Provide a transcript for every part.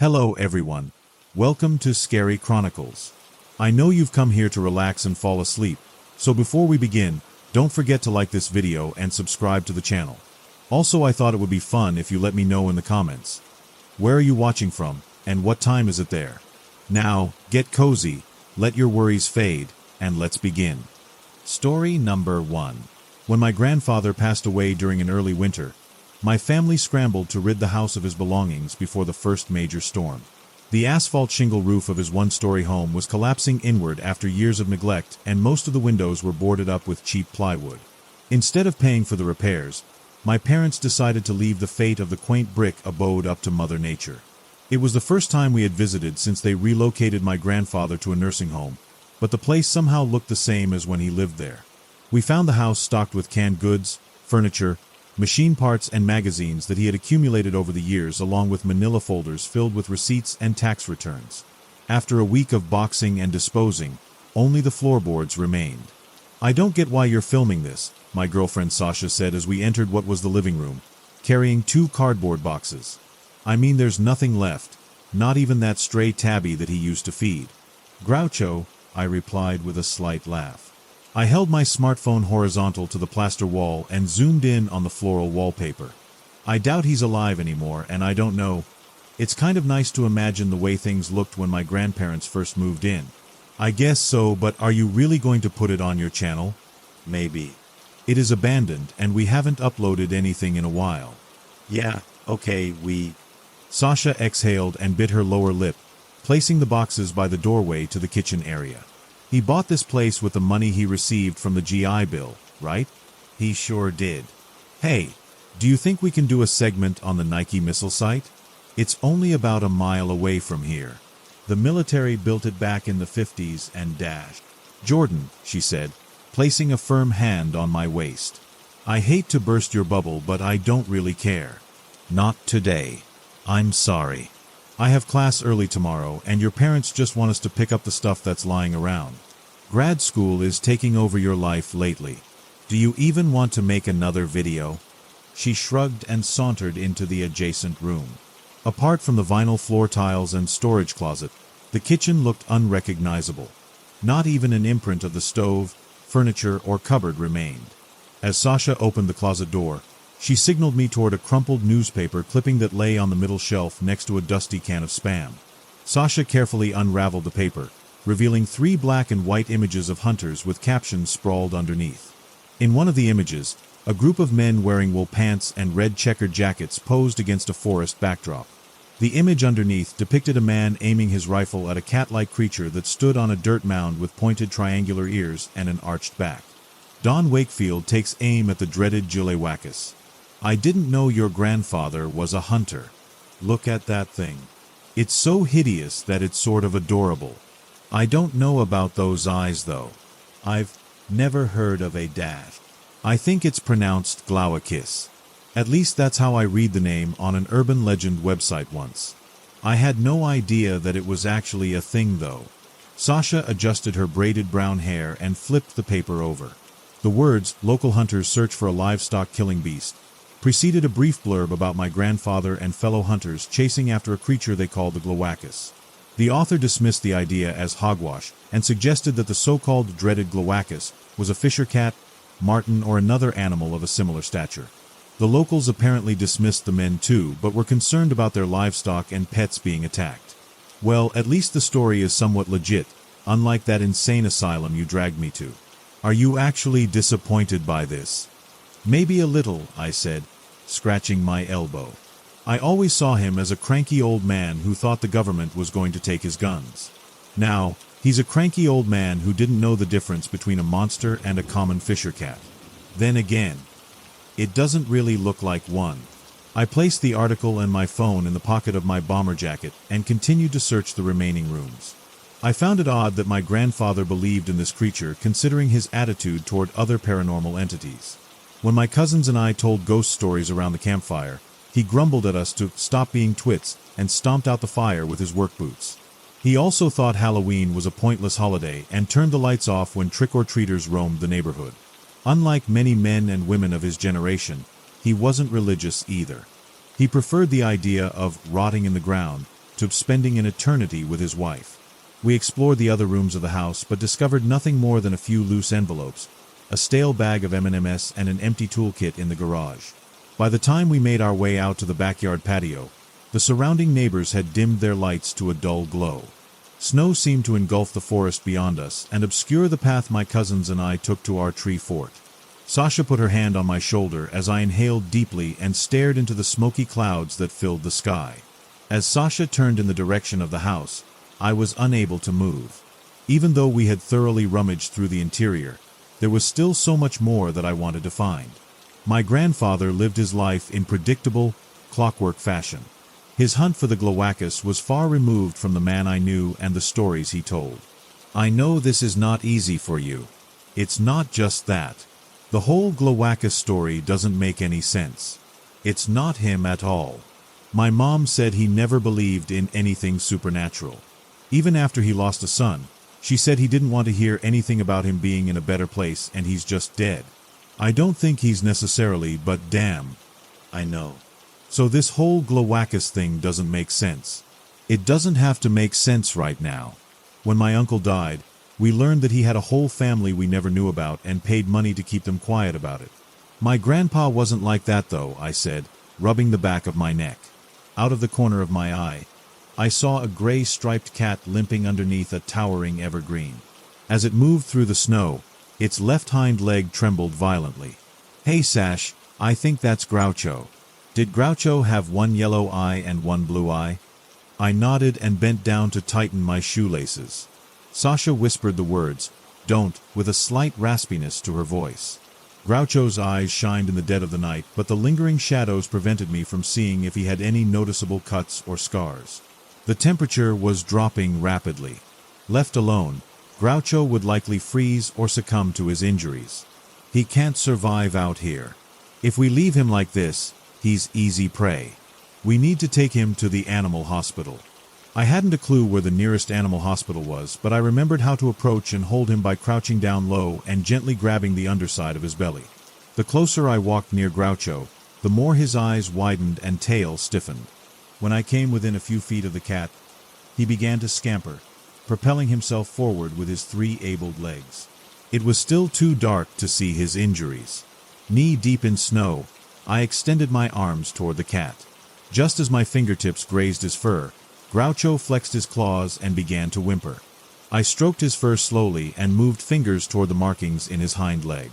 Hello everyone. Welcome to Scary Chronicles. I know you've come here to relax and fall asleep, so before we begin, don't forget to like this video and subscribe to the channel. Also, I thought it would be fun if you let me know in the comments. Where are you watching from, and what time is it there? Now, get cozy, let your worries fade, and let's begin. Story number 1. When my grandfather passed away during an early winter, my family scrambled to rid the house of his belongings before the first major storm. The asphalt shingle roof of his one-story home was collapsing inward after years of neglect, and most of the windows were boarded up with cheap plywood. Instead of paying for the repairs, my parents decided to leave the fate of the quaint brick abode up to Mother Nature. It was the first time we had visited since they relocated my grandfather to a nursing home, but the place somehow looked the same as when he lived there. We found the house stocked with canned goods, furniture, machine parts and magazines that he had accumulated over the years, along with manila folders filled with receipts and tax returns. After a week of boxing and disposing, only the floorboards remained. "I don't get why you're filming this," my girlfriend Sasha said as we entered what was the living room, carrying 2 cardboard boxes. "I mean, there's nothing left, not even that stray tabby that he used to feed." "Groucho," I replied with a slight laugh. I held my smartphone horizontal to the plaster wall and zoomed in on the floral wallpaper. "I doubt he's alive anymore, and I don't know. It's kind of nice to imagine the way things looked when my grandparents first moved in." "I guess so, but are you really going to put it on your channel?" "Maybe. It is abandoned, and we haven't uploaded anything in a while." "Yeah, okay, Sasha exhaled and bit her lower lip, placing the boxes by the doorway to the kitchen area. "He bought this place with the money he received from the GI Bill, right?" "He sure did." "Hey, do you think we can do a segment on the Nike missile site? It's only about a mile away from here. The military built it back in the 50s and dashed." "Jordan," she said, placing a firm hand on my waist. "I hate to burst your bubble, but I don't really care." "Not today. I'm sorry. I have class early tomorrow, and your parents just want us to pick up the stuff that's lying around. Grad school is taking over your life lately. Do you even want to make another video?" She shrugged and sauntered into the adjacent room. Apart from the vinyl floor tiles and storage closet, the kitchen looked unrecognizable. Not even an imprint of the stove, furniture, or cupboard remained. As Sasha opened the closet door, she signaled me toward a crumpled newspaper clipping that lay on the middle shelf next to a dusty can of Spam. Sasha carefully unraveled the paper, revealing 3 black and white images of hunters with captions sprawled underneath. In one of the images, a group of men wearing wool pants and red checkered jackets posed against a forest backdrop. The image underneath depicted a man aiming his rifle at a cat-like creature that stood on a dirt mound with pointed triangular ears and an arched back. "Don Wakefield takes aim at the dreaded Gilewakis. I didn't know your grandfather was a hunter. Look at that thing. It's so hideous that it's sort of adorable. I don't know about those eyes though. I've never heard of a dash. I think it's pronounced Glowakis. At least that's how I read the name on an urban legend website once. I had no idea that it was actually a thing though." Sasha adjusted her braided brown hair and flipped the paper over. The words, "Local hunters search for a livestock killing beast," preceded a brief blurb about my grandfather and fellow hunters chasing after a creature they called the Glowakis. The author dismissed the idea as hogwash and suggested that the so-called dreaded Glowakis was a fisher cat, marten, or another animal of a similar stature. The locals apparently dismissed the men too, but were concerned about their livestock and pets being attacked. "Well, at least the story is somewhat legit, unlike that insane asylum you dragged me to. Are you actually disappointed by this?" "Maybe a little," I said, scratching my elbow. "I always saw him as a cranky old man who thought the government was going to take his guns. Now, he's a cranky old man who didn't know the difference between a monster and a common fisher cat. Then again, it doesn't really look like one." I placed the article and my phone in the pocket of my bomber jacket and continued to search the remaining rooms. I found it odd that my grandfather believed in this creature, considering his attitude toward other paranormal entities. When my cousins and I told ghost stories around the campfire, he grumbled at us to stop being twits and stomped out the fire with his work boots. He also thought Halloween was a pointless holiday and turned the lights off when trick-or-treaters roamed the neighborhood. Unlike many men and women of his generation, he wasn't religious either. He preferred the idea of rotting in the ground to spending an eternity with his wife. We explored the other rooms of the house but discovered nothing more than a few loose envelopes, a stale bag of M&Ms, and an empty toolkit in the garage. By the time we made our way out to the backyard patio, the surrounding neighbors had dimmed their lights to a dull glow. Snow seemed to engulf the forest beyond us and obscure the path my cousins and I took to our tree fort. Sasha put her hand on my shoulder as I inhaled deeply and stared into the smoky clouds that filled the sky. As Sasha turned in the direction of the house, I was unable to move. Even though we had thoroughly rummaged through the interior, there was still so much more that I wanted to find. My grandfather lived his life in predictable, clockwork fashion. His hunt for the Glowacus was far removed from the man I knew and the stories he told. I know this is not easy for you. It's not just that. The whole Glowacus story doesn't make any sense. It's not him at all. My mom said he never believed in anything supernatural. Even after he lost a son, she said he didn't want to hear anything about him being in a better place and he's just dead. I don't think he's necessarily, but damn, I know. So this whole Glowacus thing doesn't make sense. It doesn't have to make sense right now. When my uncle died, we learned that he had a whole family we never knew about and paid money to keep them quiet about it. My grandpa wasn't like that though, I said, rubbing the back of my neck. Out of the corner of my eye, I saw a gray striped cat limping underneath a towering evergreen. As it moved through the snow, its left hind leg trembled violently. Hey Sash, I think that's Groucho. Did Groucho have one yellow eye and one blue eye? I nodded and bent down to tighten my shoelaces. Sasha whispered the words, "Don't," with a slight raspiness to her voice. Groucho's eyes shined in the dead of the night, but the lingering shadows prevented me from seeing if he had any noticeable cuts or scars. The temperature was dropping rapidly. Left alone, Groucho would likely freeze or succumb to his injuries. He can't survive out here. If we leave him like this, he's easy prey. We need to take him to the animal hospital. I hadn't a clue where the nearest animal hospital was, but I remembered how to approach and hold him by crouching down low and gently grabbing the underside of his belly. The closer I walked near Groucho, the more his eyes widened and tail stiffened. When I came within a few feet of the cat, he began to scamper, propelling himself forward with his 3 abled legs. It was still too dark to see his injuries. Knee-deep in snow, I extended my arms toward the cat. Just as my fingertips grazed his fur, Groucho flexed his claws and began to whimper. I stroked his fur slowly and moved fingers toward the markings in his hind leg.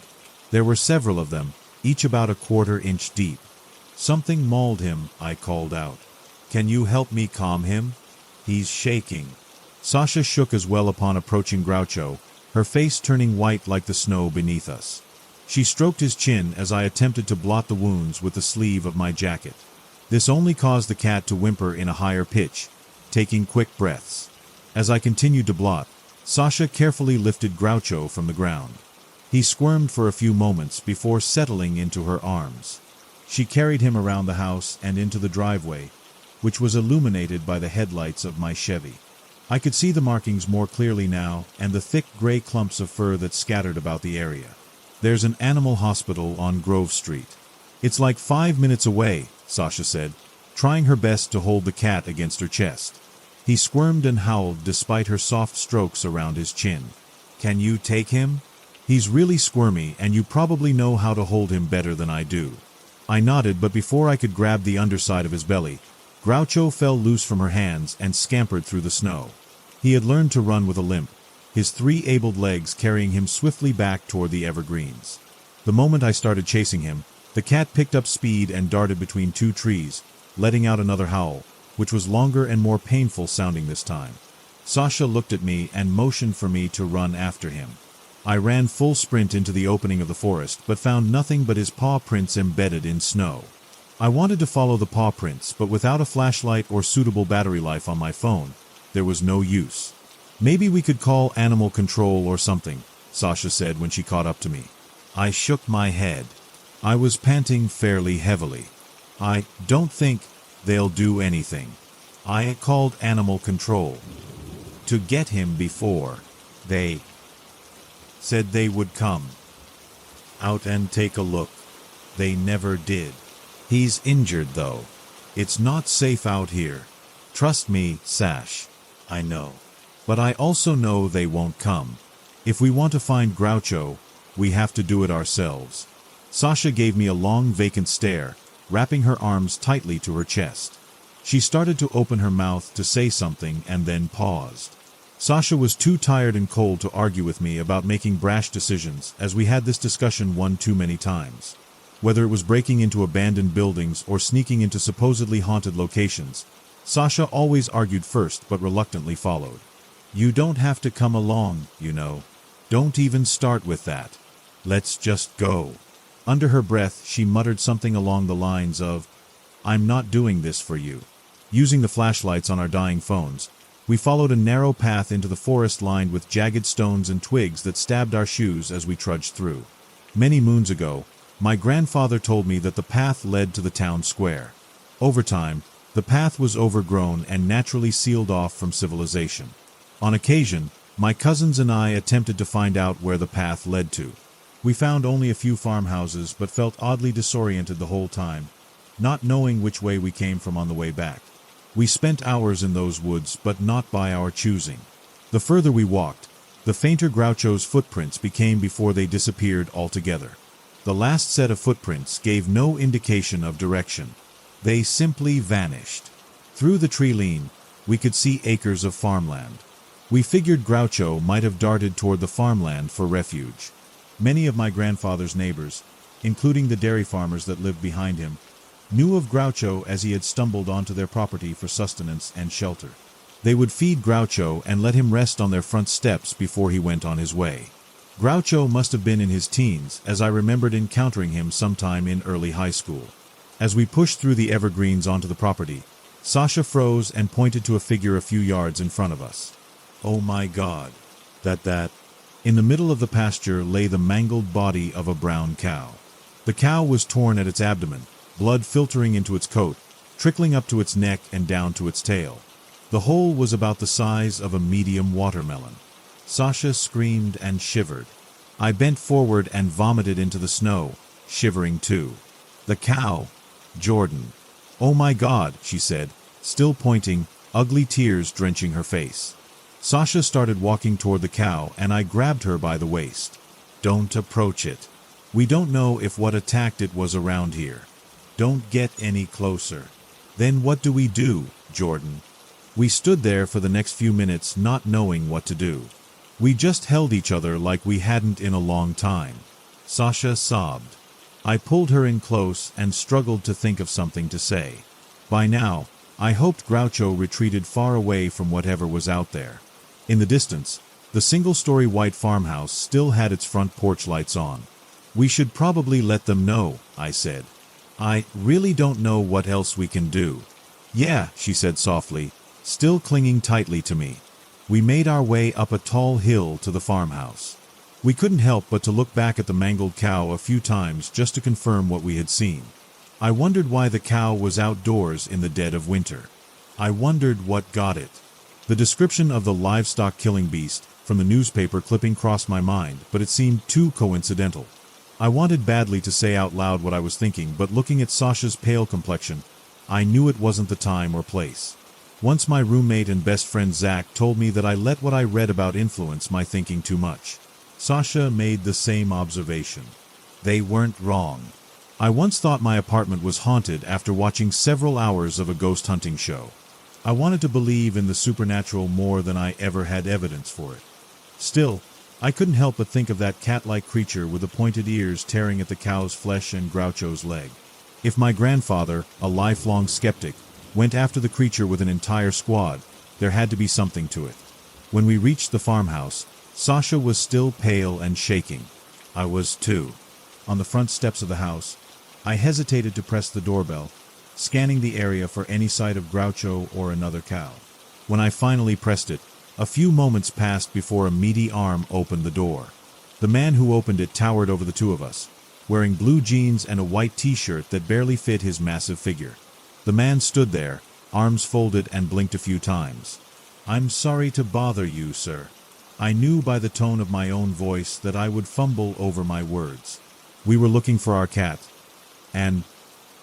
There were several of them, each about a 1/4 inch deep. Something mauled him, I called out. Can you help me calm him? He's shaking. Sasha shook as well upon approaching Groucho, her face turning white like the snow beneath us. She stroked his chin as I attempted to blot the wounds with the sleeve of my jacket. This only caused the cat to whimper in a higher pitch, taking quick breaths. As I continued to blot, Sasha carefully lifted Groucho from the ground. He squirmed for a few moments before settling into her arms. She carried him around the house and into the driveway, which was illuminated by the headlights of my Chevy. I could see the markings more clearly now and the thick gray clumps of fur that scattered about the area. There's an animal hospital on Grove Street. It's like 5 minutes away, Sasha said, trying her best to hold the cat against her chest. He squirmed and howled despite her soft strokes around his chin. Can you take him? He's really squirmy and you probably know how to hold him better than I do. I nodded, but before I could grab the underside of his belly, Groucho fell loose from her hands and scampered through the snow. He had learned to run with a limp, his 3 abled legs carrying him swiftly back toward the evergreens. The moment I started chasing him, the cat picked up speed and darted between 2 trees, letting out another howl, which was longer and more painful sounding this time. Sasha looked at me and motioned for me to run after him. I ran full sprint into the opening of the forest, but found nothing but his paw prints embedded in snow. I wanted to follow the paw prints, but without a flashlight or suitable battery life on my phone, there was no use. Maybe we could call animal control or something, Sasha said when she caught up to me. I shook my head. I was panting fairly heavily. I don't think they'll do anything. I called animal control to get him before they said they would come out and take a look. They never did. He's injured though. It's not safe out here. Trust me, Sash. I know. But I also know they won't come. If we want to find Groucho, we have to do it ourselves. Sasha gave me a long vacant stare, wrapping her arms tightly to her chest. She started to open her mouth to say something and then paused. Sasha was too tired and cold to argue with me about making brash decisions, as we had this discussion one too many times. Whether it was breaking into abandoned buildings or sneaking into supposedly haunted locations, Sasha always argued first but reluctantly followed. You don't have to come along, you know. Don't even start with that. Let's just go. Under her breath, she muttered something along the lines of, I'm not doing this for you. Using the flashlights on our dying phones, we followed a narrow path into the forest lined with jagged stones and twigs that stabbed our shoes as we trudged through. Many moons ago, my grandfather told me that the path led to the town square. Over time, the path was overgrown and naturally sealed off from civilization. On occasion, my cousins and I attempted to find out where the path led to. We found only a few farmhouses but felt oddly disoriented the whole time, not knowing which way we came from on the way back. We spent hours in those woods, but not by our choosing. The further we walked, the fainter Groucho's footprints became before they disappeared altogether. The last set of footprints gave no indication of direction. They simply vanished. Through the tree line, we could see acres of farmland. We figured Groucho might have darted toward the farmland for refuge. Many of my grandfather's neighbors, including the dairy farmers that lived behind him, knew of Groucho as he had stumbled onto their property for sustenance and shelter. They would feed Groucho and let him rest on their front steps before he went on his way. Groucho must have been in his teens, as I remembered encountering him sometime in early high school. As we pushed through the evergreens onto the property, Sasha froze and pointed to a figure a few yards in front of us. Oh my God! That... In the middle of the pasture lay the mangled body of a brown cow. The cow was torn at its abdomen, blood filtering into its coat, trickling up to its neck and down to its tail. The hole was about the size of a medium watermelon. Sasha screamed and shivered. I bent forward and vomited into the snow, shivering too. The cow! Jordan. Oh my God, she said, still pointing, ugly tears drenching her face. Sasha started walking toward the cow and I grabbed her by the waist. Don't approach it. We don't know if what attacked it was around here. Don't get any closer. Then what do we do, Jordan? We stood there for the next few minutes not knowing what to do. We just held each other like we hadn't in a long time. Sasha sobbed. I pulled her in close and struggled to think of something to say. By now, I hoped Groucho retreated far away from whatever was out there. In the distance, the single-story white farmhouse still had its front porch lights on. We should probably let them know, I said. I really don't know what else we can do. Yeah, she said softly, still clinging tightly to me. We made our way up a tall hill to the farmhouse. We couldn't help but to look back at the mangled cow a few times just to confirm what we had seen. I wondered why the cow was outdoors in the dead of winter. I wondered what got it. The description of the livestock killing beast from the newspaper clipping crossed my mind, but it seemed too coincidental. I wanted badly to say out loud what I was thinking, but looking at Sasha's pale complexion, I knew it wasn't the time or place. Once my roommate and best friend Zach told me that I let what I read about influence my thinking too much. Sasha made the same observation. They weren't wrong. I once thought my apartment was haunted after watching several hours of a ghost hunting show. I wanted to believe in the supernatural more than I ever had evidence for it. Still, I couldn't help but think of that cat-like creature with the pointed ears tearing at the cow's flesh and Groucho's leg. If my grandfather, a lifelong skeptic, went after the creature with an entire squad, there had to be something to it. When we reached the farmhouse, Sasha was still pale and shaking. I was too. On the front steps of the house, I hesitated to press the doorbell, scanning the area for any sight of Groucho or another cow. When I finally pressed it, a few moments passed before a meaty arm opened the door. The man who opened it towered over the two of us, wearing blue jeans and a white t-shirt that barely fit his massive figure. The man stood there, arms folded, and blinked a few times. I'm sorry to bother you, sir. I knew by the tone of my own voice that I would fumble over my words. We were looking for our cat. And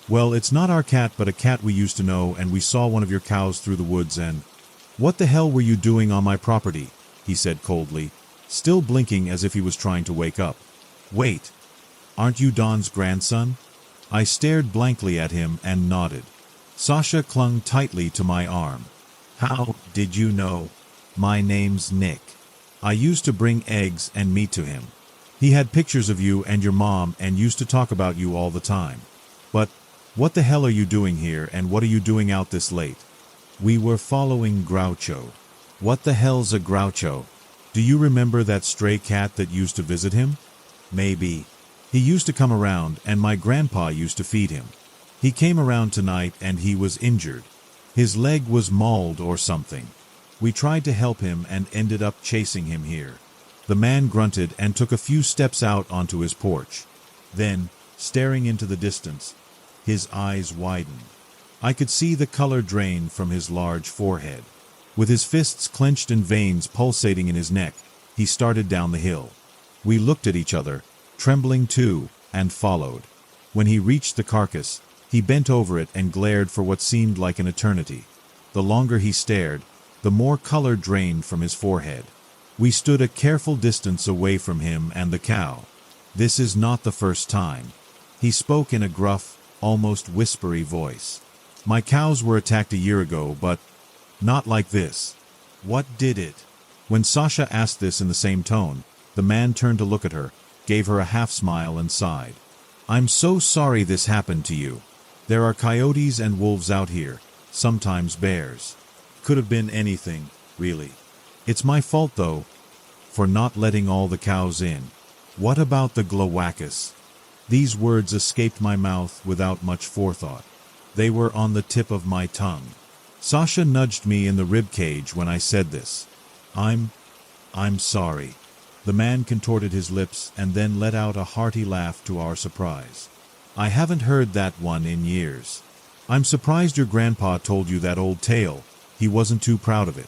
Well, it's not our cat but a cat we used to know, and we saw one of your cows through the woods and... What the hell were you doing on my property? He said coldly, still blinking as if he was trying to wake up. Wait, aren't you Don's grandson? I stared blankly at him and nodded. Sasha clung tightly to my arm. How did you know? My name's Nick. I used to bring eggs and meat to him. He had pictures of you and your mom and used to talk about you all the time. But what the hell are you doing here, and what are you doing out this late? We were following Groucho. What the hell's a Groucho? Do you remember that stray cat that used to visit him? Maybe. He used to come around, and my grandpa used to feed him. He came around tonight and he was injured. His leg was mauled or something. We tried to help him and ended up chasing him here. The man grunted and took a few steps out onto his porch. Then, staring into the distance, his eyes widened. I could see the color drain from his large forehead. With his fists clenched and veins pulsating in his neck, he started down the hill. We looked at each other, trembling too, and followed. When he reached the carcass, he bent over it and glared for what seemed like an eternity. The longer he stared, the more color drained from his forehead. We stood a careful distance away from him and the cow. This is not the first time. He spoke in a gruff, almost whispery voice. My cows were attacked a year ago, but not like this. What did it? When Sasha asked this in the same tone, the man turned to look at her, gave her a half smile and sighed. I'm so sorry this happened to you. There are coyotes and wolves out here, sometimes bears. Could have been anything, really. It's my fault, though, for not letting all the cows in. What about the Glowacus? These words escaped my mouth without much forethought. They were on the tip of my tongue. Sasha nudged me in the rib cage when I said this. I'm sorry. The man contorted his lips and then let out a hearty laugh to our surprise. I haven't heard that one in years. I'm surprised your grandpa told you that old tale. He wasn't too proud of it.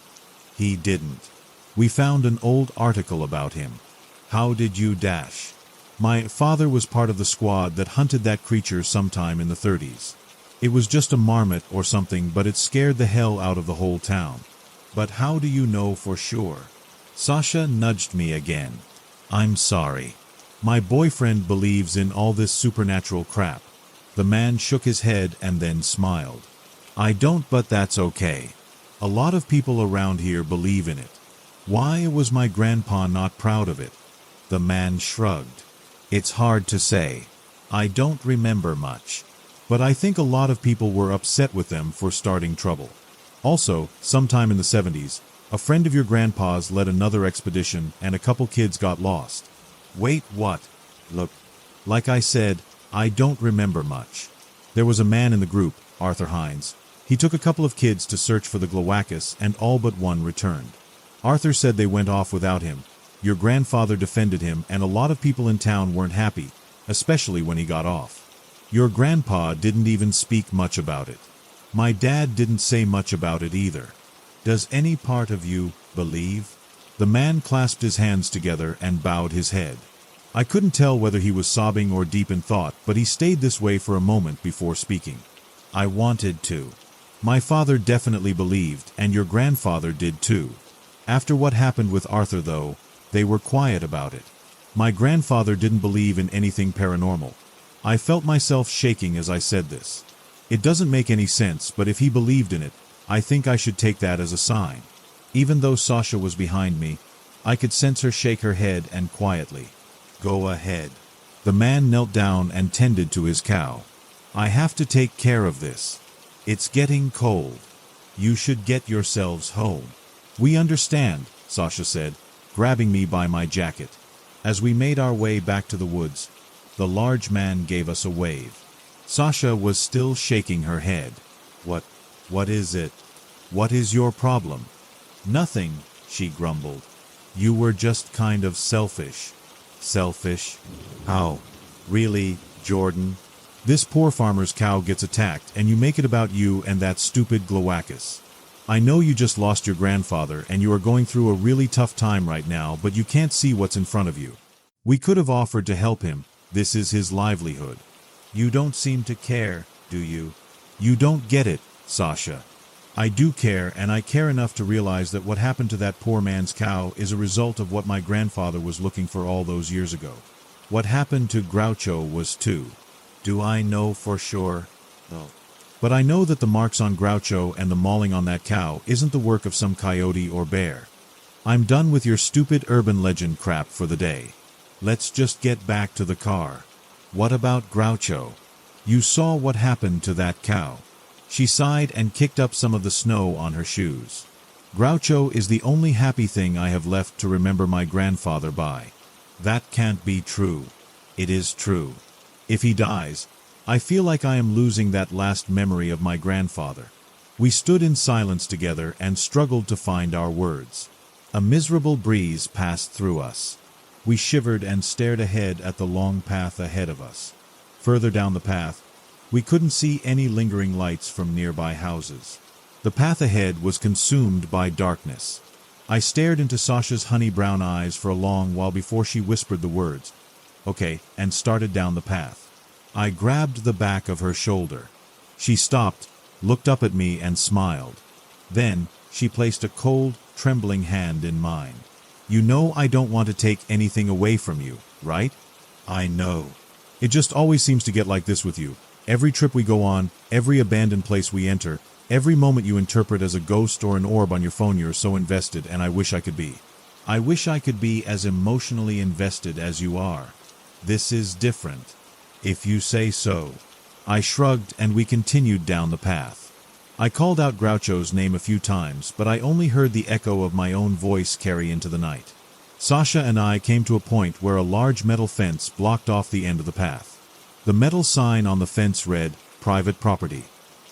He didn't. We found an old article about him. How did you dash? My father was part of the squad that hunted that creature sometime in the 30s. It was just a marmot or something, but it scared the hell out of the whole town. But how do you know for sure? Sasha nudged me again. I'm sorry. My boyfriend believes in all this supernatural crap. The man shook his head and then smiled. I don't, but that's okay. A lot of people around here believe in it. Why was my grandpa not proud of it? The man shrugged. It's hard to say. I don't remember much. But I think a lot of people were upset with them for starting trouble. Also, sometime in the 70s, a friend of your grandpa's led another expedition and a couple kids got lost. Wait, what? Look, like I said, I don't remember much. There was a man in the group, Arthur Hines. He took a couple of kids to search for the Glowacus and all but one returned. Arthur said they went off without him. Your grandfather defended him and a lot of people in town weren't happy, especially when he got off. Your grandpa didn't even speak much about it. My dad didn't say much about it either. Does any part of you believe? The man clasped his hands together and bowed his head. I couldn't tell whether he was sobbing or deep in thought, but he stayed this way for a moment before speaking. I wanted to. My father definitely believed, and your grandfather did too. After what happened with Arthur, though, they were quiet about it. My grandfather didn't believe in anything paranormal. I felt myself shaking as I said this. It doesn't make any sense, but if he believed in it, I think I should take that as a sign. Even though Sasha was behind me, I could sense her shake her head and quietly. Go ahead. The man knelt down and tended to his cow. I have to take care of this. It's getting cold. You should get yourselves home. We understand, Sasha said, grabbing me by my jacket. As we made our way back to the woods, the large man gave us a wave. Sasha was still shaking her head. What is it? What is your problem? Nothing, she grumbled. You were just kind of selfish. Selfish? How? Really, Jordan? This poor farmer's cow gets attacked and you make it about you and that stupid Glowacus. I know you just lost your grandfather and you are going through a really tough time right now, but you can't see what's in front of you. We could have offered to help him. This is his livelihood. You don't seem to care, do you? You don't get it, Sasha. I do care, and I care enough to realize that what happened to that poor man's cow is a result of what my grandfather was looking for all those years ago. What happened to Groucho was too. Do I know for sure? No. But I know that the marks on Groucho and the mauling on that cow isn't the work of some coyote or bear. I'm done with your stupid urban legend crap for the day. Let's just get back to the car. What about Groucho? You saw what happened to that cow. She sighed and kicked up some of the snow on her shoes. Groucho is the only happy thing I have left to remember my grandfather by. That can't be true. It is true. If he dies, I feel like I am losing that last memory of my grandfather. We stood in silence together and struggled to find our words. A miserable breeze passed through us. We shivered and stared ahead at the long path ahead of us. Further down the path, we couldn't see any lingering lights from nearby houses. The path ahead was consumed by darkness. I stared into Sasha's honey brown eyes for a long while before she whispered the words, "Okay," and started down the path. I grabbed the back of her shoulder. She stopped, looked up at me and smiled. Then, she placed a cold, trembling hand in mine. "You know I don't want to take anything away from you, right?" "I know. It just always seems to get like this with you. Every trip we go on, every abandoned place we enter, every moment you interpret as a ghost or an orb on your phone, you're so invested, and I wish I could be. I wish I could be as emotionally invested as you are. This is different. If you say so." I shrugged and we continued down the path. I called out Groucho's name a few times, but I only heard the echo of my own voice carry into the night. Sasha and I came to a point where a large metal fence blocked off the end of the path. The metal sign on the fence read, "Private Property."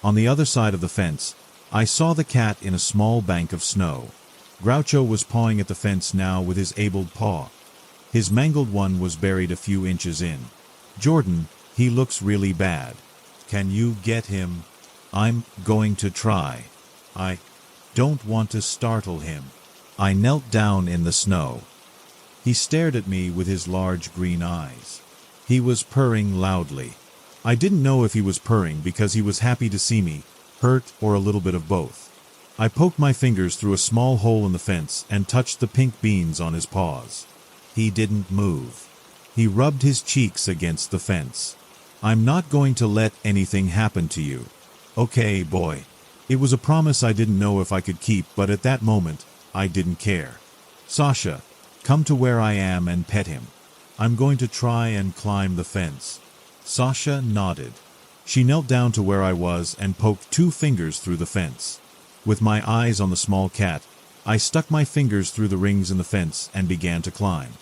On the other side of the fence, I saw the cat in a small bank of snow. Groucho was pawing at the fence now with his abled paw. His mangled one was buried a few inches in. "Jordan, he looks really bad. Can you get him?" "I'm going to try. I don't want to startle him." I knelt down in the snow. He stared at me with his large green eyes. He was purring loudly. I didn't know if he was purring because he was happy to see me, hurt, or a little bit of both. I poked my fingers through a small hole in the fence and touched the pink beans on his paws. He didn't move. He rubbed his cheeks against the fence. "I'm not going to let anything happen to you. Okay, boy." It was a promise I didn't know if I could keep, but at that moment, I didn't care. "Sasha, come to where I am and pet him. I'm going to try and climb the fence." Sasha nodded. She knelt down to where I was and poked 2 fingers through the fence. With my eyes on the small cat, I stuck my fingers through the rings in the fence and began to climb.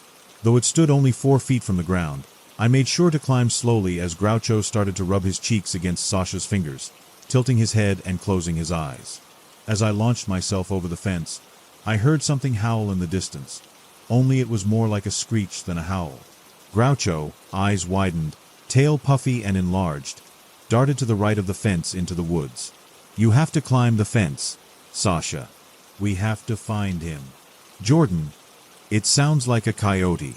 Though it stood only 4 feet from the ground, I made sure to climb slowly as Groucho started to rub his cheeks against Sasha's fingers, tilting his head and closing his eyes. As I launched myself over the fence, I heard something howl in the distance, only it was more like a screech than a howl. Groucho, eyes widened, tail puffy and enlarged, darted to the right of the fence into the woods. "You have to climb the fence, Sasha. We have to find him." "Jordan, it sounds like a coyote.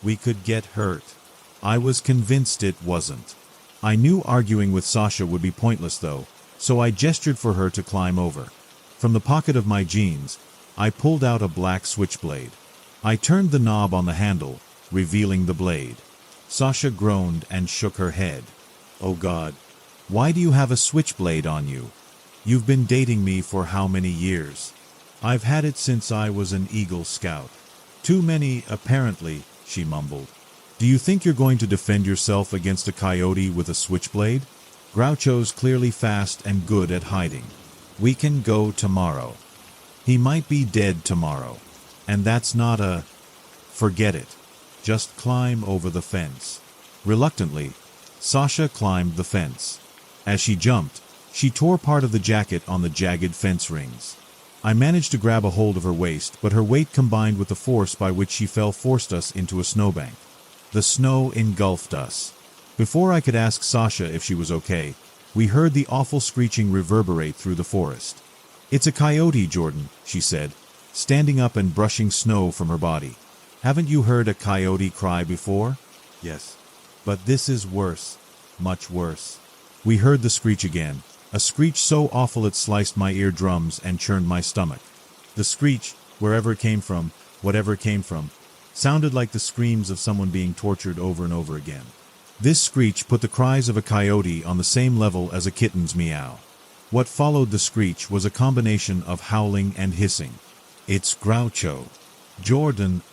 We could get hurt." I was convinced it wasn't. I knew arguing with Sasha would be pointless though, so I gestured for her to climb over. From the pocket of my jeans, I pulled out a black switchblade. I turned the knob on the handle, revealing the blade. Sasha groaned and shook her head. "Oh God, why do you have a switchblade on you? You've been dating me for how many years?" "I've had it since I was an Eagle Scout." "Too many, apparently," she mumbled. "Do you think you're going to defend yourself against a coyote with a switchblade? Groucho's clearly fast and good at hiding. We can go tomorrow. He might be dead tomorrow. And that's not a... Forget it. Just climb over the fence." Reluctantly, Sasha climbed the fence. As she jumped, she tore part of the jacket on the jagged fence rings. I managed to grab a hold of her waist, but her weight combined with the force by which she fell forced us into a snowbank. The snow engulfed us. Before I could ask Sasha if she was okay, we heard the awful screeching reverberate through the forest. "It's a coyote, Jordan," she said, standing up and brushing snow from her body. "Haven't you heard a coyote cry before?" "Yes. But this is worse. Much worse." We heard the screech again, a screech so awful it sliced my eardrums and churned my stomach. The screech, wherever it came from, whatever it came from, sounded like the screams of someone being tortured over and over again. This screech put the cries of a coyote on the same level as a kitten's meow. What followed the screech was a combination of howling and hissing. "It's Groucho. Jordan,"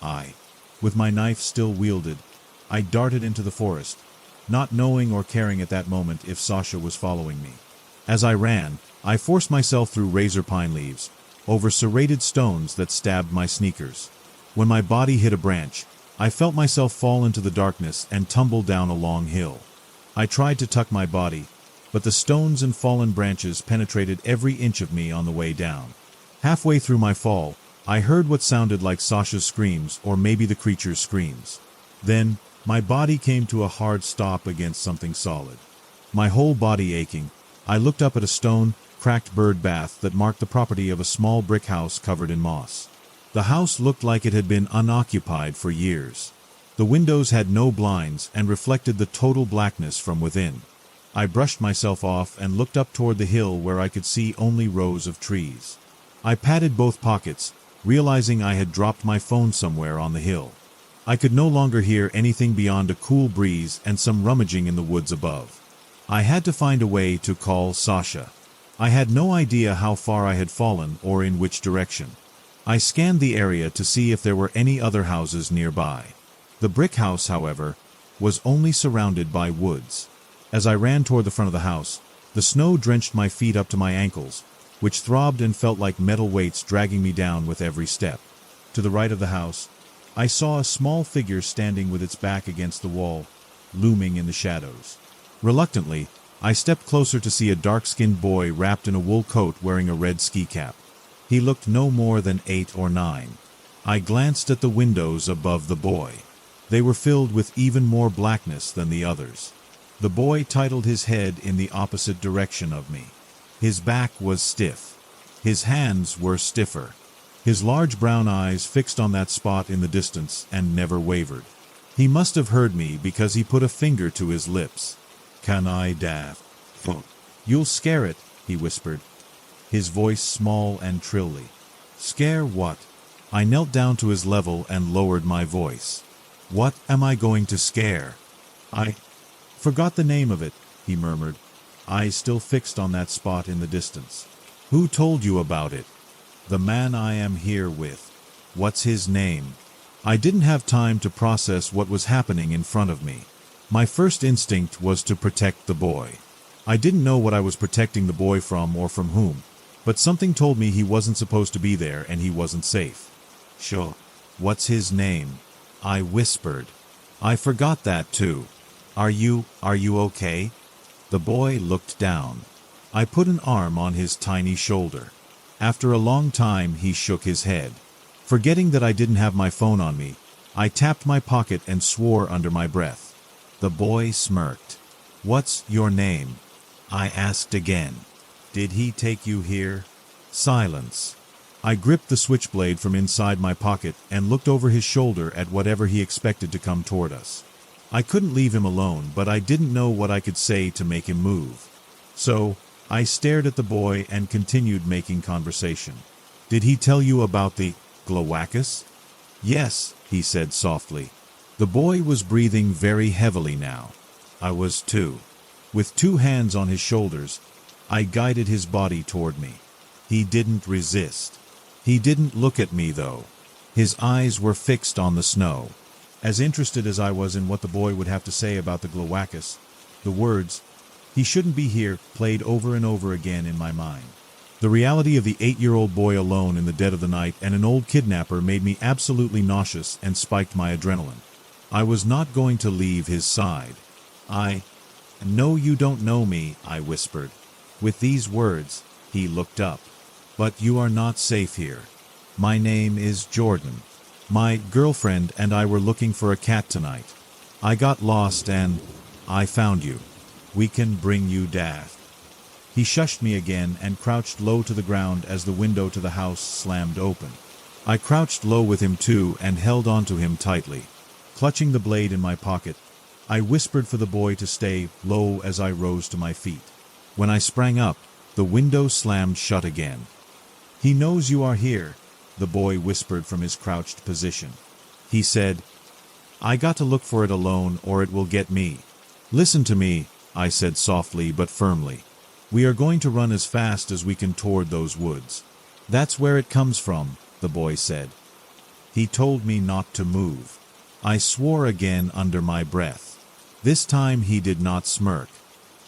with my knife still wielded, I darted into the forest, not knowing or caring at that moment if Sasha was following me. As I ran, I forced myself through razor pine leaves, over serrated stones that stabbed my sneakers. When my body hit a branch, I felt myself fall into the darkness and tumble down a long hill. I tried to tuck my body, but the stones and fallen branches penetrated every inch of me on the way down. Halfway through my fall, I heard what sounded like Sasha's screams, or maybe the creature's screams. Then, my body came to a hard stop against something solid. My whole body aching, I looked up at a stone, cracked bird bath that marked the property of a small brick house covered in moss. The house looked like it had been unoccupied for years. The windows had no blinds and reflected the total blackness from within. I brushed myself off and looked up toward the hill where I could see only rows of trees. I patted both pockets, realizing I had dropped my phone somewhere on the hill. I could no longer hear anything beyond a cool breeze and some rummaging in the woods above. I had to find a way to call Sasha. I had no idea how far I had fallen or in which direction. I scanned the area to see if there were any other houses nearby. The brick house, however, was only surrounded by woods. As I ran toward the front of the house, the snow drenched my feet up to my ankles, which throbbed and felt like metal weights dragging me down with every step. To the right of the house, I saw a small figure standing with its back against the wall, looming in the shadows. Reluctantly, I stepped closer to see a dark-skinned boy wrapped in a wool coat wearing a red ski cap. He looked no more than 8 or 9. I glanced at the windows above the boy. They were filled with even more blackness than the others. The boy titled his head in the opposite direction of me. His back was stiff. His hands were stiffer. His large brown eyes fixed on that spot in the distance and never wavered. He must have heard me because he put a finger to his lips. "Can I daft? You'll scare it," he whispered, his voice small and trilly. "Scare what?" I knelt down to his level and lowered my voice. "What am I going to scare?" "I forgot the name of it," he murmured, eyes still fixed on that spot in the distance. "Who told you about it?" "The man I am here with." "What's his name?" I didn't have time to process what was happening in front of me. My first instinct was to protect the boy. I didn't know what I was protecting the boy from or from whom, but something told me he wasn't supposed to be there and he wasn't safe. "Sure. What's his name?" I whispered. "I forgot that too. Are you okay?" The boy looked down. I put an arm on his tiny shoulder. After a long time, he shook his head. Forgetting that I didn't have my phone on me, I tapped my pocket and swore under my breath. The boy smirked. "What's your name?" I asked again. "Did he take you here?" Silence. I gripped the switchblade from inside my pocket and looked over his shoulder at whatever he expected to come toward us. I couldn't leave him alone, but I didn't know what I could say to make him move. So, I stared at the boy and continued making conversation. "Did he tell you about the Glowacus?" "Yes," he said softly. The boy was breathing very heavily now. I was too. With 2 hands on his shoulders, I guided his body toward me. He didn't resist. He didn't look at me, though. His eyes were fixed on the snow. As interested as I was in what the boy would have to say about the Glowacus, the words, "He shouldn't be here," played over and over again in my mind. The reality of the 8-year-old boy alone in the dead of the night and an old kidnapper made me absolutely nauseous and spiked my adrenaline. I was not going to leave his side. "I know you don't know me," I whispered. With these words, he looked up. "But you are not safe here. My name is Jordan. My girlfriend and I were looking for a cat tonight. I got lost and I found you. We can bring you daft." He shushed me again and crouched low to the ground as the window to the house slammed open. I crouched low with him too and held onto him tightly. Clutching the blade in my pocket, I whispered for the boy to stay low as I rose to my feet. When I sprang up, the window slammed shut again. "He knows you are here," the boy whispered from his crouched position. He said, "I got to look for it alone or it will get me." "Listen to me," I said softly but firmly. "We are going to run as fast as we can toward those woods." "That's where it comes from," the boy said. He told me not to move. I swore again under my breath. This time he did not smirk.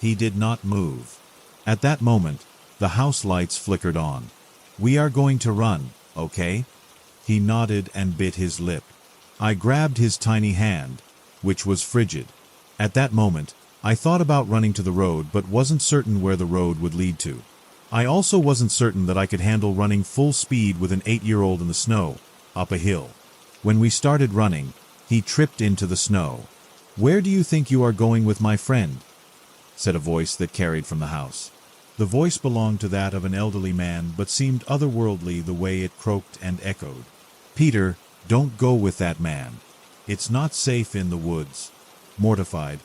He did not move. At that moment, the house lights flickered on. "We are going to run, okay?" He nodded and bit his lip. I grabbed his tiny hand, which was frigid. At that moment, I thought about running to the road but wasn't certain where the road would lead to. I also wasn't certain that I could handle running full speed with an 8-year-old in the snow, up a hill. When we started running, he tripped into the snow. "Where do you think you are going with my friend?" said a voice that carried from the house. The voice belonged to that of an elderly man but seemed otherworldly the way it croaked and echoed. "Peter, don't go with that man. It's not safe in the woods." Mortified,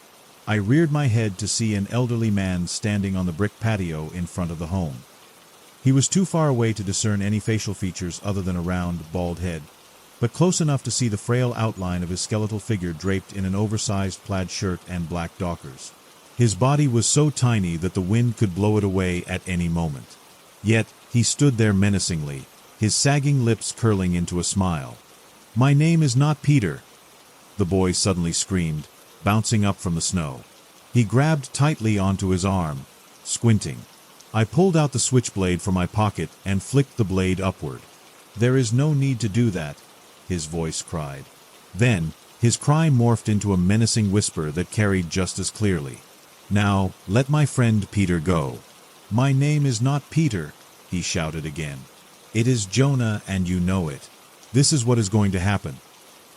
I reared my head to see an elderly man standing on the brick patio in front of the home. He was too far away to discern any facial features other than a round, bald head, but close enough to see the frail outline of his skeletal figure draped in an oversized plaid shirt and black dockers. His body was so tiny that the wind could blow it away at any moment. Yet he stood there menacingly, his sagging lips curling into a smile. "My name is not Peter," the boy suddenly screamed, bouncing up from the snow. He grabbed tightly onto his arm, squinting. I pulled out the switchblade from my pocket and flicked the blade upward. "There is no need to do that," his voice cried. Then, his cry morphed into a menacing whisper that carried just as clearly. "Now, let my friend Peter go." "My name is not Peter," he shouted again. "It is Jonah, and you know it. This is what is going to happen."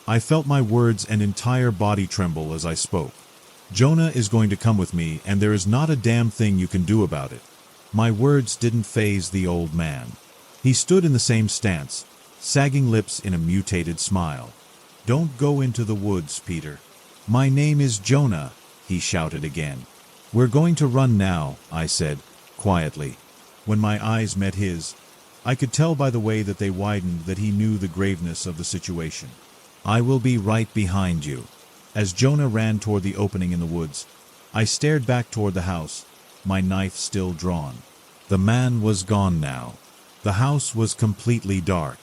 I felt my words and entire body tremble as I spoke. "Jonah is going to come with me, and there is not a damn thing you can do about it." My words didn't faze the old man. He stood in the same stance, sagging lips in a mutated smile. "Don't go into the woods, Peter." "My name is Jonah," he shouted again. "We're going to run now," I said, quietly. When my eyes met his, I could tell by the way that they widened that he knew the graveness of the situation. "I will be right behind you." As Jonah ran toward the opening in the woods, I stared back toward the house, my knife still drawn. The man was gone now. The house was completely dark.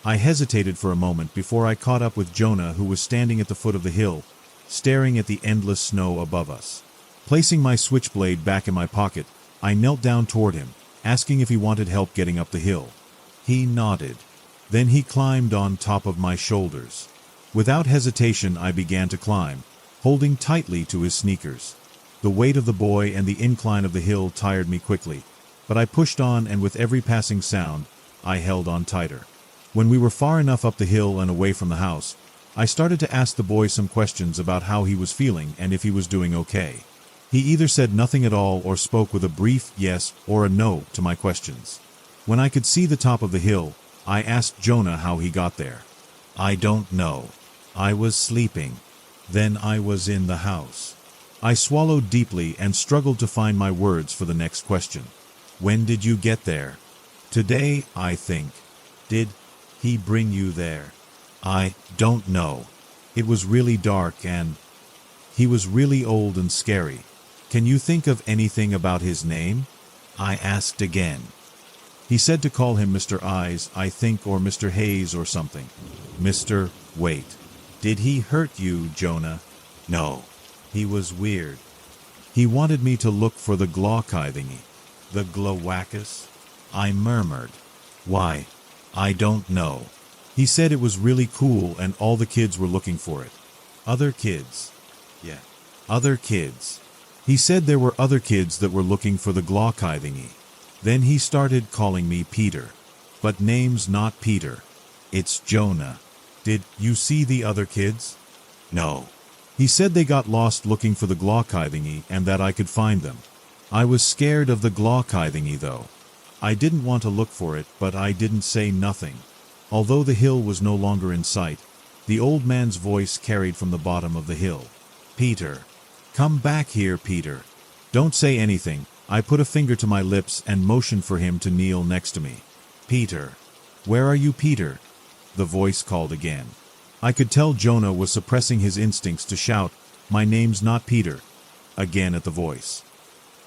I hesitated for a moment before I caught up with Jonah, who was standing at the foot of the hill, staring at the endless snow above us. Placing my switchblade back in my pocket, I knelt down toward him, asking if he wanted help getting up the hill. He nodded. Then he climbed on top of my shoulders. Without hesitation, I began to climb, holding tightly to his sneakers. The weight of the boy and the incline of the hill tired me quickly, but I pushed on, and with every passing sound, I held on tighter. When we were far enough up the hill and away from the house, I started to ask the boy some questions about how he was feeling and if he was doing okay. He either said nothing at all or spoke with a brief yes or a no to my questions. When I could see the top of the hill, I asked Jonah how he got there. "I don't know. I was sleeping. Then I was in the house." I swallowed deeply and struggled to find my words for the next question. "When did you get there?" "Today, I think." "Did he bring you there?" "I don't know. It was really dark and he was really old and scary." "Can you think of anything about his name?" I asked again. "He said to call him Mr. Eyes, I think, or Mr. Hayes or something." "Mr. Wait. Did he hurt you, Jonah?" "No. He was weird. He wanted me to look for the glauci thingy." "The glowacus?" I murmured. "Why? I don't know. He said it was really cool and all the kids were looking for it." "Other kids?" "Yeah, other kids. He said there were other kids that were looking for the glauci thingy." Then he started calling me Peter. "But name's not Peter. It's Jonah." "Did you see the other kids?" "No. He said they got lost looking for the glauci thingy and that I could find them." I was scared of the glauci thingy, though. I didn't want to look for it, but I didn't say nothing. Although the hill was no longer in sight, the old man's voice carried from the bottom of the hill. Peter. Come back here, Peter. Don't say anything. I put a finger to my lips and motioned for him to kneel next to me. Peter. Where are you, Peter? The voice called again. I could tell Jonah was suppressing his instincts to shout, "My name's not Peter," again at the voice.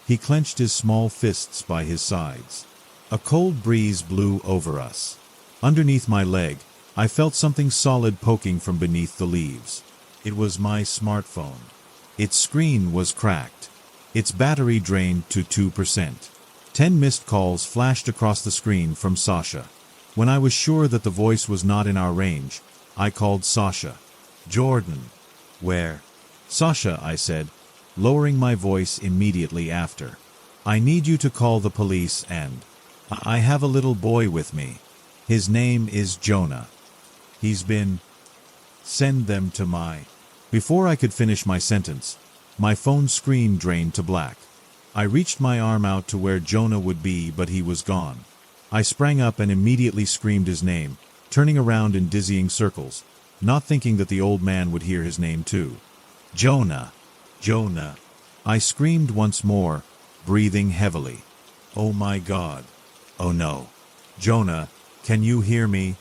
He clenched his small fists by his sides. A cold breeze blew over us. Underneath my leg, I felt something solid poking from beneath the leaves. It was my smartphone. Its screen was cracked. Its battery drained to 2%. 10 missed calls flashed across the screen from Sasha. When I was sure that the voice was not in our range, I called Sasha. "Jordan." "Where?" "Sasha," I said, lowering my voice immediately after. "I need you to call the police and I have a little boy with me. His name is Jonah. He's been... Send them to my..." Before I could finish my sentence, my phone screen drained to black. I reached my arm out to where Jonah would be, but he was gone. I sprang up and immediately screamed his name, turning around in dizzying circles, not thinking that the old man would hear his name too. "Jonah! Jonah!" I screamed once more, breathing heavily. "Oh my God! Oh no! Jonah, can you hear me?"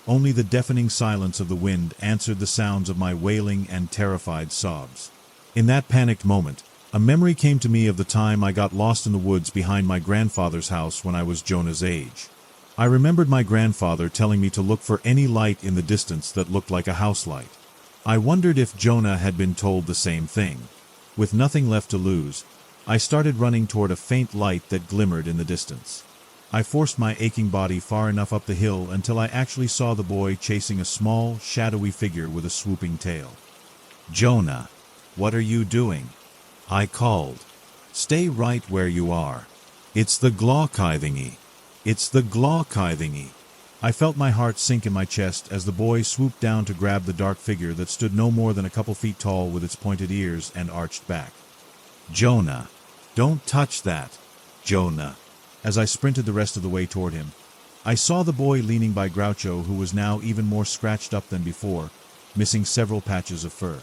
Only the deafening silence of the wind answered the sounds of my wailing and terrified sobs. In that panicked moment, a memory came to me of the time I got lost in the woods behind my grandfather's house when I was Jonah's age. I remembered my grandfather telling me to look for any light in the distance that looked like a house light. I wondered if Jonah had been told the same thing. With nothing left to lose, I started running toward a faint light that glimmered in the distance. I forced my aching body far enough up the hill until I actually saw the boy chasing a small, shadowy figure with a swooping tail. "Jonah, what are you doing?" I called. "Stay right where you are. It's the Glaucithingy. It's the Glaucithingy." I felt my heart sink in my chest as the boy swooped down to grab the dark figure that stood no more than a couple feet tall with its pointed ears and arched back. "Jonah, don't touch that. Jonah." As I sprinted the rest of the way toward him, I saw the boy leaning by Groucho, who was now even more scratched up than before, missing several patches of fur.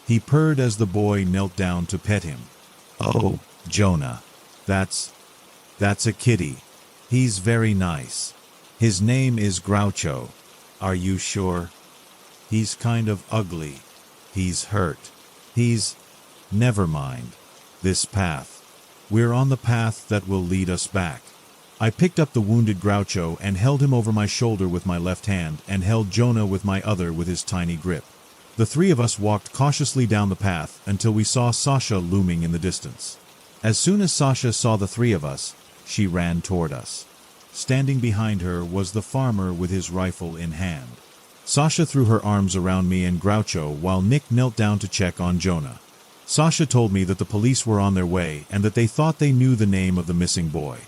He purred as the boy knelt down to pet him. "Oh, Jonah, that's a kitty. He's very nice. His name is Groucho. Are you sure? He's kind of ugly. He's hurt. Never mind. This path. We're on the path that will lead us back." I picked up the wounded Groucho and held him over my shoulder with my left hand and held Jonah with my other with his tiny grip. The three of us walked cautiously down the path until we saw Sasha looming in the distance. As soon as Sasha saw the three of us, she ran toward us. Standing behind her was the farmer with his rifle in hand. Sasha threw her arms around me and Groucho while Nick knelt down to check on Jonah. Sasha told me that the police were on their way and that they thought they knew the name of the missing boy.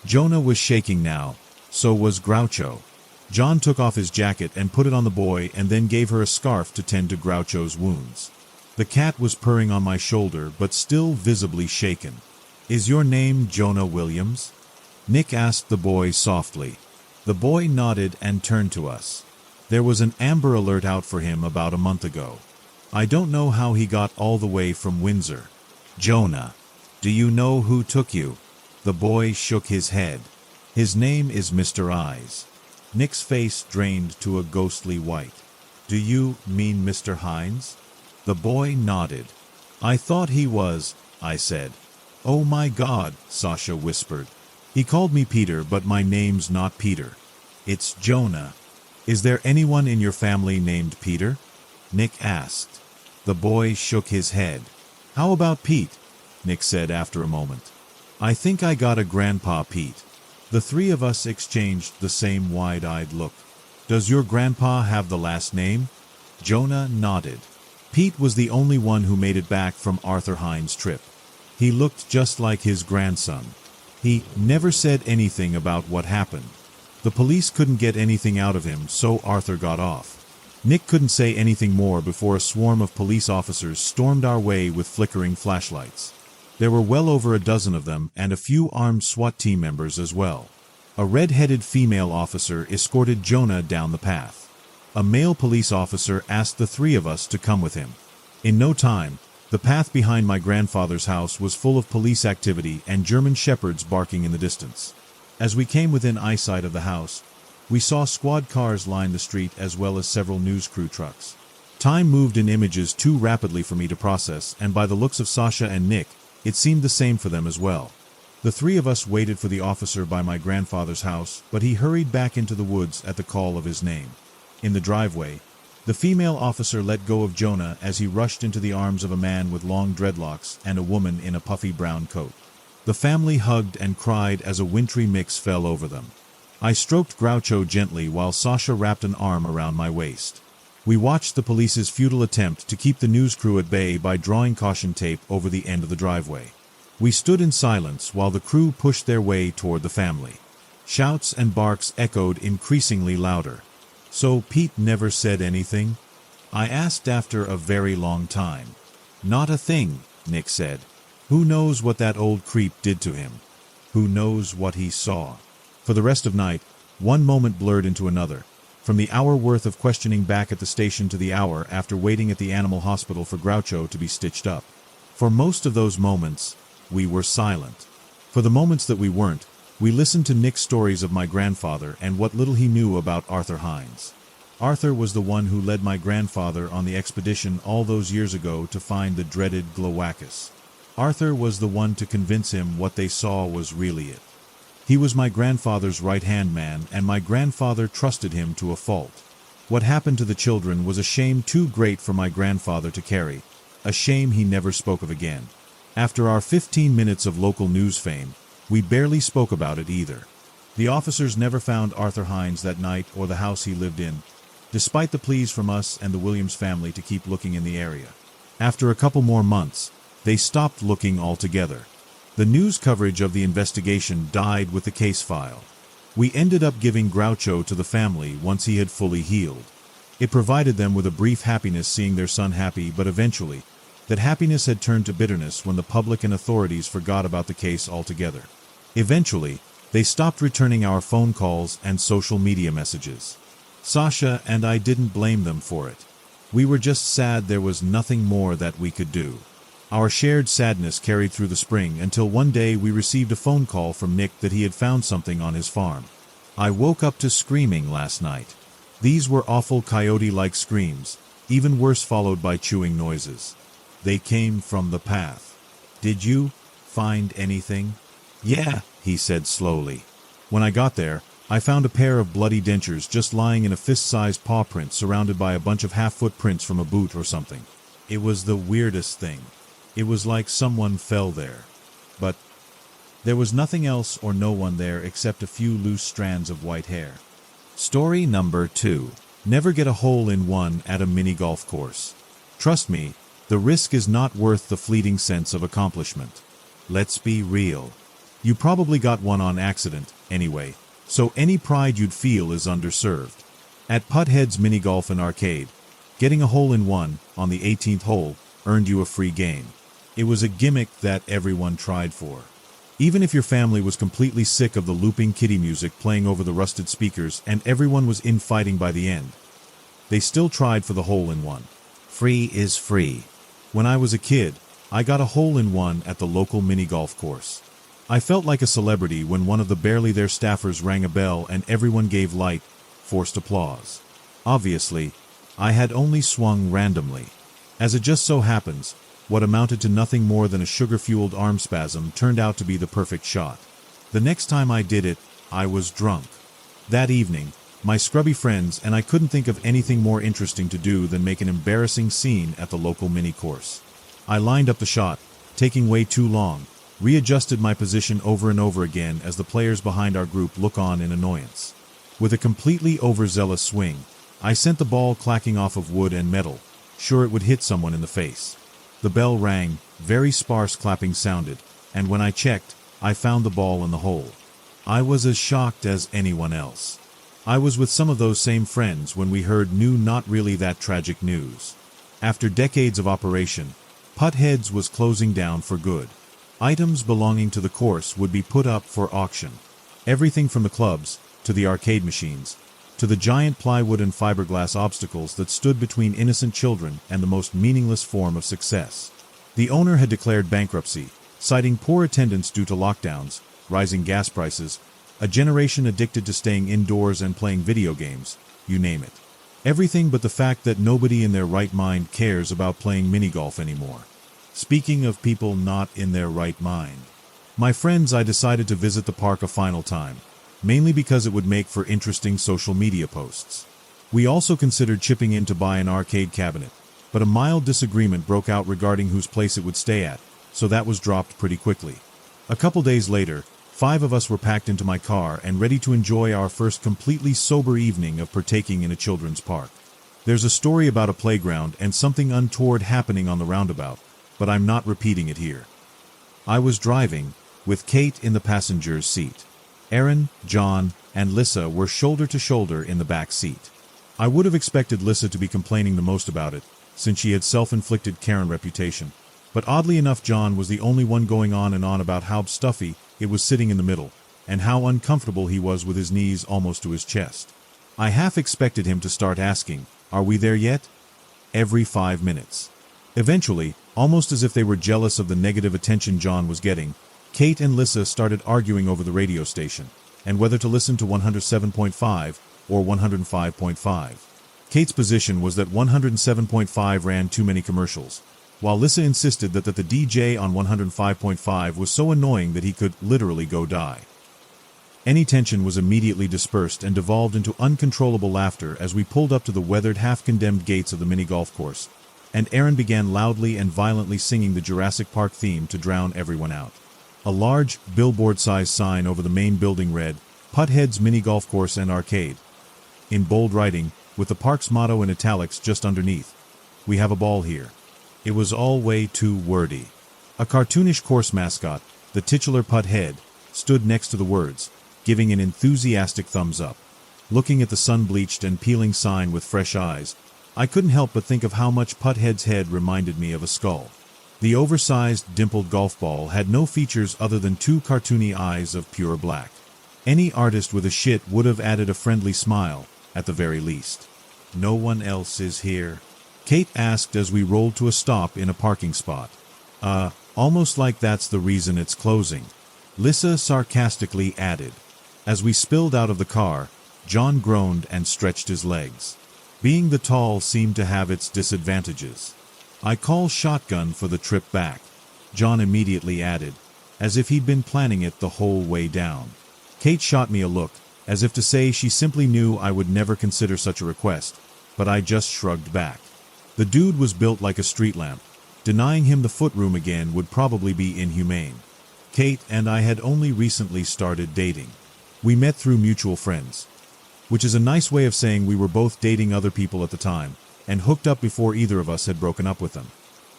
Jonah was shaking now, so was Groucho. John took off his jacket and put it on the boy and then gave her a scarf to tend to Groucho's wounds. The cat was purring on my shoulder but still visibly shaken. "Is your name Jonah Williams?" Nick asked the boy softly. The boy nodded and turned to us. There was an Amber Alert out for him about a month ago. I don't know how he got all the way from Windsor. "Jonah, do you know who took you?" The boy shook his head. "His name is Mr. Eyes." Nick's face drained to a ghostly white. "Do you mean Mr. Hines?" The boy nodded. "I thought he was," I said. "Oh my God," Sasha whispered. "He called me Peter, but my name's not Peter. It's Jonah." "Is there anyone in your family named Peter?" Nick asked. The boy shook his head. "How about Pete?" Nick said after a moment. "I think I got a Grandpa Pete." The three of us exchanged the same wide-eyed look. "Does your grandpa have the last name?" Jonah nodded. Pete was the only one who made it back from Arthur Hines' trip. He looked just like his grandson. He never said anything about what happened. The police couldn't get anything out of him, so Arthur got off. Nick couldn't say anything more before a swarm of police officers stormed our way with flickering flashlights. There were well over a dozen of them and a few armed SWAT team members as well. A red-headed female officer escorted Jonah down the path. A male police officer asked the three of us to come with him. In no time, the path behind my grandfather's house was full of police activity and German shepherds barking in the distance. As we came within eyesight of the house, we saw squad cars line the street as well as several news crew trucks. Time moved in images too rapidly for me to process, and by the looks of Sasha and Nick, it seemed the same for them as well. The three of us waited for the officer by my grandfather's house, but he hurried back into the woods at the call of his name. In the driveway, the female officer let go of Jonah as he rushed into the arms of a man with long dreadlocks and a woman in a puffy brown coat. The family hugged and cried as a wintry mix fell over them. I stroked Groucho gently while Sasha wrapped an arm around my waist. We watched the police's futile attempt to keep the news crew at bay by drawing caution tape over the end of the driveway. We stood in silence while the crew pushed their way toward the family. Shouts and barks echoed increasingly louder. "So Pete never said anything?" I asked after a very long time. "Not a thing," Nick said. "Who knows what that old creep did to him? Who knows what he saw?" For the rest of night, one moment blurred into another, from the hour worth of questioning back at the station to the hour after waiting at the animal hospital for Groucho to be stitched up. For most of those moments, we were silent. For the moments that we weren't, we listened to Nick's stories of my grandfather and what little he knew about Arthur Hines. Arthur was the one who led my grandfather on the expedition all those years ago to find the dreaded Glowacus. Arthur was the one to convince him what they saw was really it. He was my grandfather's right-hand man, and my grandfather trusted him to a fault. What happened to the children was a shame too great for my grandfather to carry, a shame he never spoke of again. After our 15 minutes of local news fame, we barely spoke about it either. The officers never found Arthur Hines that night or the house he lived in, despite the pleas from us and the Williams family to keep looking in the area. After a couple more months, they stopped looking altogether. The news coverage of the investigation died with the case file. We ended up giving Groucho to the family once he had fully healed. It provided them with a brief happiness seeing their son happy, but eventually, that happiness had turned to bitterness when the public and authorities forgot about the case altogether. Eventually, they stopped returning our phone calls and social media messages. Sasha and I didn't blame them for it. We were just sad there was nothing more that we could do. Our shared sadness carried through the spring until one day we received a phone call from Nick that he had found something on his farm. I woke up to screaming last night. These were awful coyote-like screams, even worse followed by chewing noises. They came from the path. "Did you find anything?" "Yeah," he said slowly. When I got there, I found a pair of bloody dentures just lying in a fist-sized paw print surrounded by a bunch of half-foot prints from a boot or something. It was the weirdest thing. It was like someone fell there. But there was nothing else or no one there except a few loose strands of white hair. Story number 2. Never get a hole-in-one at a mini-golf course. Trust me, the risk is not worth the fleeting sense of accomplishment. Let's be real. You probably got one on accident, anyway, so any pride you'd feel is underserved. At Putthead's Mini-Golf and Arcade, getting a hole-in-one on the 18th hole earned you a free game. It was a gimmick that everyone tried for. Even if your family was completely sick of the looping kiddie music playing over the rusted speakers and everyone was infighting by the end, they still tried for the hole-in-one. Free is free. When I was a kid, I got a hole-in-one at the local mini-golf course. I felt like a celebrity when one of the barely there staffers rang a bell and everyone gave light, forced applause. Obviously, I had only swung randomly. As it just so happens, what amounted to nothing more than a sugar-fueled arm spasm turned out to be the perfect shot. The next time I did it, I was drunk. That evening, my scrubby friends and I couldn't think of anything more interesting to do than make an embarrassing scene at the local mini-course. I lined up the shot, taking way too long, readjusted my position over and over again as the players behind our group look on in annoyance. With a completely overzealous swing, I sent the ball clacking off of wood and metal, sure it would hit someone in the face. The bell rang, very sparse clapping sounded, and when I checked, I found the ball in the hole. I was as shocked as anyone else. I was with some of those same friends when we heard not really that tragic news. After decades of operation, Puttheads was closing down for good. Items belonging to the course would be put up for auction. Everything from the clubs, to the arcade machines, to the giant plywood and fiberglass obstacles that stood between innocent children and the most meaningless form of success. The owner had declared bankruptcy, citing poor attendance due to lockdowns, rising gas prices, a generation addicted to staying indoors and playing video games, you name it. Everything but the fact that nobody in their right mind cares about playing mini-golf anymore. Speaking of people not in their right mind, my friends, I decided to visit the park a final time, mainly because it would make for interesting social media posts. We also considered chipping in to buy an arcade cabinet, but a mild disagreement broke out regarding whose place it would stay at, so that was dropped pretty quickly. A couple days later, 5 of us were packed into my car and ready to enjoy our first completely sober evening of partaking in a children's park. There's a story about a playground and something untoward happening on the roundabout, but I'm not repeating it here. I was driving, with Kate in the passenger's seat. Aaron, John, and Lissa were shoulder to shoulder in the back seat. I would have expected Lissa to be complaining the most about it, since she had self-inflicted Karen reputation, but oddly enough John was the only one going on and on about how stuffy it was sitting in the middle, and how uncomfortable he was with his knees almost to his chest. I half expected him to start asking, "Are we there yet?" every 5 minutes. Eventually, almost as if they were jealous of the negative attention John was getting, Kate and Lissa started arguing over the radio station, and whether to listen to 107.5 or 105.5. Kate's position was that 107.5 ran too many commercials, while Lissa insisted that the DJ on 105.5 was so annoying that he could literally go die. Any tension was immediately dispersed and devolved into uncontrollable laughter as we pulled up to the weathered, half-condemned gates of the mini-golf course, and Aaron began loudly and violently singing the Jurassic Park theme to drown everyone out. A large, billboard-sized sign over the main building read, "Putthead's Mini-Golf Course and Arcade," in bold writing, with the park's motto in italics just underneath. "We have a ball here." It was all way too wordy. A cartoonish course mascot, the titular Putthead, stood next to the words, giving an enthusiastic thumbs up. Looking at the sun-bleached and peeling sign with fresh eyes, I couldn't help but think of how much Putthead's head reminded me of a skull. The oversized, dimpled golf ball had no features other than 2 cartoony eyes of pure black. Any artist with a shit would have added a friendly smile, at the very least. "No one else is here?" Kate asked as we rolled to a stop in a parking spot. Almost like that's the reason it's closing," Lissa sarcastically added. As we spilled out of the car, John groaned and stretched his legs. Being the tall seemed to have its disadvantages. "I call shotgun for the trip back," John immediately added, as if he'd been planning it the whole way down. Kate shot me a look, as if to say she simply knew I would never consider such a request, but I just shrugged back. The dude was built like a street lamp. Denying him the footroom again would probably be inhumane. Kate and I had only recently started dating. We met through mutual friends, which is a nice way of saying we were both dating other people at the time, and hooked up before either of us had broken up with them.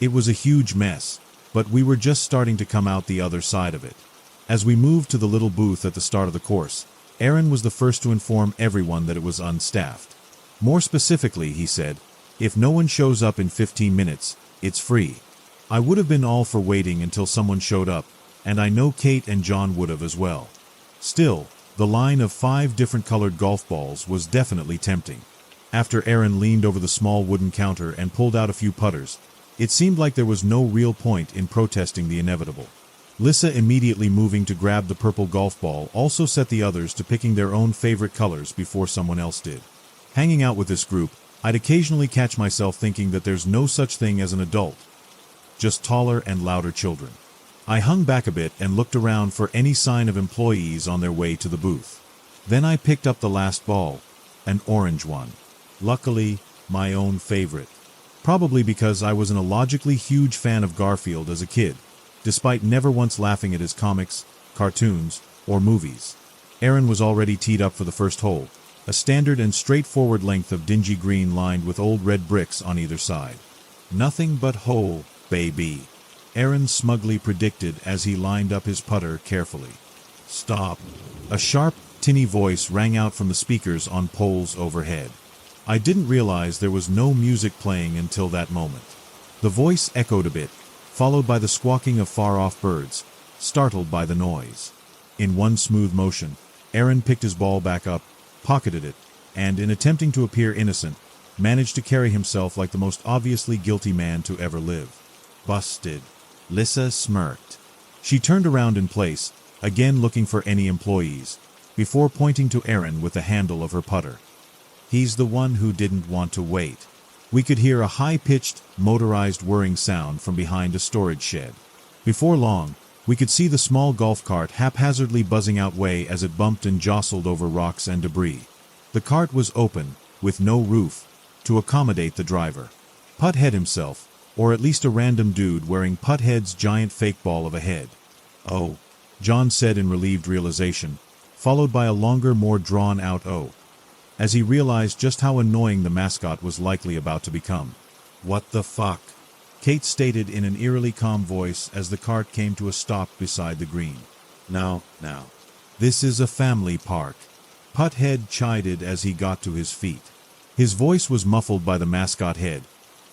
It was a huge mess, but we were just starting to come out the other side of it. As we moved to the little booth at the start of the course, Aaron was the first to inform everyone that it was unstaffed. More specifically, he said, "If no one shows up in 15 minutes, it's free." I would have been all for waiting until someone showed up, and I know Kate and John would have as well. Still, the line of 5 different colored golf balls was definitely tempting. After Aaron leaned over the small wooden counter and pulled out a few putters, it seemed like there was no real point in protesting the inevitable. Lissa immediately moving to grab the purple golf ball also set the others to picking their own favorite colors before someone else did. Hanging out with this group, I'd occasionally catch myself thinking that there's no such thing as an adult, just taller and louder children. I hung back a bit and looked around for any sign of employees on their way to the booth. Then I picked up the last ball, an orange one. Luckily, my own favorite. Probably because I was an illogically huge fan of Garfield as a kid, despite never once laughing at his comics, cartoons, or movies. Aaron was already teed up for the first hole, a standard and straightforward length of dingy green lined with old red bricks on either side. "Nothing but hole, baby," Aaron smugly predicted as he lined up his putter carefully. "Stop." A sharp, tinny voice rang out from the speakers on poles overhead. I didn't realize there was no music playing until that moment. The voice echoed a bit, followed by the squawking of far-off birds, startled by the noise. In one smooth motion, Aaron picked his ball back up, pocketed it, and, in attempting to appear innocent, managed to carry himself like the most obviously guilty man to ever live. Busted. Lissa smirked. She turned around in place, again looking for any employees, before pointing to Aaron with the handle of her putter. He's the one who didn't want to wait. We could hear a high-pitched, motorized whirring sound from behind a storage shed. Before long, we could see the small golf cart haphazardly buzzing out way as it bumped and jostled over rocks and debris. The cart was open, with no roof, to accommodate the driver. Putthead himself, or at least a random dude wearing Putthead's giant fake ball of a head. "Oh," John said in relieved realization, followed by a longer, more drawn-out "oh," as he realized just how annoying the mascot was likely about to become. "What the fuck?" Kate stated in an eerily calm voice as the cart came to a stop beside the green. Now. This is a family park," Putthead chided as he got to his feet. His voice was muffled by the mascot head,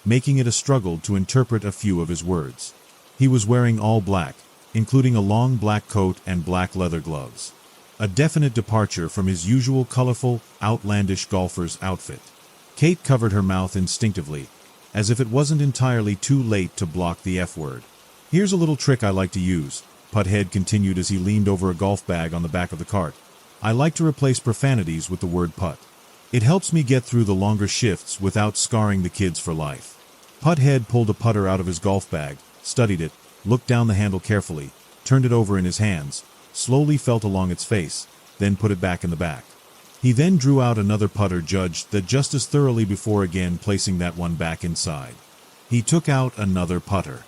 making it a struggle to interpret a few of his words. He was wearing all black, including a long black coat and black leather gloves. A definite departure from his usual colorful, outlandish golfer's outfit. Kate covered her mouth instinctively, as if it wasn't entirely too late to block the F-word. "Here's a little trick I like to use," Putthead continued as he leaned over a golf bag on the back of the cart. "I like to replace profanities with the word putt. It helps me get through the longer shifts without scarring the kids for life." Putthead pulled a putter out of his golf bag, studied it, looked down the handle carefully, turned it over in his hands, slowly felt along its face, then put it back in the back. He then drew out another putter, judged that just as thoroughly before again placing that one back inside. He took out another putter.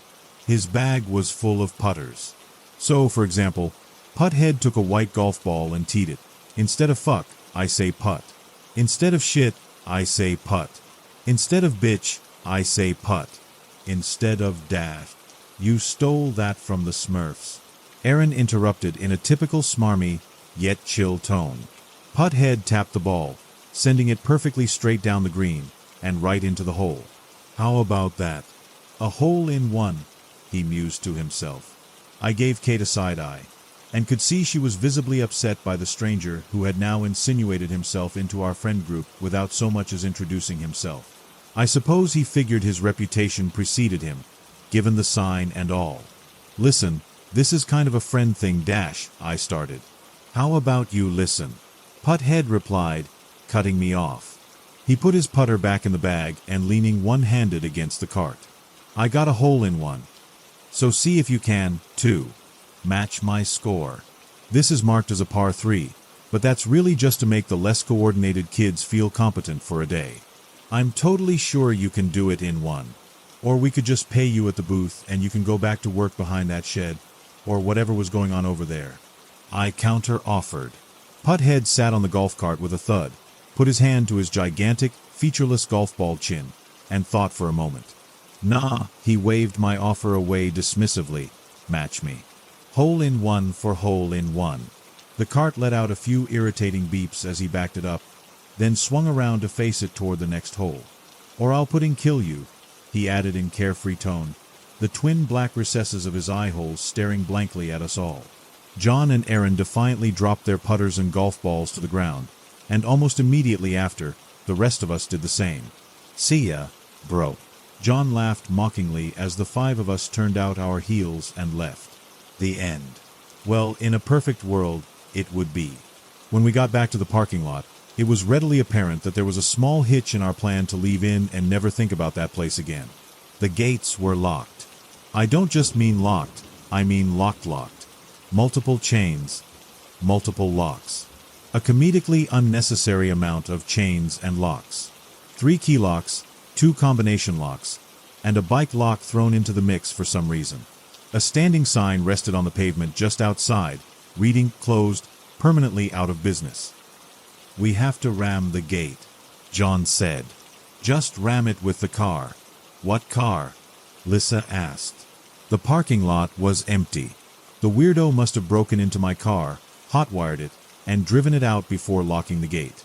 His bag was full of putters. So, for example, Putthead took a white golf ball and teed it. "Instead of fuck, I say putt. Instead of shit, I say putt. Instead of bitch, I say putt. Instead of dash." "You stole that from the Smurfs," Aaron interrupted in a typical smarmy, yet chill tone. Putthead tapped the ball, sending it perfectly straight down the green, and right into the hole. "How about that? A hole-in-one," he mused to himself. I gave Kate a side-eye, and could see she was visibly upset by the stranger who had now insinuated himself into our friend group without so much as introducing himself. I suppose he figured his reputation preceded him, given the sign and all. "Listen, this is kind of a friend thing, I started. "How about you listen?" Putthead replied, cutting me off. He put his putter back in the bag and leaning one-handed against the cart. "I got a hole-in-one. So see if you can, too. Match my score. This is marked as a par 3, but that's really just to make the less coordinated kids feel competent for a day. I'm totally sure you can do it in one. Or we could just pay you at the booth and you can go back to work behind that shed, or whatever was going on over there." I counter-offered. Putthead sat on the golf cart with a thud, put his hand to his gigantic, featureless golf ball chin, and thought for a moment. "Nah," he waved my offer away dismissively. "Match me. Hole-in-one for hole-in-one." The cart let out a few irritating beeps as he backed it up, then swung around to face it toward the next hole. "Or I'll put in kill you," he added in carefree tone, the twin black recesses of his eye holes staring blankly at us all. John and Aaron defiantly dropped their putters and golf balls to the ground, and almost immediately after, the rest of us did the same. "See ya, bro." John laughed mockingly as the 5 of us turned out our heels and left. The end. Well, in a perfect world, it would be. When we got back to the parking lot, it was readily apparent that there was a small hitch in our plan to leave in and never think about that place again. The gates were locked. I don't just mean locked, I mean locked. Multiple chains, multiple locks. A comedically unnecessary amount of chains and locks. 3 key locks, 2 combination locks, and a bike lock thrown into the mix for some reason. A standing sign rested on the pavement just outside, reading "Closed, permanently out of business." "We have to ram the gate," John said. "Just ram it with the car." "What car?" Lissa asked. The parking lot was empty. The weirdo must have broken into my car, hotwired it, and driven it out before locking the gate.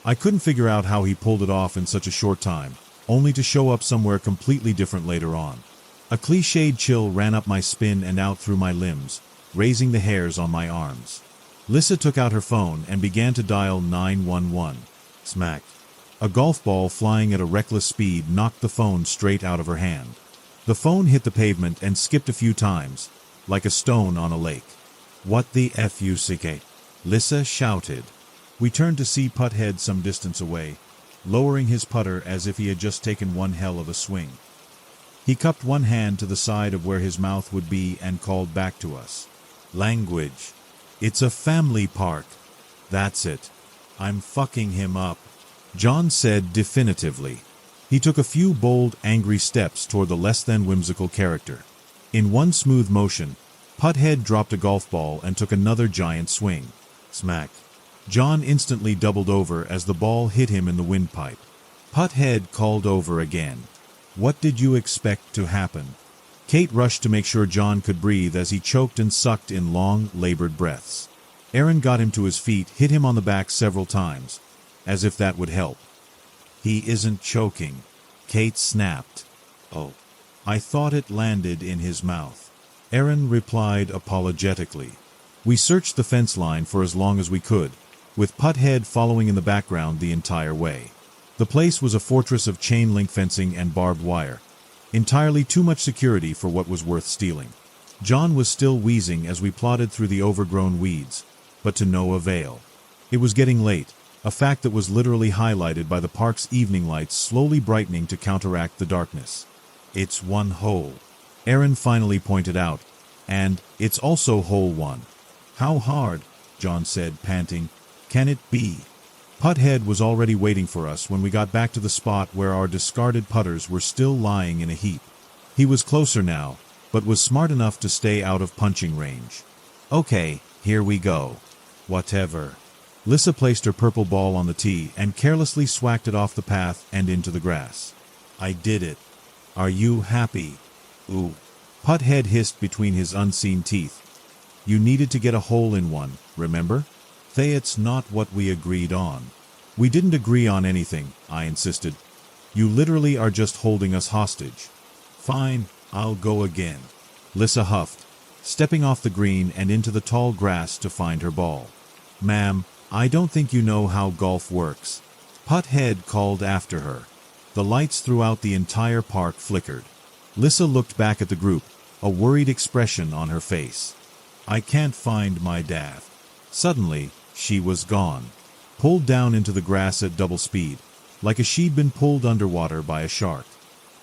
I couldn't figure out how he pulled it off in such a short time, only to show up somewhere completely different later on. A cliched chill ran up my spine and out through my limbs, raising the hairs on my arms. Lissa took out her phone and began to dial 911. Smack. A golf ball flying at a reckless speed knocked the phone straight out of her hand. The phone hit the pavement and skipped a few times, like a stone on a lake. What the fuck? Lissa shouted. We turned to see Putthead some distance away, lowering his putter as if he had just taken one hell of a swing. He cupped one hand to the side of where his mouth would be and called back to us. Language. It's a family park. That's it. I'm fucking him up, John said definitively. He took a few bold, angry steps toward the less-than whimsical character. In one smooth motion, Putthead dropped a golf ball and took another giant swing. Smack. John instantly doubled over as the ball hit him in the windpipe. Putthead called over again. What did you expect to happen? Kate rushed to make sure John could breathe as he choked and sucked in long, labored breaths. Aaron got him to his feet, hit him on the back several times, as if that would help. He isn't choking, Kate snapped. Oh, I thought it landed in his mouth. Aaron replied apologetically. We searched the fence line for as long as we could, with Putthead following in the background the entire way. The place was a fortress of chain-link fencing and barbed wire, entirely too much security for what was worth stealing. John was still wheezing as we plodded through the overgrown weeds, but to no avail. It was getting late, a fact that was literally highlighted by the park's evening lights slowly brightening to counteract the darkness. It's one hole, Aaron finally pointed out, and it's also hole one. How hard, John said, panting, can it be? Putthead was already waiting for us when we got back to the spot where our discarded putters were still lying in a heap. He was closer now, but was smart enough to stay out of punching range. Okay, here we go. Whatever. Lissa placed her purple ball on the tee and carelessly swacked it off the path and into the grass. I did it. Are you happy? Ooh. Putthead hissed between his unseen teeth. You needed to get a hole in one, remember? It's not what we agreed on. We didn't agree on anything, I insisted. You literally are just holding us hostage. Fine, I'll go again. Lissa huffed, stepping off the green and into the tall grass to find her ball. Ma'am, I don't think you know how golf works. Putthead called after her. The lights throughout the entire park flickered. Lissa looked back at the group, a worried expression on her face. I can't find my dad. Suddenly, she was gone, pulled down into the grass at double speed, like as she'd been pulled underwater by a shark.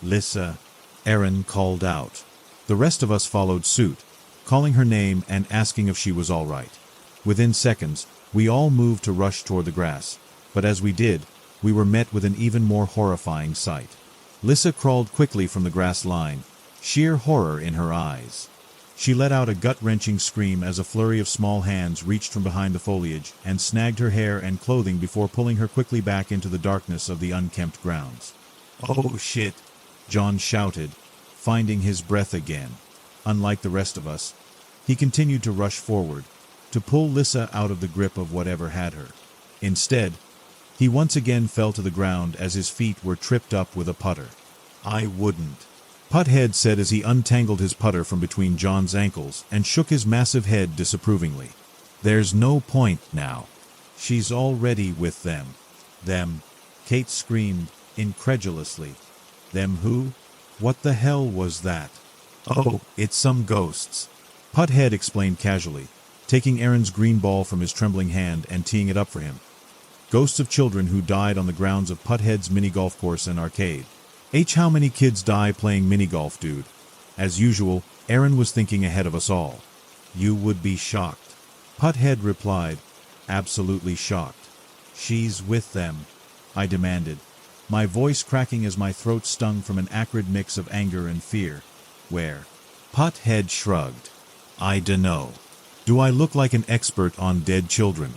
Lissa, Aaron called out. The rest of us followed suit, calling her name and asking if she was all right. Within seconds, we all moved to rush toward the grass, but as we did, we were met with an even more horrifying sight. Lissa crawled quickly from the grass line, sheer horror in her eyes. She let out a gut-wrenching scream as a flurry of small hands reached from behind the foliage and snagged her hair and clothing before pulling her quickly back into the darkness of the unkempt grounds. Oh shit, John shouted, finding his breath again. Unlike the rest of us, he continued to rush forward, to pull Lissa out of the grip of whatever had her. Instead, he once again fell to the ground as his feet were tripped up with a putter. I wouldn't. Putthead said as he untangled his putter from between John's ankles and shook his massive head disapprovingly. There's no point now. She's already with them. Them, Kate screamed, incredulously. Them who? What the hell was that? Oh, it's some ghosts. Putthead explained casually, taking Aaron's green ball from his trembling hand and teeing it up for him. Ghosts of children who died on the grounds of Putthead's mini-golf course and arcade. How many kids die playing mini-golf, dude? As usual, Aaron was thinking ahead of us all. You would be shocked. Putthead replied, absolutely shocked. She's with them, I demanded, my voice cracking as my throat stung from an acrid mix of anger and fear. Where? Putthead shrugged. I dunno. Do I look like an expert on dead children?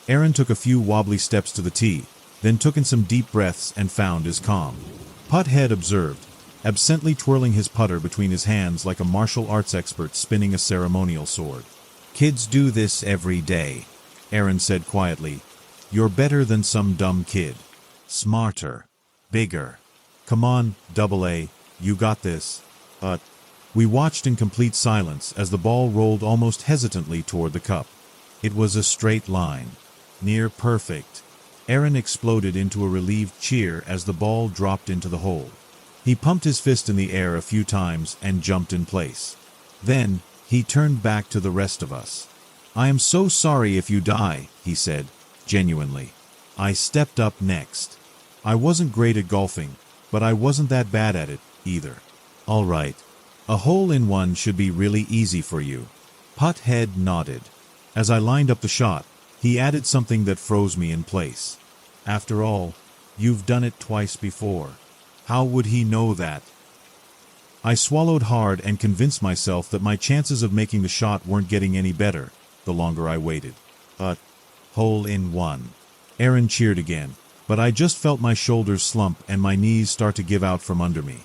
Aaron took a few wobbly steps to the tee, then took in some deep breaths and found his calm. Putthead observed, absently twirling his putter between his hands like a martial arts expert spinning a ceremonial sword. Kids do this every day, Aaron said quietly. You're better than some dumb kid. Smarter. Bigger. Come on, AA, you got this. We watched in complete silence as the ball rolled almost hesitantly toward the cup. It was a straight line. Near perfect. Aaron exploded into a relieved cheer as the ball dropped into the hole. He pumped his fist in the air a few times and jumped in place. Then, he turned back to the rest of us. "I am so sorry if you die," he said, genuinely. I stepped up next. I wasn't great at golfing, but I wasn't that bad at it, either. "All right. A hole-in-one should be really easy for you." Putt-Head nodded. As I lined up the shot, he added something that froze me in place. "After all, you've done it twice before. How would he know that?" I swallowed hard and convinced myself that my chances of making the shot weren't getting any better the longer I waited. Hole-in-one. Aaron cheered again, but I just felt my shoulders slump and my knees start to give out from under me.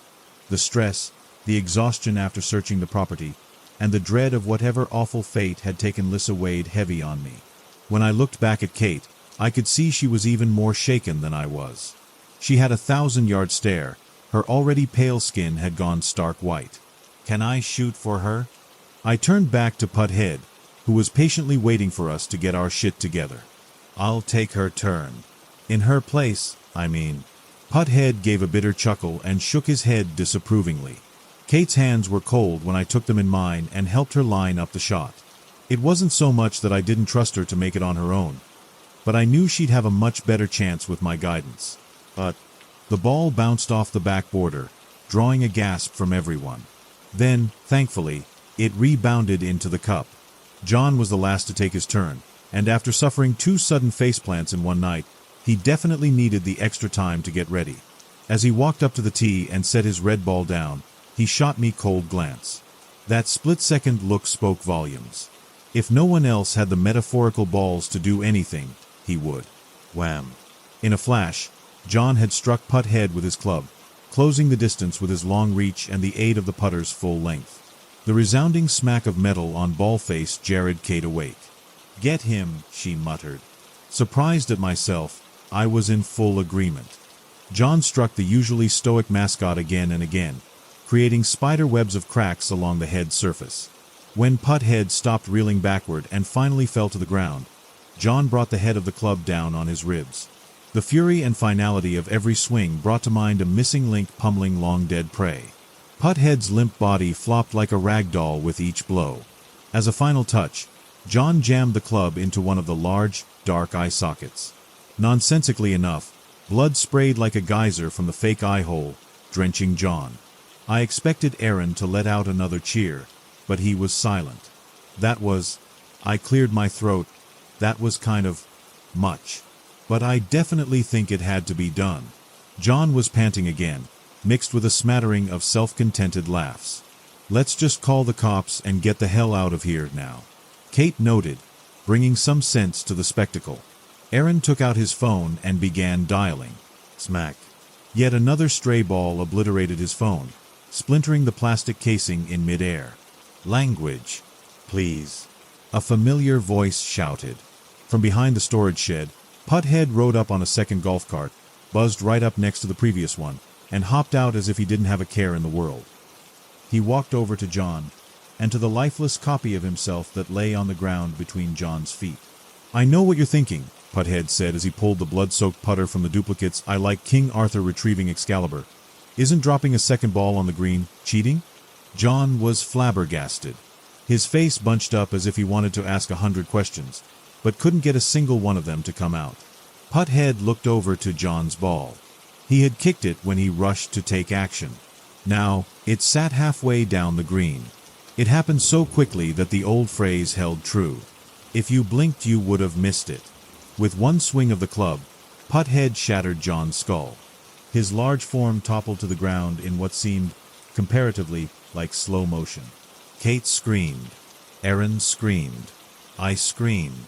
The stress, the exhaustion after searching the property, and the dread of whatever awful fate had taken Lissa weighed heavy on me. When I looked back at Kate, I could see she was even more shaken than I was. She had a 1,000-yard stare. Her already pale skin had gone stark white. "Can I shoot for her?" I turned back to Putt-Head, who was patiently waiting for us to get our shit together. "I'll take her turn. In her place, I mean." Putt-Head gave a bitter chuckle and shook his head disapprovingly. Kate's hands were cold when I took them in mine and helped her line up the shot. It wasn't so much that I didn't trust her to make it on her own, but I knew she'd have a much better chance with my guidance. The ball bounced off the back border, drawing a gasp from everyone. Then, thankfully, it rebounded into the cup. John was the last to take his turn, and after suffering 2 sudden faceplants in one night, he definitely needed the extra time to get ready. As he walked up to the tee and set his red ball down, he shot me a cold glance. That split-second look spoke volumes. If no one else had the metaphorical balls to do anything, he would. Wham! In a flash, John had struck Putt-Head with his club, closing the distance with his long reach and the aid of the putter's full length. The resounding smack of metal on ball face jarred Kate awake. "Get him," she muttered. Surprised at myself, I was in full agreement. John struck the usually stoic mascot again and again, creating spider webs of cracks along the head surface. When Putt-Head stopped reeling backward and finally fell to the ground, John brought the head of the club down on his ribs. The fury and finality of every swing brought to mind a missing link pummeling long-dead prey. Putt-Head's limp body flopped like a rag doll with each blow. As a final touch, John jammed the club into one of the large, dark eye sockets. Nonsensically enough, blood sprayed like a geyser from the fake eye hole, drenching John. I expected Aaron to let out another cheer, but he was silent. I cleared my throat. That was kind of much. But I definitely think it had to be done. John was panting again, mixed with a smattering of self-contented laughs. "Let's just call the cops and get the hell out of here now," Kate noted, bringing some sense to the spectacle. Aaron took out his phone and began dialing. Smack. Yet another stray ball obliterated his phone, splintering the plastic casing in midair. "Language, please," a familiar voice shouted. From behind the storage shed, Putt-Head rode up on a second golf cart, buzzed right up next to the previous one, and hopped out as if he didn't have a care in the world. He walked over to John, and to the lifeless copy of himself that lay on the ground between John's feet. "I know what you're thinking," Putt-Head said as he pulled the blood-soaked putter from the duplicates. "I like King Arthur retrieving Excalibur. Isn't dropping a second ball on the green cheating?" John was flabbergasted. His face bunched up as if he wanted to ask 100 questions, but couldn't get a single one of them to come out. Putt-Head looked over to John's ball. He had kicked it when he rushed to take action. Now, it sat halfway down the green. It happened so quickly that the old phrase held true. If you blinked, you would have missed it. With one swing of the club, Putt-Head shattered John's skull. His large form toppled to the ground in what seemed, comparatively, like slow motion. Kate screamed. Aaron screamed. I screamed.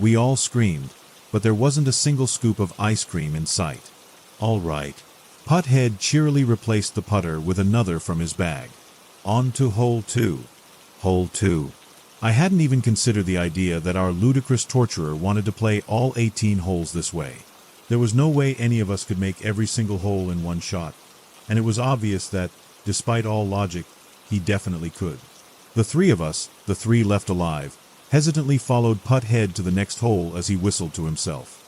We all screamed, but there wasn't a single scoop of ice cream in sight. "All right." Putt-Head cheerily replaced the putter with another from his bag. "On to hole 2. Hole 2. I hadn't even considered the idea that our ludicrous torturer wanted to play all 18 holes this way. There was no way any of us could make every single hole in one shot, and it was obvious that, despite all logic, he definitely could. The three of us, the three left alive, hesitantly followed Putt-Head to the next hole as he whistled to himself.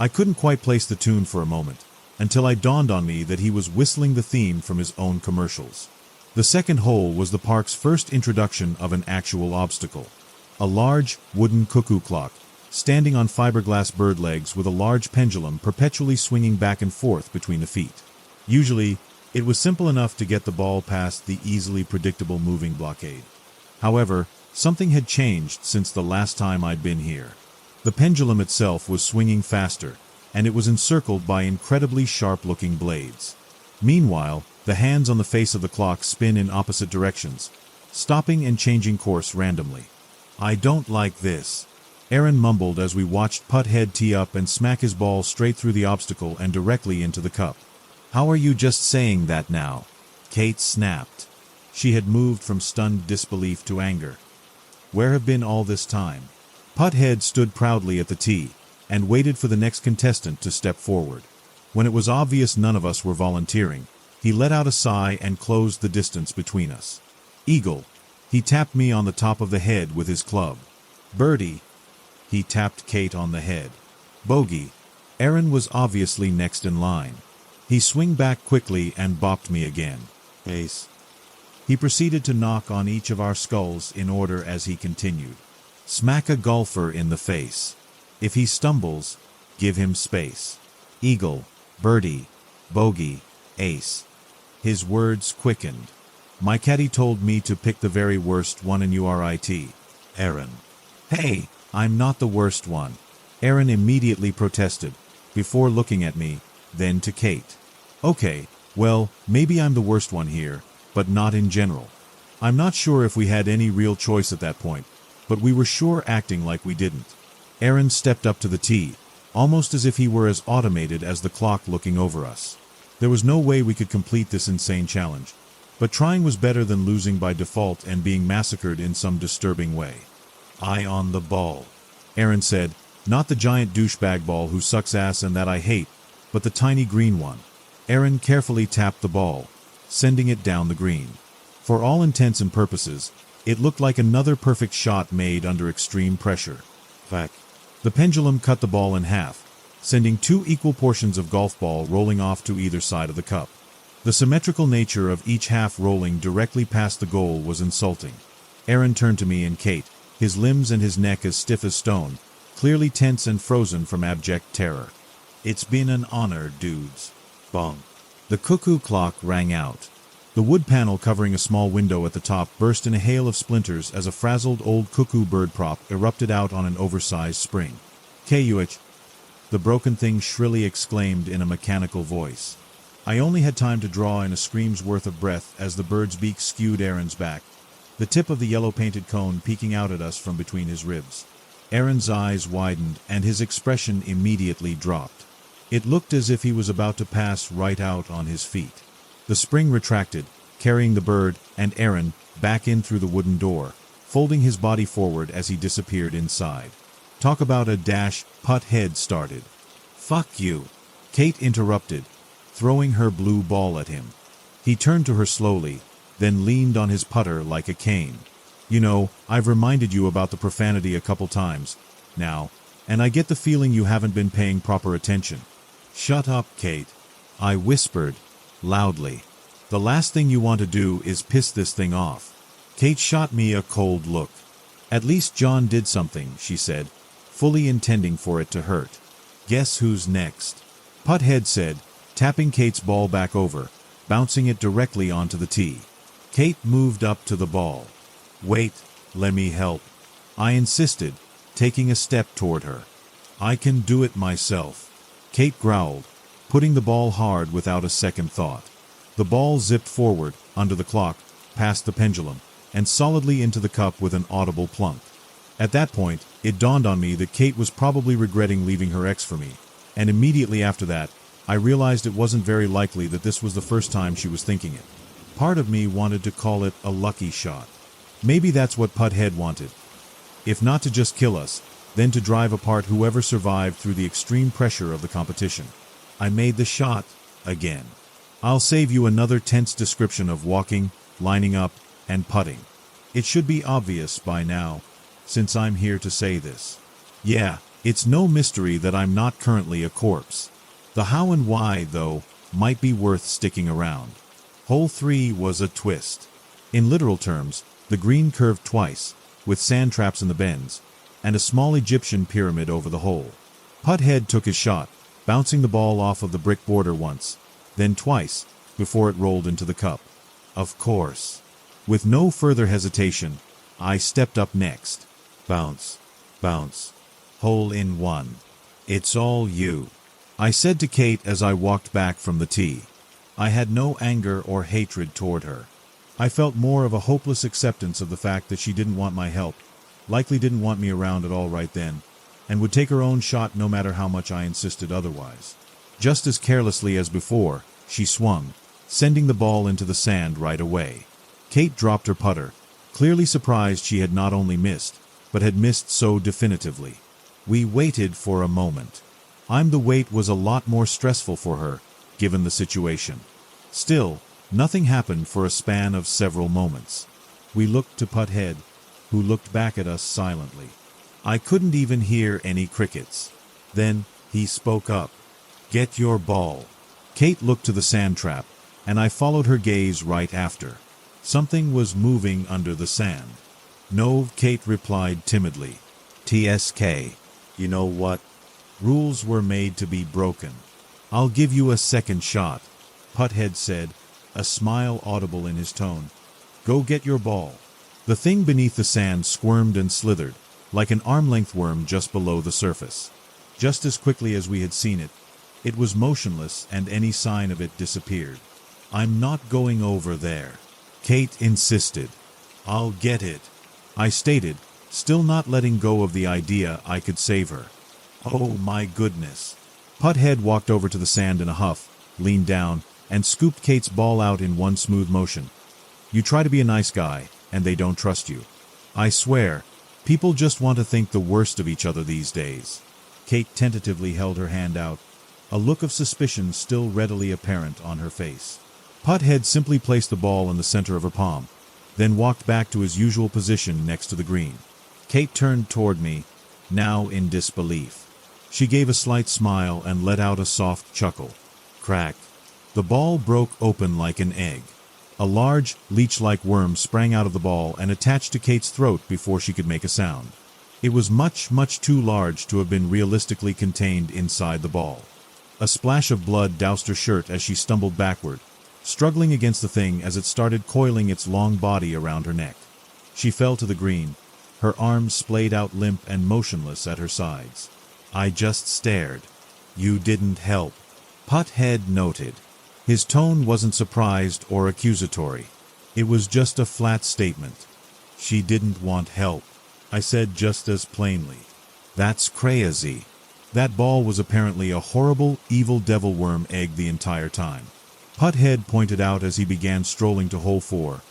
I couldn't quite place the tune for a moment, until it dawned on me that he was whistling the theme from his own commercials. The second hole was the park's first introduction of an actual obstacle. A large, wooden cuckoo clock, standing on fiberglass bird legs with a large pendulum perpetually swinging back and forth between the feet. Usually, it was simple enough to get the ball past the easily predictable moving blockade. However, something had changed since the last time I'd been here. The pendulum itself was swinging faster, and it was encircled by incredibly sharp-looking blades. Meanwhile, the hands on the face of the clock spin in opposite directions, stopping and changing course randomly. "I don't like this," Aaron mumbled as we watched Putthead tee up and smack his ball straight through the obstacle and directly into the cup. "How are you just saying that now?" Kate snapped. She had moved from stunned disbelief to anger. "Where have been all this time?" Putthead stood proudly at the tee and waited for the next contestant to step forward. When it was obvious none of us were volunteering, he let out a sigh and closed the distance between us. "Eagle." He tapped me on the top of the head with his club. "Birdie." He tapped Kate on the head. "Bogey." Aaron was obviously next in line. He swung back quickly and bopped me again. "Ace." He proceeded to knock on each of our skulls in order as he continued. "Smack a golfer in the face. If he stumbles, give him space. Eagle, birdie, bogey, ace." His words quickened. My caddy told me to pick the very worst one in URIT. Aaron. "Hey, I'm not the worst one," Aaron immediately protested, before looking at me, then to Kate. "Okay, well, maybe I'm the worst one here, but not in general." I'm not sure if we had any real choice at that point, but we were sure acting like we didn't. Aaron stepped up to the tee, almost as if he were as automated as the clock looking over us. There was no way we could complete this insane challenge, but trying was better than losing by default and being massacred in some disturbing way. "Eye on the ball," Aaron said, not the giant douchebag ball who sucks ass and that I hate, but the tiny green one. Aaron carefully tapped the ball, sending it down the green. For all intents and purposes, it looked like another perfect shot made under extreme pressure. Whack. The pendulum cut the ball in half, sending 2 equal portions of golf ball rolling off to either side of the cup. The symmetrical nature of each half rolling directly past the goal was insulting. Aaron turned to me and Kate, his limbs and his neck as stiff as stone, clearly tense and frozen from abject terror. "It's been an honor, dudes." Bong. The cuckoo clock rang out. The wood panel covering a small window at the top burst in a hail of splinters as a frazzled old cuckoo bird prop erupted out on an oversized spring. "Kuh!" The broken thing shrilly exclaimed in a mechanical voice. I only had time to draw in a scream's worth of breath as the bird's beak skewed Aaron's back, the tip of the yellow-painted cone peeking out at us from between his ribs. Aaron's eyes widened and his expression immediately dropped. It looked as if he was about to pass right out on his feet. The spring retracted, carrying the bird and Aaron back in through the wooden door, folding his body forward as he disappeared inside. Talk about a dash, Putthead started. "Fuck you," Kate interrupted, throwing her blue ball at him. He turned to her slowly, then leaned on his putter like a cane. "You know, I've reminded you about the profanity a couple times now, and I get the feeling you haven't been paying proper attention." "Shut up, Kate," I whispered, loudly. "The last thing you want to do is piss this thing off." Kate shot me a cold look. "At least John did something," she said, fully intending for it to hurt. "Guess who's next?" Putthead said, tapping Kate's ball back over, bouncing it directly onto the tee. Kate moved up to the ball. "Wait, let me help," I insisted, taking a step toward her. "I can do it myself," Kate growled, putting the ball hard without a second thought. The ball zipped forward, under the clock, past the pendulum, and solidly into the cup with an audible plunk. At that point, it dawned on me that Kate was probably regretting leaving her ex for me, and immediately after that, I realized it wasn't very likely that this was the first time she was thinking it. Part of me wanted to call it a lucky shot. Maybe that's what Putthead wanted. If not to just kill us, then to drive apart whoever survived through the extreme pressure of the competition. I made the shot again. I'll save you another tense description of walking, lining up, and putting. It should be obvious by now, since I'm here to say this. Yeah, It's no mystery that I'm not currently a corpse. The how and why, though, might be worth sticking around. Hole 3 was a twist. In literal terms, the green curved twice, with sand traps in the bends, and a small Egyptian pyramid over the hole. Putthead took his shot, bouncing the ball off of the brick border once, then twice, before it rolled into the cup. Of course. With no further hesitation, I stepped up next. Bounce. Bounce. Hole in one. It's all you, I said to Kate as I walked back from the tee. I had no anger or hatred toward her. I felt more of a hopeless acceptance of the fact that she didn't want my help, likely didn't want me around at all right then, and would take her own shot no matter how much I insisted otherwise. Just as carelessly as before, she swung, sending the ball into the sand right away. Kate dropped her putter, clearly surprised she had not only missed, but had missed so definitively. We waited for a moment. The wait was a lot more stressful for her, given the situation. Still, nothing happened for a span of several moments. We looked to Putthead, who looked back at us silently. I couldn't even hear any crickets. Then, he spoke up. "Get your ball." Kate looked to the sand trap, and I followed her gaze right after. Something was moving under the sand. "No," Kate replied timidly. "TSK. You know what? Rules were made to be broken. I'll give you a second shot," Putthead said, a smile audible in his tone. "Go get your ball." The thing beneath the sand squirmed and slithered, like an arm-length worm just below the surface. Just as quickly as we had seen it, it was motionless and any sign of it disappeared. "I'm not going over there," Kate insisted. "I'll get it," I stated, still not letting go of the idea I could save her. "Oh my goodness." Putthead walked over to the sand in a huff, leaned down, and scooped Kate's ball out in one smooth motion. "You try to be a nice guy, and they don't trust you. I swear, people just want to think the worst of each other these days." Kate tentatively held her hand out, a look of suspicion still readily apparent on her face. Putthead simply placed the ball in the center of her palm, then walked back to his usual position next to the green. Kate turned toward me, now in disbelief. She gave a slight smile and let out a soft chuckle. Crack. The ball broke open like an egg. A large, leech-like worm sprang out of the ball and attached to Kate's throat before she could make a sound. It was much, much too large to have been realistically contained inside the ball. A splash of blood doused her shirt as she stumbled backward, struggling against the thing as it started coiling its long body around her neck. She fell to the green, her arms splayed out limp and motionless at her sides. I just stared. "You didn't help," Putthead noted. His tone wasn't surprised or accusatory. It was just a flat statement. "She didn't want help," I said just as plainly. "That's crazy." That ball was apparently a horrible, evil devil worm egg the entire time. Putthead pointed out as he began strolling to hole 4.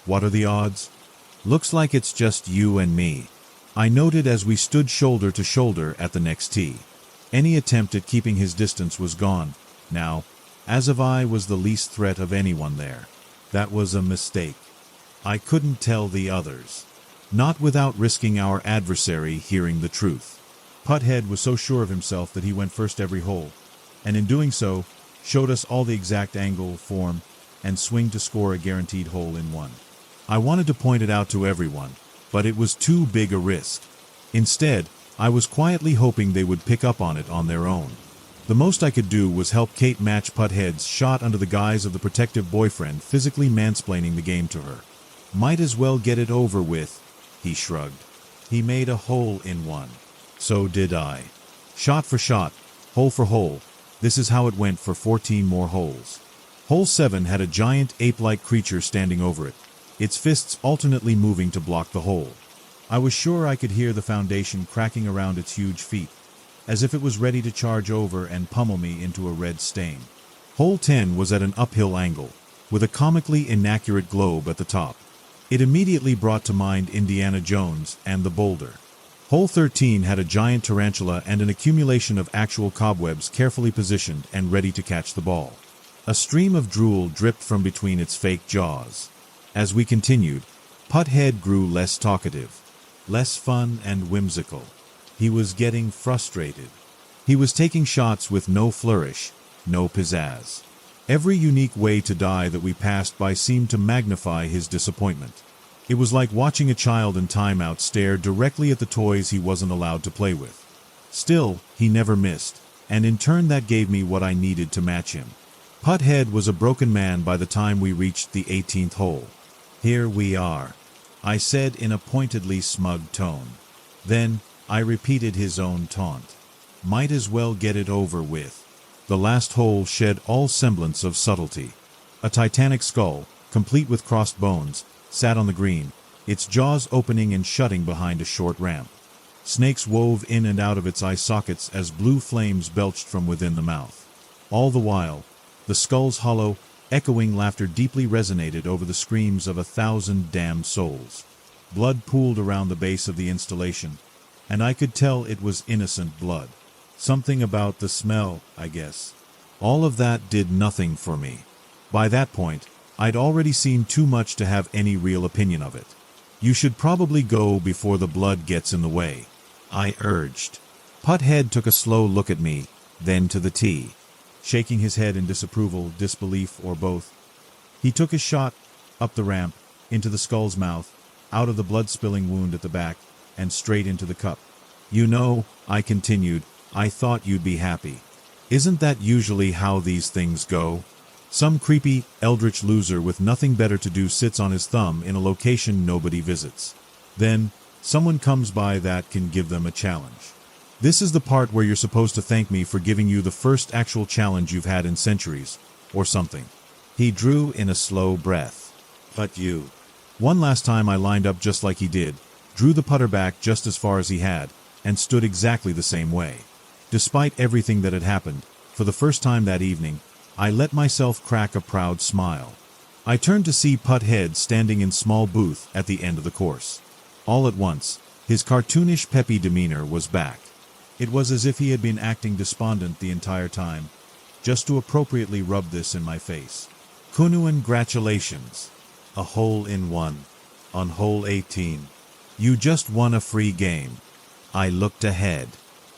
"What are the odds?" "Looks like it's just you and me," I noted as we stood shoulder to shoulder at the next tee. Any attempt at keeping his distance was gone. Now, as if I was the least threat of anyone there. That was a mistake. I couldn't tell the others. Not without risking our adversary hearing the truth. Putthead was so sure of himself that he went first every hole, and in doing so, showed us all the exact angle, form, and swing to score a guaranteed hole in one. I wanted to point it out to everyone, but it was too big a risk. Instead, I was quietly hoping they would pick up on it on their own. The most I could do was help Kate match Putthead's shot under the guise of the protective boyfriend physically mansplaining the game to her. "Might as well get it over with," he shrugged. "He made a hole in one. So did I." Shot for shot, hole for hole, this is how it went for 14 more holes. Hole 7 had a giant ape-like creature standing over it, its fists alternately moving to block the hole. I was sure I could hear the foundation cracking around its huge feet, as if it was ready to charge over and pummel me into a red stain. Hole 10 was at an uphill angle, with a comically inaccurate globe at the top. It immediately brought to mind Indiana Jones and the boulder. Hole 13 had a giant tarantula and an accumulation of actual cobwebs carefully positioned and ready to catch the ball. A stream of drool dripped from between its fake jaws. As we continued, Putthead grew less talkative, less fun and whimsical. He was getting frustrated. He was taking shots with no flourish, no pizzazz. Every unique way to die that we passed by seemed to magnify his disappointment. It was like watching a child in timeout stare directly at the toys he wasn't allowed to play with. Still, he never missed, and in turn that gave me what I needed to match him. Putt-Head was a broken man by the time we reached the 18th hole. "Here we are," I said in a pointedly smug tone. Then, I repeated his own taunt. Might as well get it over with. The last hole shed all semblance of subtlety. A titanic skull, complete with crossed bones, sat on the green, its jaws opening and shutting behind a short ramp. Snakes wove in and out of its eye sockets as blue flames belched from within the mouth. All the while, the skull's hollow, echoing laughter deeply resonated over the screams of 1,000 damned souls. Blood pooled around the base of the installation, and I could tell it was innocent blood. Something about the smell, I guess. All of that did nothing for me. By that point, I'd already seen too much to have any real opinion of it. "You should probably go before the blood gets in the way," I urged. Putt-Head took a slow look at me, then to the tee. Shaking his head in disapproval, disbelief, or both, he took his shot up the ramp, into the skull's mouth, out of the blood-spilling wound at the back, and straight into the cup. "You know," I continued, "I thought you'd be happy. Isn't that usually how these things go? Some creepy, eldritch loser with nothing better to do sits on his thumb in a location nobody visits. Then, someone comes by that can give them a challenge. This is the part where you're supposed to thank me for giving you the first actual challenge you've had in centuries, or something." He drew in a slow breath. "But you." One last time I lined up just like he did, drew the putter back just as far as he had, and stood exactly the same way. Despite everything that had happened, for the first time that evening, I let myself crack a proud smile. I turned to see Putt-Head standing in small booth at the end of the course. All at once, his cartoonish peppy demeanor was back. It was as if he had been acting despondent the entire time, just to appropriately rub this in my face. "Congratulations. A hole in one. On hole 18. You just won a free game." I looked ahead.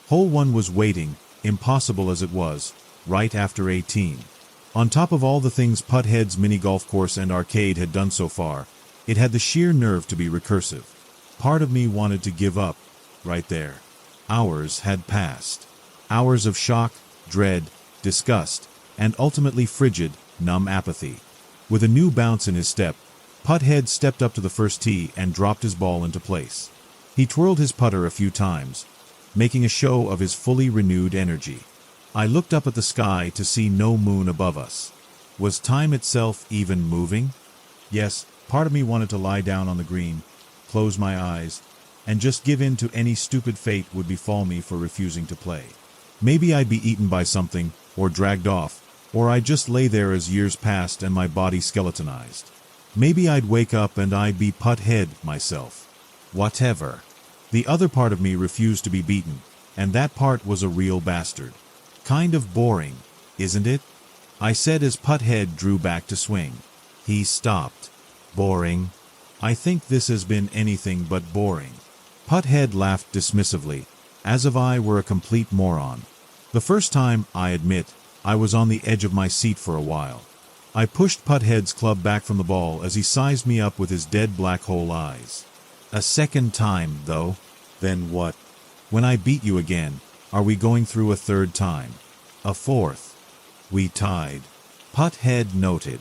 Hole 1 was waiting, impossible as it was, right after 18. On top of all the things Putt-Head's mini-golf course and arcade had done so far, it had the sheer nerve to be recursive. Part of me wanted to give up, right there. Hours had passed. Hours of shock, dread, disgust, and ultimately frigid, numb apathy. With a new bounce in his step, Putt-Head stepped up to the first tee and dropped his ball into place. He twirled his putter a few times, making a show of his fully renewed energy. I looked up at the sky to see no moon above us. Was time itself even moving? Yes, part of me wanted to lie down on the green, close my eyes, and just give in to any stupid fate would befall me for refusing to play. Maybe I'd be eaten by something, or dragged off, or I'd just lay there as years passed and my body skeletonized. Maybe I'd wake up and I'd be Putt-Head myself. Whatever. The other part of me refused to be beaten, and that part was a real bastard. "Kind of boring, isn't it?" I said as Putt-Head drew back to swing. He stopped. "Boring? I think this has been anything but boring." Putt-Head laughed dismissively, as if I were a complete moron. The first time, I admit, I was on the edge of my seat for a while. I pushed Putt-Head's club back from the ball as he sized me up with his dead black hole eyes. "A second time, though." "Then what? When I beat you again, are we going through a third time? A fourth?" We tied. Putt-Head noted.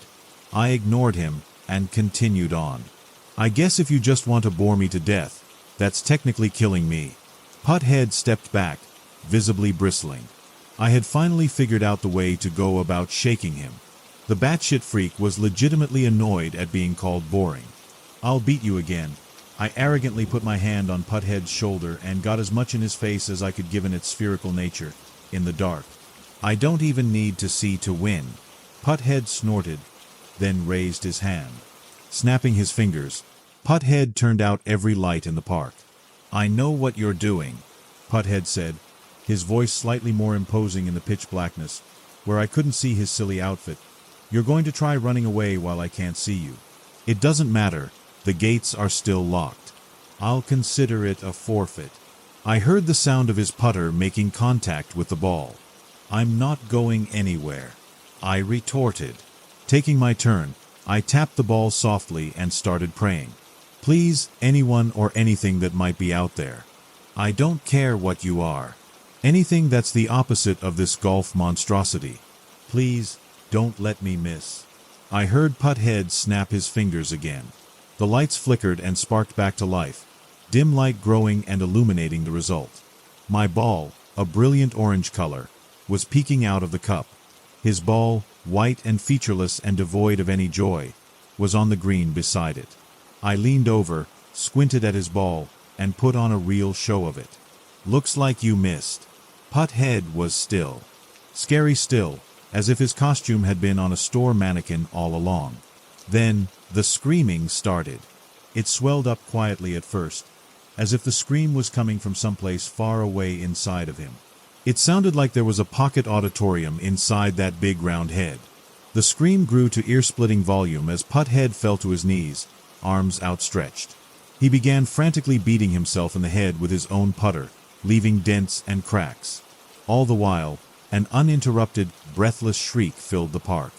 I ignored him and continued on. "I guess if you just want to bore me to death, that's technically killing me." Putt-Head stepped back, visibly bristling. I had finally figured out the way to go about shaking him. The batshit freak was legitimately annoyed at being called boring. "I'll beat you again." I arrogantly put my hand on Putt-Head's shoulder and got as much in his face as I could given its spherical nature, in the dark. "I don't even need to see to win." Putt-Head snorted, then raised his hand. Snapping his fingers, Putt-Head turned out every light in the park. "I know what you're doing," Putt-Head said, his voice slightly more imposing in the pitch blackness, where I couldn't see his silly outfit. "You're going to try running away while I can't see you. It doesn't matter. The gates are still locked. I'll consider it a forfeit." I heard the sound of his putter making contact with the ball. "I'm not going anywhere," I retorted. Taking my turn, I tapped the ball softly and started praying. "Please, anyone or anything that might be out there. I don't care what you are. Anything that's the opposite of this golf monstrosity. Please, don't let me miss." I heard Putt-Head snap his fingers again. The lights flickered and sparked back to life, dim light growing and illuminating the result. My ball, a brilliant orange color, was peeking out of the cup. His ball, white and featureless and devoid of any joy, was on the green beside it. I leaned over, squinted at his ball, and put on a real show of it. "Looks like you missed." Putt-Head was still. Scary still, as if his costume had been on a store mannequin all along. Then, the screaming started. It swelled up quietly at first, as if the scream was coming from someplace far away inside of him. It sounded like there was a pocket auditorium inside that big round head. The scream grew to ear-splitting volume as Putt-Head fell to his knees, arms outstretched. He began frantically beating himself in the head with his own putter, leaving dents and cracks. All the while, an uninterrupted, breathless shriek filled the park.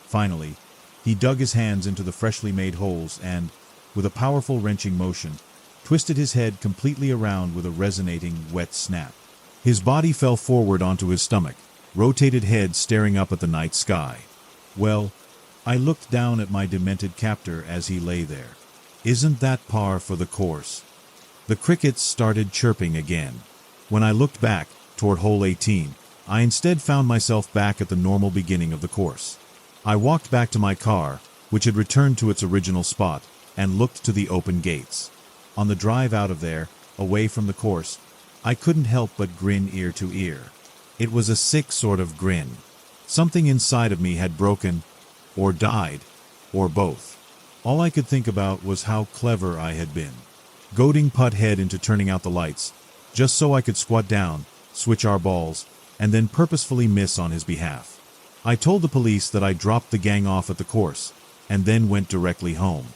Finally, he dug his hands into the freshly made holes and, with a powerful wrenching motion, twisted his head completely around with a resonating, wet snap. His body fell forward onto his stomach, rotated head staring up at the night sky. Well, I looked down at my demented captor as he lay there. Isn't that par for the course? The crickets started chirping again. When I looked back, toward hole 18, I instead found myself back at the normal beginning of the course. I walked back to my car, which had returned to its original spot, and looked to the open gates. On the drive out of there, away from the course, I couldn't help but grin ear to ear. It was a sick sort of grin. Something inside of me had broken, or died, or both. All I could think about was how clever I had been, goading Putt-Head into turning out the lights, just so I could squat down, switch our balls, and then purposefully miss on his behalf. I told the police that I dropped the gang off at the course, and then went directly home.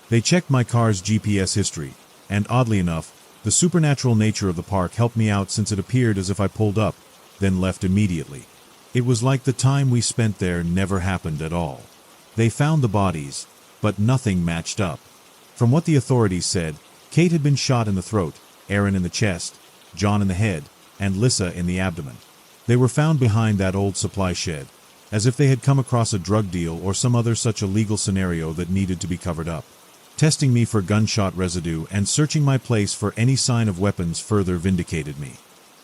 They checked my car's GPS history, and oddly enough, the supernatural nature of the park helped me out since it appeared as if I pulled up, then left immediately. It was like the time we spent there never happened at all. They found the bodies, but nothing matched up. From what the authorities said, Kate had been shot in the throat, Aaron in the chest, John in the head, and Lissa in the abdomen. They were found behind that old supply shed, as if they had come across a drug deal or some other such illegal scenario that needed to be covered up. Testing me for gunshot residue and searching my place for any sign of weapons further vindicated me.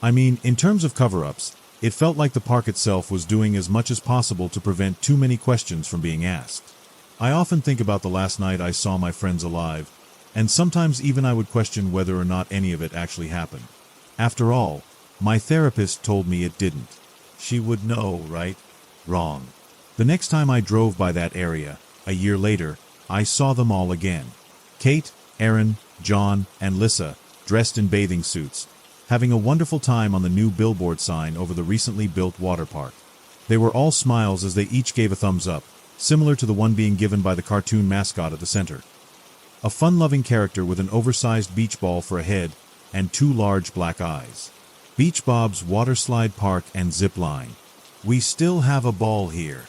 I mean, in terms of cover-ups, it felt like the park itself was doing as much as possible to prevent too many questions from being asked. I often think about the last night I saw my friends alive, and sometimes even I would question whether or not any of it actually happened. After all, my therapist told me it didn't. She would know, right? Wrong. The next time I drove by that area, a year later, I saw them all again. Kate, Aaron, John, and Lissa, dressed in bathing suits, having a wonderful time on the new billboard sign over the recently built water park. They were all smiles as they each gave a thumbs up, similar to the one being given by the cartoon mascot at the center. A fun-loving character with an oversized beach ball for a head and two large black eyes. Beach Bob's Water Slide Park and Zip Line. We still have a ball here.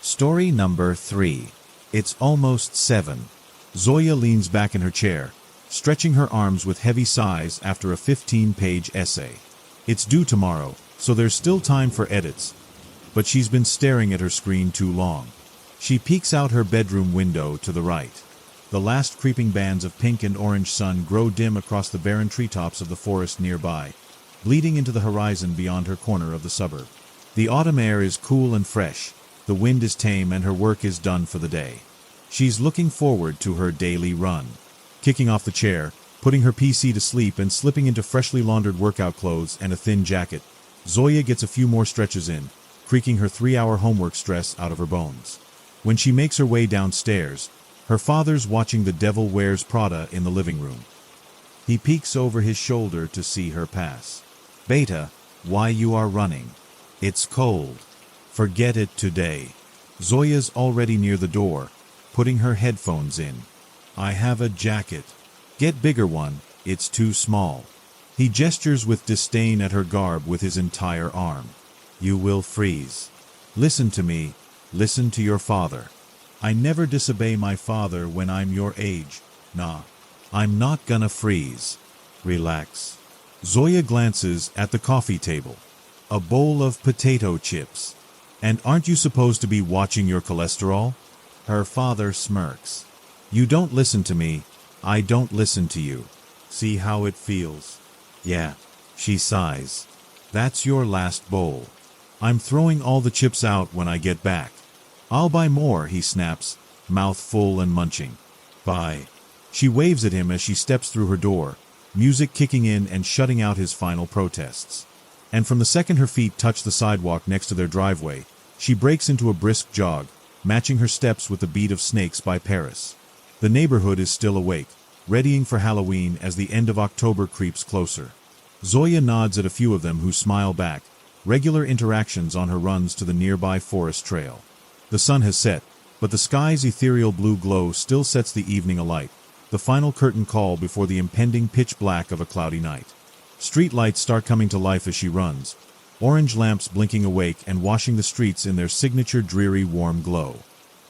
Story number 3. It's almost 7. Zoya leans back in her chair, stretching her arms with heavy sighs after a 15-page essay. It's due tomorrow, so there's still time for edits, but she's been staring at her screen too long. She peeks out her bedroom window to the right. The last creeping bands of pink and orange sun grow dim across the barren treetops of the forest nearby, bleeding into the horizon beyond her corner of the suburb. The autumn air is cool and fresh, the wind is tame, and her work is done for the day. She's looking forward to her daily run. Kicking off the chair, putting her PC to sleep, and slipping into freshly laundered workout clothes and a thin jacket, Zoya gets a few more stretches in, creaking her 3-hour homework stress out of her bones. When she makes her way downstairs, her father's watching The Devil Wears Prada in the living room. He peeks over his shoulder to see her pass. "Beta, why you are running? It's cold. Forget it today." Zoya's already near the door, putting her headphones in. "I have a jacket. Get bigger one, it's too small." He gestures with disdain at her garb with his entire arm. You will freeze. Listen to me. Listen to your father. I never disobey my father when I'm your age. Nah. I'm not gonna freeze. Relax. Zoya glances at the coffee table. A bowl of potato chips. And aren't you supposed to be watching your cholesterol? Her father smirks. You don't listen to me. I don't listen to you. See how it feels? Yeah. She sighs. That's your last bowl. I'm throwing all the chips out when I get back. I'll buy more, he snaps, mouth full and munching. Bye. She waves at him as she steps through her door, music kicking in and shutting out his final protests. And from the second her feet touch the sidewalk next to their driveway, she breaks into a brisk jog, matching her steps with the beat of Snakes by Paris. The neighborhood is still awake, readying for Halloween as the end of October creeps closer. Zoya nods at a few of them who smile back, regular interactions on her runs to the nearby forest trail. The sun has set, but the sky's ethereal blue glow still sets the evening alight, the final curtain call before the impending pitch black of a cloudy night. Street lights start coming to life as she runs, orange lamps blinking awake and washing the streets in their signature dreary warm glow.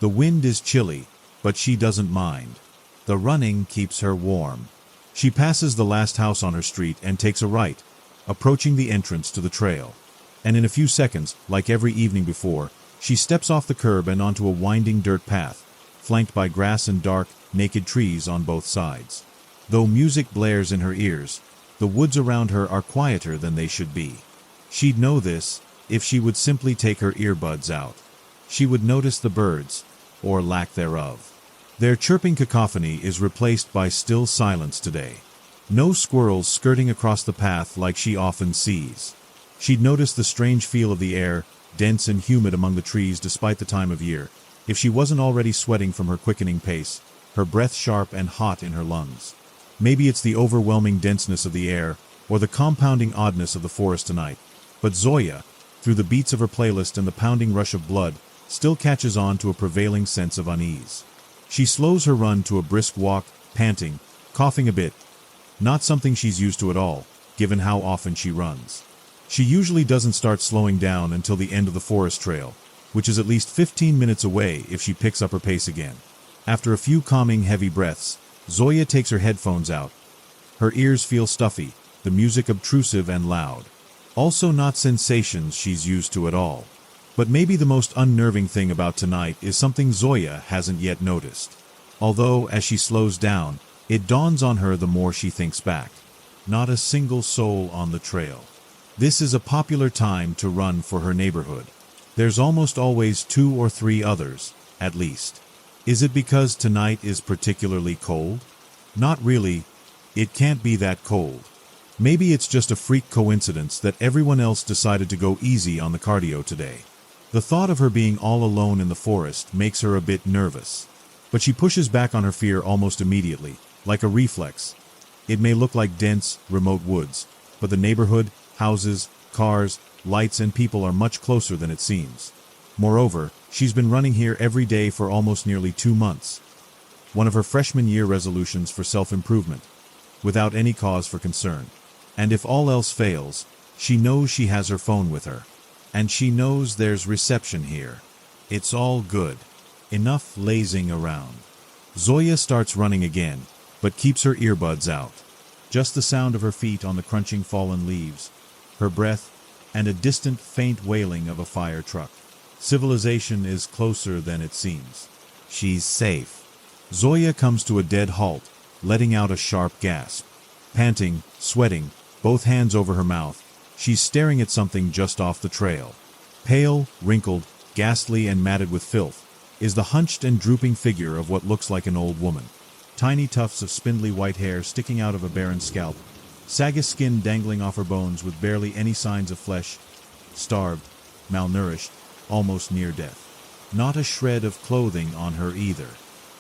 The wind is chilly, but she doesn't mind. The running keeps her warm. She passes the last house on her street and takes a right, approaching the entrance to the trail. And in a few seconds, like every evening before, she steps off the curb and onto a winding dirt path, flanked by grass and dark, naked trees on both sides. Though music blares in her ears, the woods around her are quieter than they should be. She'd know this if she would simply take her earbuds out. She would notice the birds, or lack thereof. Their chirping cacophony is replaced by still silence today. No squirrels skirting across the path like she often sees. She'd notice the strange feel of the air, dense and humid among the trees despite the time of year, if she wasn't already sweating from her quickening pace, her breath sharp and hot in her lungs. Maybe it's the overwhelming denseness of the air, or the compounding oddness of the forest tonight, but Zoya, through the beats of her playlist and the pounding rush of blood, still catches on to a prevailing sense of unease. She slows her run to a brisk walk, panting, coughing a bit, not something she's used to at all, given how often she runs. She usually doesn't start slowing down until the end of the forest trail, which is at least 15 minutes away if she picks up her pace again. After a few calming, heavy breaths, Zoya takes her headphones out. Her ears feel stuffy, the music obtrusive and loud. Also not sensations she's used to at all. But maybe the most unnerving thing about tonight is something Zoya hasn't yet noticed. Although, as she slows down, it dawns on her the more she thinks back. Not a single soul on the trail. This is a popular time to run for her neighborhood. There's almost always 2 or 3 others, at least. Is it because tonight is particularly cold? Not really. It can't be that cold. Maybe it's just a freak coincidence that everyone else decided to go easy on the cardio today. The thought of her being all alone in the forest makes her a bit nervous. But she pushes back on her fear almost immediately, like a reflex. It may look like dense, remote woods, but the neighborhood, houses, cars, lights, and people are much closer than it seems. Moreover, she's been running here every day for almost nearly 2 months. One of her freshman year resolutions for self-improvement, without any cause for concern. And if all else fails, she knows she has her phone with her. And she knows there's reception here. It's all good. Enough lazing around. Zoya starts running again, but keeps her earbuds out. Just the sound of her feet on the crunching fallen leaves, her breath, and a distant faint wailing of a fire truck. Civilization is closer than it seems. She's safe. Zoya comes to a dead halt, letting out a sharp gasp. Panting, sweating, both hands over her mouth, she's staring at something just off the trail. Pale, wrinkled, ghastly, and matted with filth, is the hunched and drooping figure of what looks like an old woman. Tiny tufts of spindly white hair sticking out of a barren scalp, saggy skin dangling off her bones with barely any signs of flesh, starved, malnourished, almost near death. Not a shred of clothing on her either.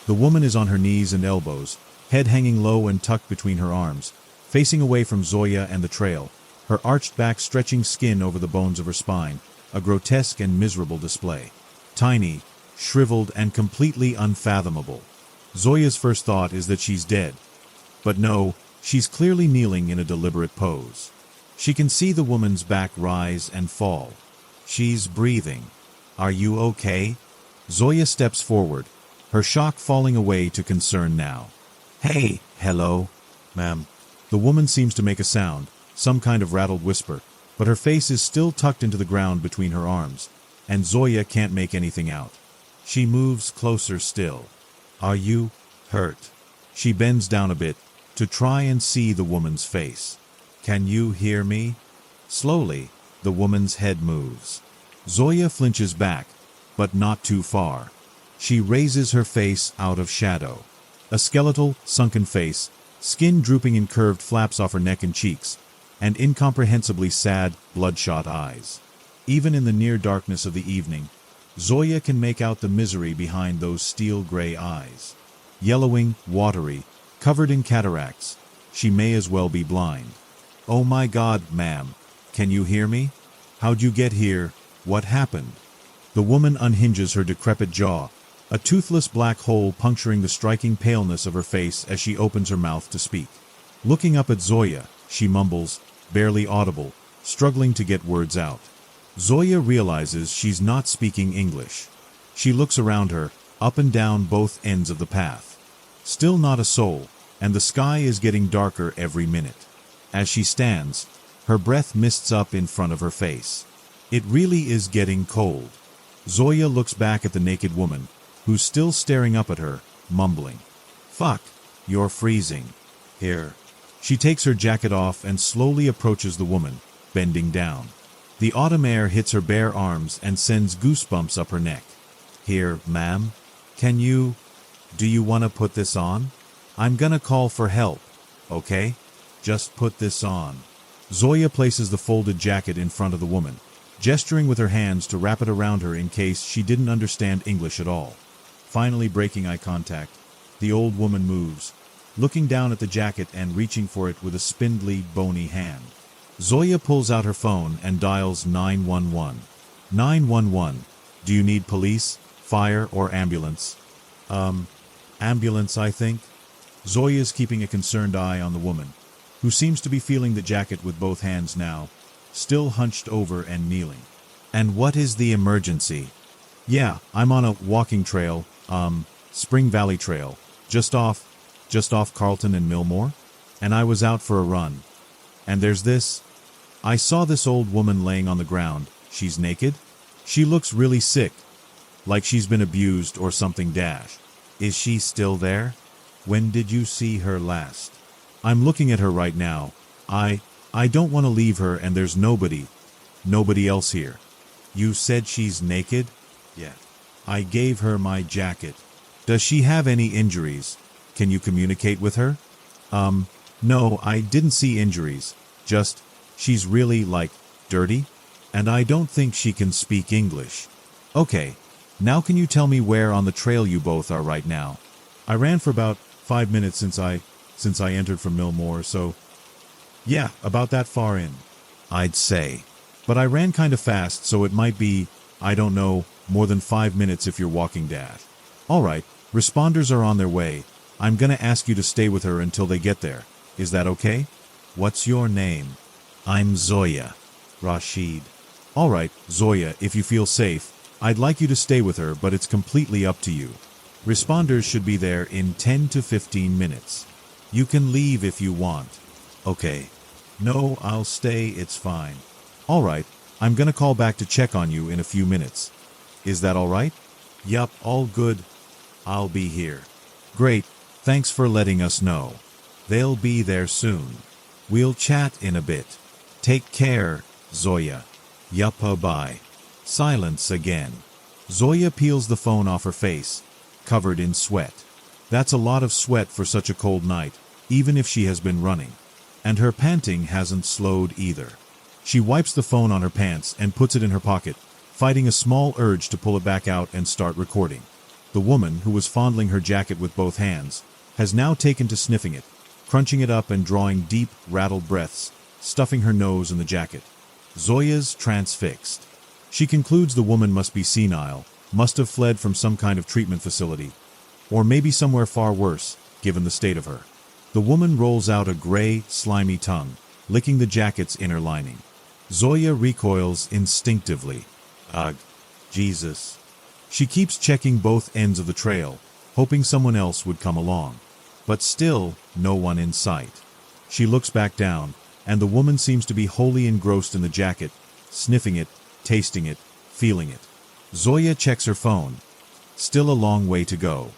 The woman is on her knees and elbows, head hanging low and tucked between her arms, facing away from Zoya and the trail, her arched back stretching skin over the bones of her spine, a grotesque and miserable display. Tiny, shriveled, and completely unfathomable. Zoya's first thought is that she's dead. But no, She's clearly kneeling in a deliberate pose. She can see the woman's back rise and fall. She's breathing. Are you okay? Zoya steps forward, her shock falling away to concern now. Hey, hello, ma'am. The woman seems to make a sound, some kind of rattled whisper, but her face is still tucked into the ground between her arms, and Zoya can't make anything out. She moves closer still. Are you hurt? She bends down a bit to try and see the woman's face. Can you hear me? Slowly, the woman's head moves. Zoya flinches back, but not too far. She raises her face out of shadow. A skeletal, sunken face, skin drooping in curved flaps off her neck and cheeks, and incomprehensibly sad, bloodshot eyes. Even in the near darkness of the evening, Zoya can make out the misery behind those steel-gray eyes. Yellowing, watery, covered in cataracts, she may as well be blind. Oh my God, ma'am, can you hear me? How'd you get here? What happened? The woman unhinges her decrepit jaw, a toothless black hole puncturing the striking paleness of her face as she opens her mouth to speak. Looking up at Zoya, she mumbles, barely audible, struggling to get words out. Zoya realizes she's not speaking English. She looks around her, up and down both ends of the path. Still not a soul, and the sky is getting darker every minute. As she stands, her breath mists up in front of her face. It really is getting cold. Zoya looks back at the naked woman, who's still staring up at her, mumbling. Fuck, you're freezing. Here. She takes her jacket off and slowly approaches the woman, bending down. The autumn air hits her bare arms and sends goosebumps up her neck. Here, ma'am. Do you want to put this on? I'm gonna call for help, okay? Just put this on. Zoya places the folded jacket in front of the woman, gesturing with her hands to wrap it around her in case she didn't understand English at all. Finally breaking eye contact, the old woman moves, looking down at the jacket and reaching for it with a spindly, bony hand. Zoya pulls out her phone and dials 911. 911. Do you need police, fire, or ambulance? Ambulance, I think. Zoya's keeping a concerned eye on the woman, who seems to be feeling the jacket with both hands now, still hunched over and kneeling. And what is the emergency? Yeah, I'm on a walking trail, Spring Valley Trail, just off Carlton and Millmore, and I was out for a run. And there's this. I saw this old woman laying on the ground. She's naked. She looks really sick, like she's been abused or something dash. Is she still there? When did you see her last? I'm looking at her right now. I don't want to leave her and there's nobody else here. You said she's naked? Yeah. I gave her my jacket. Does she have any injuries? Can you communicate with her? No, I didn't see injuries. Just, she's really, dirty? And I don't think she can speak English. Okay, now can you tell me where on the trail you both are right now? I ran for about 5 minutes since I entered from Millmore, so... Yeah, about that far in. I'd say. But I ran kind of fast, so it might be, I don't know, more than 5 minutes if you're walking dash. Alright, responders are on their way. I'm gonna ask you to stay with her until they get there. Is that okay? What's your name? I'm Zoya. Rashid. Alright, Zoya, if you feel safe, I'd like you to stay with her, but it's completely up to you. Responders should be there in 10 to 15 minutes. You can leave if you want. Okay. No, I'll stay, it's fine. Alright, I'm gonna call back to check on you in a few minutes. Is that alright? Yup, all good. I'll be here. Great, thanks for letting us know. They'll be there soon. We'll chat in a bit. Take care, Zoya. Yuppa bye. Silence again. Zoya peels the phone off her face, covered in sweat. That's a lot of sweat for such a cold night, even if she has been running. And her panting hasn't slowed either. She wipes the phone on her pants and puts it in her pocket, fighting a small urge to pull it back out and start recording. The woman, who was fondling her jacket with both hands, has now taken to sniffing it, crunching it up and drawing deep, rattled breaths, stuffing her nose in the jacket. Zoya's transfixed. She concludes the woman must be senile, must have fled from some kind of treatment facility, or maybe somewhere far worse, given the state of her. The woman rolls out a gray, slimy tongue, licking the jacket's inner lining. Zoya recoils instinctively. Ugh, Jesus. She keeps checking both ends of the trail, hoping someone else would come along. But still, no one in sight. She looks back down, and the woman seems to be wholly engrossed in the jacket, sniffing it, tasting it, feeling it. Zoya checks her phone. Still a long way to go.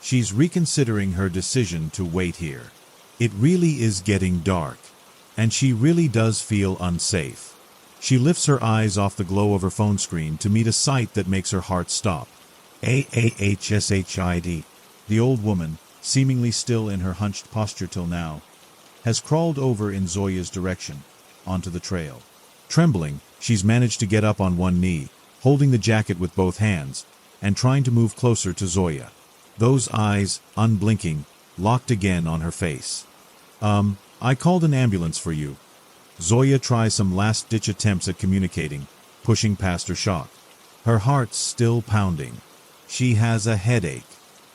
She's reconsidering her decision to wait here. It really is getting dark, and she really does feel unsafe. She lifts her eyes off the glow of her phone screen to meet a sight that makes her heart stop. AAHSHID. The old woman, seemingly still in her hunched posture till now, has crawled over in Zoya's direction, onto the trail. Trembling, she's managed to get up on one knee, holding the jacket with both hands, and trying to move closer to Zoya. Those eyes, unblinking, locked again on her face. I called an ambulance for you. Zoya tries some last-ditch attempts at communicating, pushing past her shock. Her heart's still pounding. She has a headache.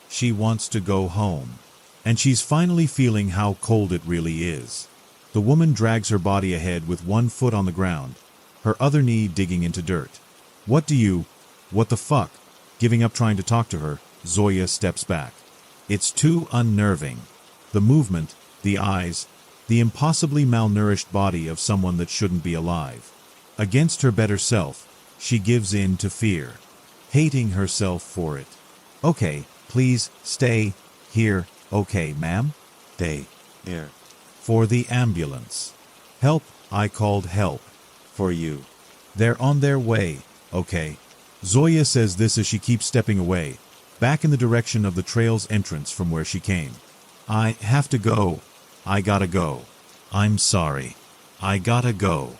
She wants to go home. And she's finally feeling how cold it really is. The woman drags her body ahead with one foot on the ground, her other knee digging into dirt. What the fuck? Giving up trying to talk to her, Zoya steps back. It's too unnerving. The movement, the eyes, the impossibly malnourished body of someone that shouldn't be alive. Against her better self, she gives in to fear, hating herself for it. Okay, please, stay here. Okay, ma'am? Stay here. For the ambulance. Help, I called help. For you. They're on their way, okay? Zoya says this as she keeps stepping away, back in the direction of the trail's entrance from where she came. I have to go. I gotta go. I'm sorry. I gotta go.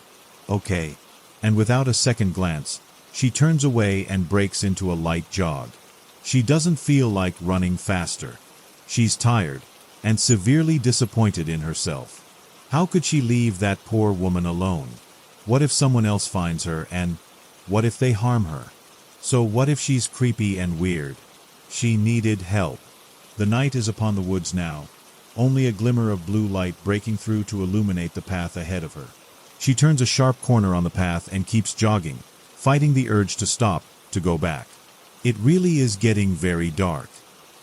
Okay. And without a second glance, she turns away and breaks into a light jog. She doesn't feel like running faster. She's tired and severely disappointed in herself. How could she leave that poor woman alone? What if someone else finds her, and what if they harm her? So what if she's creepy and weird? She needed help. The night is upon the woods now, only a glimmer of blue light breaking through to illuminate the path ahead of her. She turns a sharp corner on the path and keeps jogging, fighting the urge to stop, to go back. It really is getting very dark.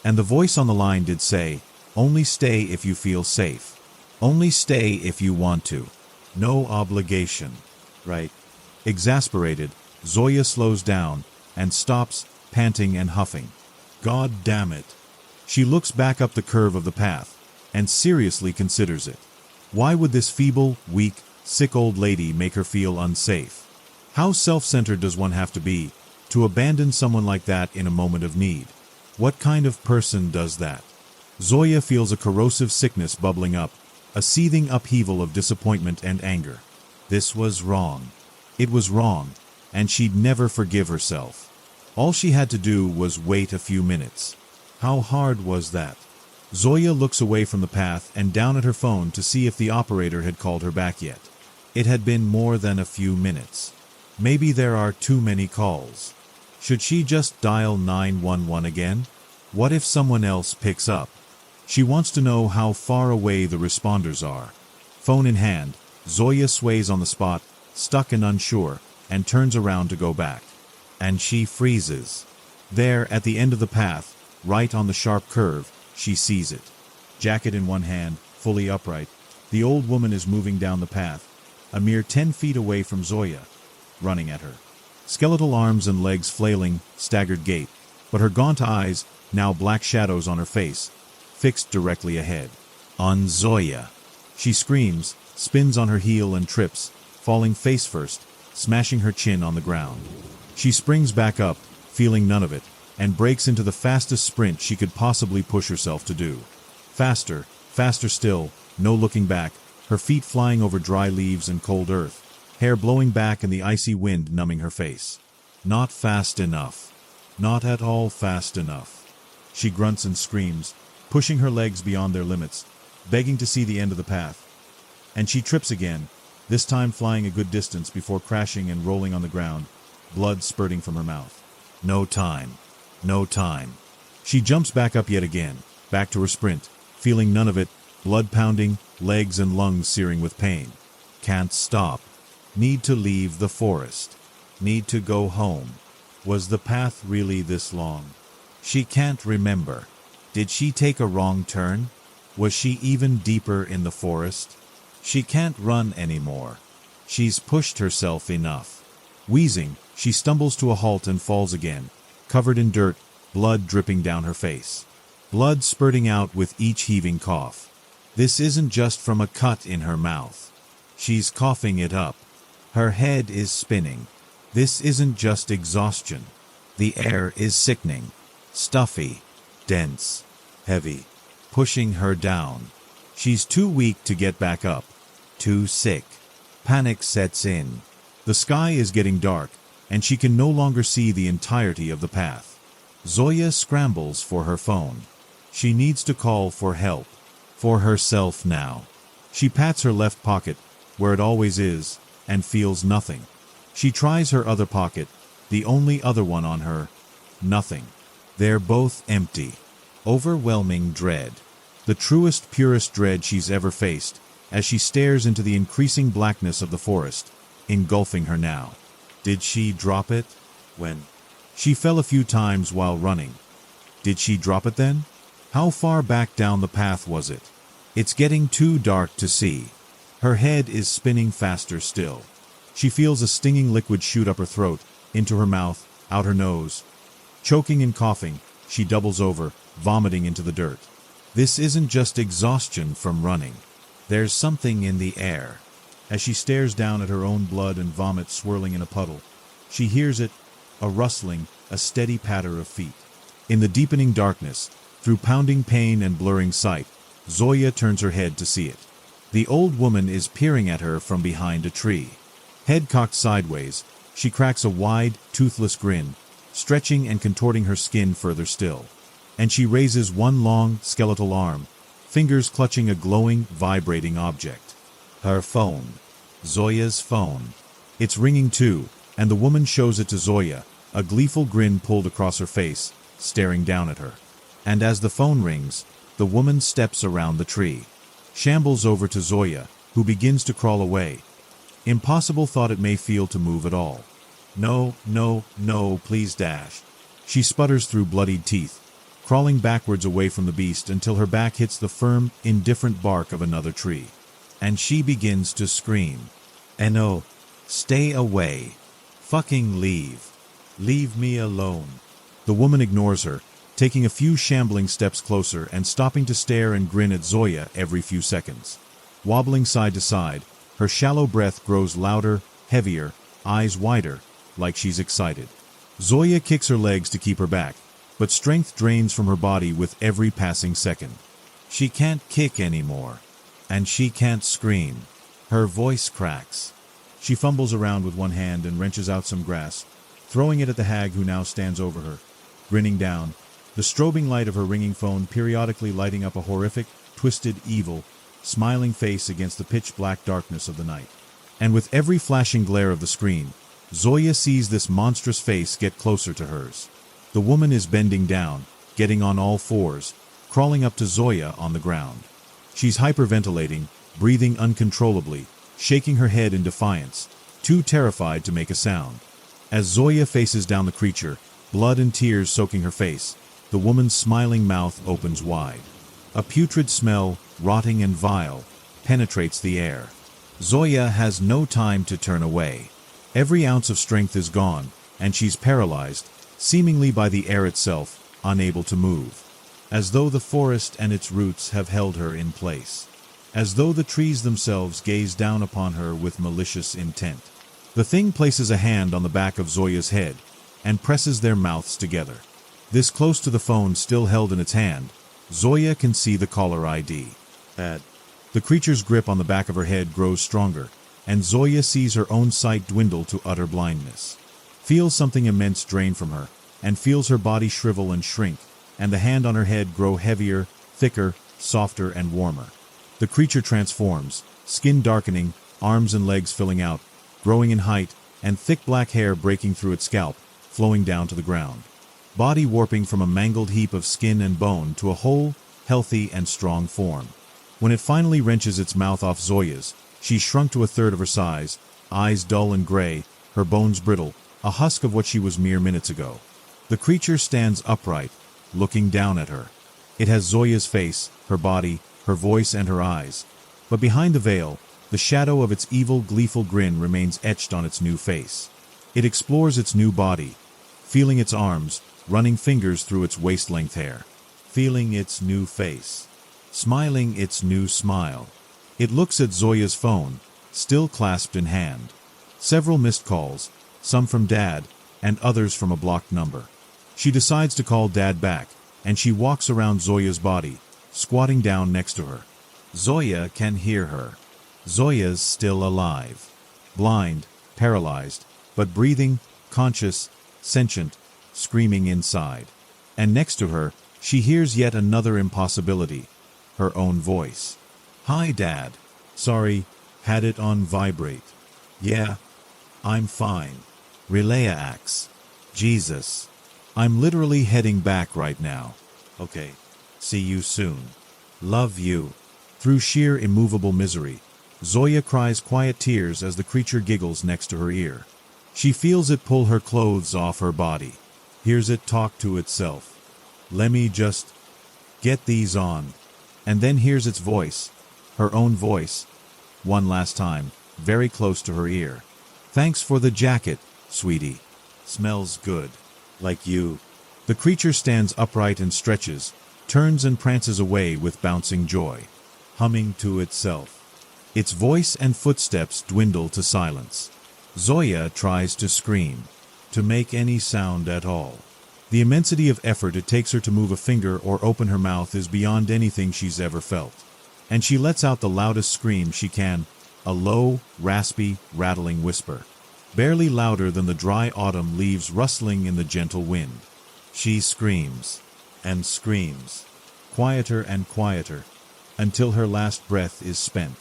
And the voice on the line did say, only stay if you feel safe. Only stay if you want to. No obligation. Right? Exasperated, Zoya slows down and stops, panting and huffing. God damn it. She looks back up the curve of the path and seriously considers it. Why would this feeble, weak, sick old lady make her feel unsafe? How self-centered does one have to be to abandon someone like that in a moment of need? What kind of person does that? Zoya feels a corrosive sickness bubbling up, a seething upheaval of disappointment and anger. This was wrong. It was wrong, and she'd never forgive herself. All she had to do was wait a few minutes. How hard was that? Zoya looks away from the path and down at her phone to see if the operator had called her back yet. It had been more than a few minutes. Maybe there are too many calls. Should she just dial 911 again? What if someone else picks up? She wants to know how far away the responders are. Phone in hand, Zoya sways on the spot, stuck and unsure, and turns around to go back. And she freezes. There, at the end of the path, right on the sharp curve, she sees it. Jacket in one hand, fully upright, the old woman is moving down the path, a mere 10 feet away from Zoya, running at her. Skeletal arms and legs flailing, staggered gait, but her gaunt eyes, now black shadows on her face, fixed directly ahead. On Zoya. She screams, spins on her heel and trips, falling face first, smashing her chin on the ground. She springs back up, feeling none of it, and breaks into the fastest sprint she could possibly push herself to do. Faster, faster still, no looking back, her feet flying over dry leaves and cold earth, hair blowing back and the icy wind numbing her face. Not fast enough. Not at all fast enough. She grunts and screams, pushing her legs beyond their limits, begging to see the end of the path. And she trips again, this time flying a good distance before crashing and rolling on the ground, blood spurting from her mouth. No time. No time. She jumps back up yet again, back to her sprint, feeling none of it, blood pounding, legs and lungs searing with pain. Can't stop. Need to leave the forest. Need to go home. Was the path really this long? She can't remember. Did she take a wrong turn? Was she even deeper in the forest? She can't run anymore. She's pushed herself enough. Wheezing, she stumbles to a halt and falls again, covered in dirt, blood dripping down her face. Blood spurting out with each heaving cough. This isn't just from a cut in her mouth. She's coughing it up. Her head is spinning. This isn't just exhaustion. The air is sickening, stuffy, dense, heavy, pushing her down. She's too weak to get back up, too sick. Panic sets in. The sky is getting dark, and she can no longer see the entirety of the path. Zoya scrambles for her phone. She needs to call for help, for herself now. She pats her left pocket, where it always is, and feels nothing. She tries her other pocket, the only other one on her. Nothing. They're both empty. Overwhelming dread. The truest, purest dread she's ever faced, as she stares into the increasing blackness of the forest, engulfing her now. Did she drop it? When? She fell a few times while running. Did she drop it then? How far back down the path was it? It's getting too dark to see. Her head is spinning faster still. She feels a stinging liquid shoot up her throat, into her mouth, out her nose. Choking and coughing, she doubles over, vomiting into the dirt. This isn't just exhaustion from running. There's something in the air. As she stares down at her own blood and vomit swirling in a puddle, she hears it, a rustling, a steady patter of feet. In the deepening darkness, through pounding pain and blurring sight, Zoya turns her head to see it. The old woman is peering at her from behind a tree. Head cocked sideways, she cracks a wide, toothless grin, stretching and contorting her skin further still. And she raises one long, skeletal arm, fingers clutching a glowing, vibrating object. Her phone. Zoya's phone. It's ringing too, and the woman shows it to Zoya, a gleeful grin pulled across her face, staring down at her. And as the phone rings, the woman steps around the tree, shambles over to Zoya, who begins to crawl away. Impossible thought it may feel to move at all. No, no, no, please dash. She sputters through bloodied teeth, crawling backwards away from the beast until her back hits the firm, indifferent bark of another tree. And she begins to scream. No, stay away. Fucking leave. Leave me alone. The woman ignores her, taking a few shambling steps closer and stopping to stare and grin at Zoya every few seconds. Wobbling side to side, her shallow breath grows louder, heavier, eyes wider, like she's excited. Zoya kicks her legs to keep her back, but strength drains from her body with every passing second. She can't kick anymore, and she can't scream. Her voice cracks. She fumbles around with one hand and wrenches out some grass, throwing it at the hag who now stands over her, grinning down, the strobing light of her ringing phone periodically lighting up a horrific, twisted, evil, smiling face against the pitch-black darkness of the night. And with every flashing glare of the screen, Zoya sees this monstrous face get closer to hers. The woman is bending down, getting on all fours, crawling up to Zoya on the ground. She's hyperventilating, breathing uncontrollably, shaking her head in defiance, too terrified to make a sound. As Zoya faces down the creature, blood and tears soaking her face, the woman's smiling mouth opens wide. A putrid smell, rotting and vile, penetrates the air. Zoya has no time to turn away. Every ounce of strength is gone, and she's paralyzed, seemingly by the air itself, unable to move. As though the forest and its roots have held her in place. As though the trees themselves gaze down upon her with malicious intent. The thing places a hand on the back of Zoya's head, and presses their mouths together. This close to the phone still held in its hand, Zoya can see the caller ID. The creature's grip on the back of her head grows stronger, and Zoya sees her own sight dwindle to utter blindness. Feels something immense drain from her, and feels her body shrivel and shrink, and the hand on her head grow heavier, thicker, softer, and warmer. The creature transforms, skin darkening, arms and legs filling out, growing in height, and thick black hair breaking through its scalp, flowing down to the ground. Body warping from a mangled heap of skin and bone to a whole, healthy, and strong form. When it finally wrenches its mouth off Zoya's, she's shrunk to a third of her size, eyes dull and gray, her bones brittle, a husk of what she was mere minutes ago. The creature stands upright, looking down at her. It has Zoya's face, her body, her voice and her eyes. But behind the veil, the shadow of its evil, gleeful grin remains etched on its new face. It explores its new body, feeling its arms, running fingers through its waist-length hair, feeling its new face, smiling its new smile. It looks at Zoya's phone, still clasped in hand. Several missed calls, some from Dad, and others from a blocked number. She decides to call Dad back, and she walks around Zoya's body, squatting down next to her. Zoya can hear her. Zoya's still alive. Blind, paralyzed, but breathing, conscious, sentient, screaming inside. And next to her, she hears yet another impossibility, her own voice. "Hi, Dad. Sorry, had it on vibrate. Yeah, I'm fine. Relax. Jesus. I'm literally heading back right now. Okay, see you soon. Love you." Through sheer immovable misery, Zoya cries quiet tears as the creature giggles next to her ear. She feels it pull her clothes off her body, hears it talk to itself. "Let me just get these on." And then hears its voice, her own voice, one last time, very close to her ear. "Thanks for the jacket, sweetie. Smells good. Like you." The creature stands upright and stretches, turns and prances away with bouncing joy, humming to itself. Its voice and footsteps dwindle to silence. Zoya tries to scream, to make any sound at all. The immensity of effort it takes her to move a finger or open her mouth is beyond anything she's ever felt. And she lets out the loudest scream she can, a low, raspy, rattling whisper, barely louder than the dry autumn leaves rustling in the gentle wind. She screams, and screams, quieter and quieter, until her last breath is spent.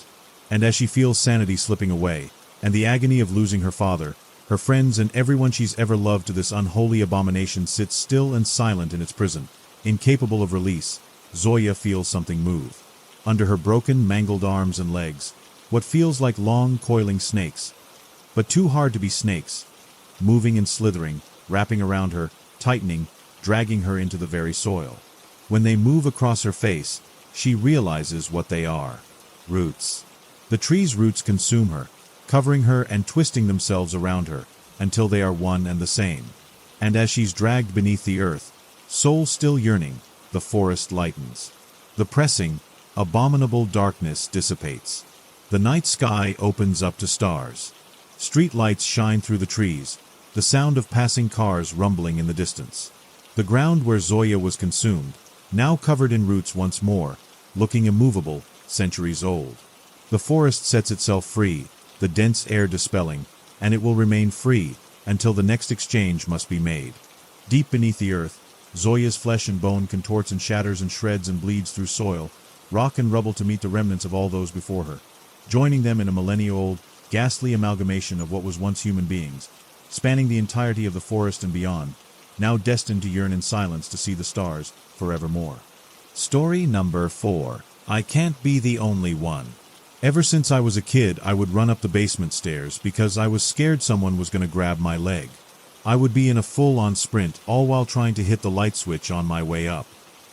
And as she feels sanity slipping away, and the agony of losing her father, her friends and everyone she's ever loved to this unholy abomination sits still and silent in its prison, incapable of release, Zoya feels something move. Under her broken, mangled arms and legs, what feels like long, coiling snakes, but too hard to be snakes, moving and slithering, wrapping around her, tightening, dragging her into the very soil. When they move across her face, she realizes what they are. Roots. The tree's roots consume her, covering her and twisting themselves around her, until they are one and the same. And as she's dragged beneath the earth, soul still yearning, the forest lightens. The pressing, abominable darkness dissipates. The night sky opens up to stars. Street lights shine through the trees, the sound of passing cars rumbling in the distance. The ground where Zoya was consumed, now covered in roots once more, looking immovable, centuries old. The forest sets itself free, the dense air dispelling, and it will remain free until the next exchange must be made. Deep beneath the earth, Zoya's flesh and bone contorts and shatters and shreds and bleeds through soil, rock and rubble to meet the remnants of all those before her, joining them in a millennia-old, ghastly amalgamation of what was once human beings, spanning the entirety of the forest and beyond, now destined to yearn in silence to see the stars forevermore. Story number 4. I can't be the only one. Ever since I was a kid, I would run up the basement stairs because I was scared someone was going to grab my leg. I would be in a full-on sprint, all while trying to hit the light switch on my way up.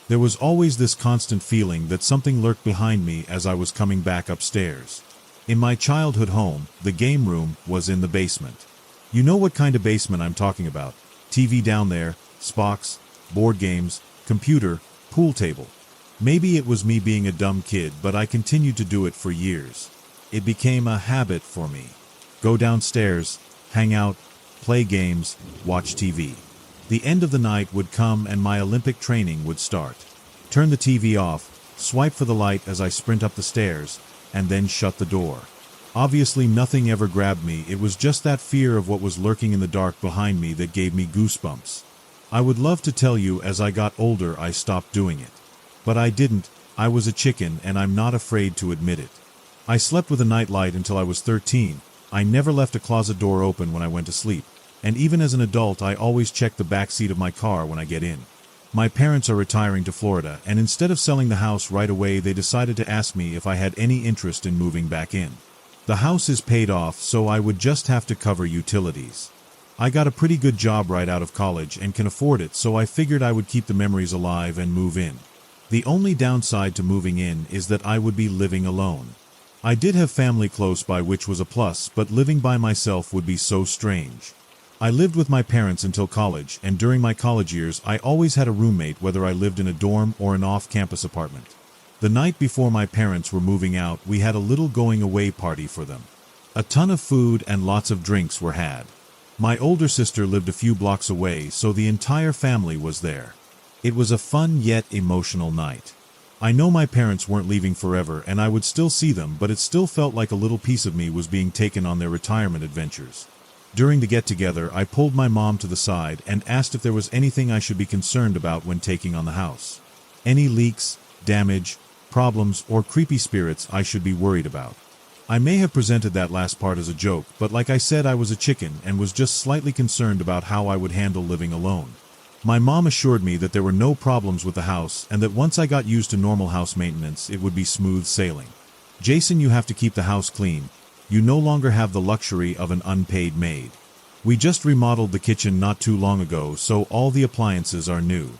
There was always this constant feeling that something lurked behind me as I was coming back upstairs. In my childhood home, the game room was in the basement. You know what kind of basement I'm talking about. TV down there, Spox, board games, computer, pool table. Maybe it was me being a dumb kid, but I continued to do it for years. It became a habit for me. Go downstairs, hang out, play games, watch TV. The end of the night would come and my Olympic training would start. Turn the TV off, swipe for the light as I sprint up the stairs, and then shut the door. Obviously nothing ever grabbed me, it was just that fear of what was lurking in the dark behind me that gave me goosebumps. I would love to tell you as I got older I stopped doing it. But I didn't. I was a chicken and I'm not afraid to admit it. I slept with a nightlight until I was 13. I never left a closet door open when I went to sleep. And even as an adult I always checked the back seat of my car when I get in. My parents are retiring to Florida, and instead of selling the house right away, they decided to ask me if I had any interest in moving back in. The house is paid off, so I would just have to cover utilities. I got a pretty good job right out of college and can afford it, so I figured I would keep the memories alive and move in. The only downside to moving in is that I would be living alone. I did have family close by, which was a plus, but living by myself would be so strange. I lived with my parents until college, and during my college years I always had a roommate, whether I lived in a dorm or an off-campus apartment. The night before my parents were moving out, we had a little going-away party for them. A ton of food and lots of drinks were had. My older sister lived a few blocks away, so the entire family was there. It was a fun yet emotional night. I know my parents weren't leaving forever and I would still see them, but it still felt like a little piece of me was being taken on their retirement adventures. During the get-together, I pulled my mom to the side and asked if there was anything I should be concerned about when taking on the house. Any leaks, damage, problems, or creepy spirits I should be worried about. I may have presented that last part as a joke, but like I said, I was a chicken and was just slightly concerned about how I would handle living alone. My mom assured me that there were no problems with the house and that once I got used to normal house maintenance, it would be smooth sailing. Jason, you have to keep the house clean. You no longer have the luxury of an unpaid maid. We just remodeled the kitchen not too long ago, so all the appliances are new.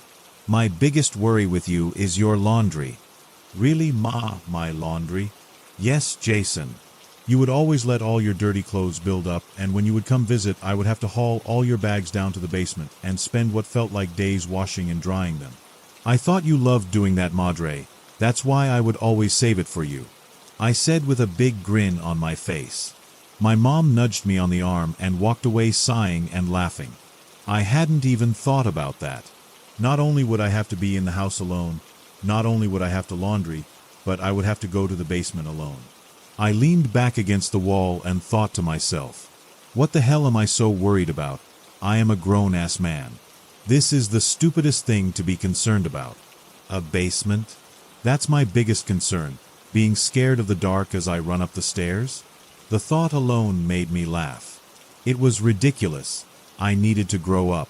My biggest worry with you is your laundry. Really, Ma? My laundry? Yes, Jason. You would always let all your dirty clothes build up, and when you would come visit, I would have to haul all your bags down to the basement and spend what felt like days washing and drying them. I thought you loved doing that, Madre. That's why I would always save it for you, I said with a big grin on my face. My mom nudged me on the arm and walked away, sighing and laughing. I hadn't even thought about that. Not only would I have to be in the house alone, not only would I have to laundry, but I would have to go to the basement alone. I leaned back against the wall and thought to myself, what the hell am I so worried about? I am a grown-ass man. This is the stupidest thing to be concerned about. A basement? That's my biggest concern, being scared of the dark as I run up the stairs. The thought alone made me laugh. It was ridiculous. I needed to grow up.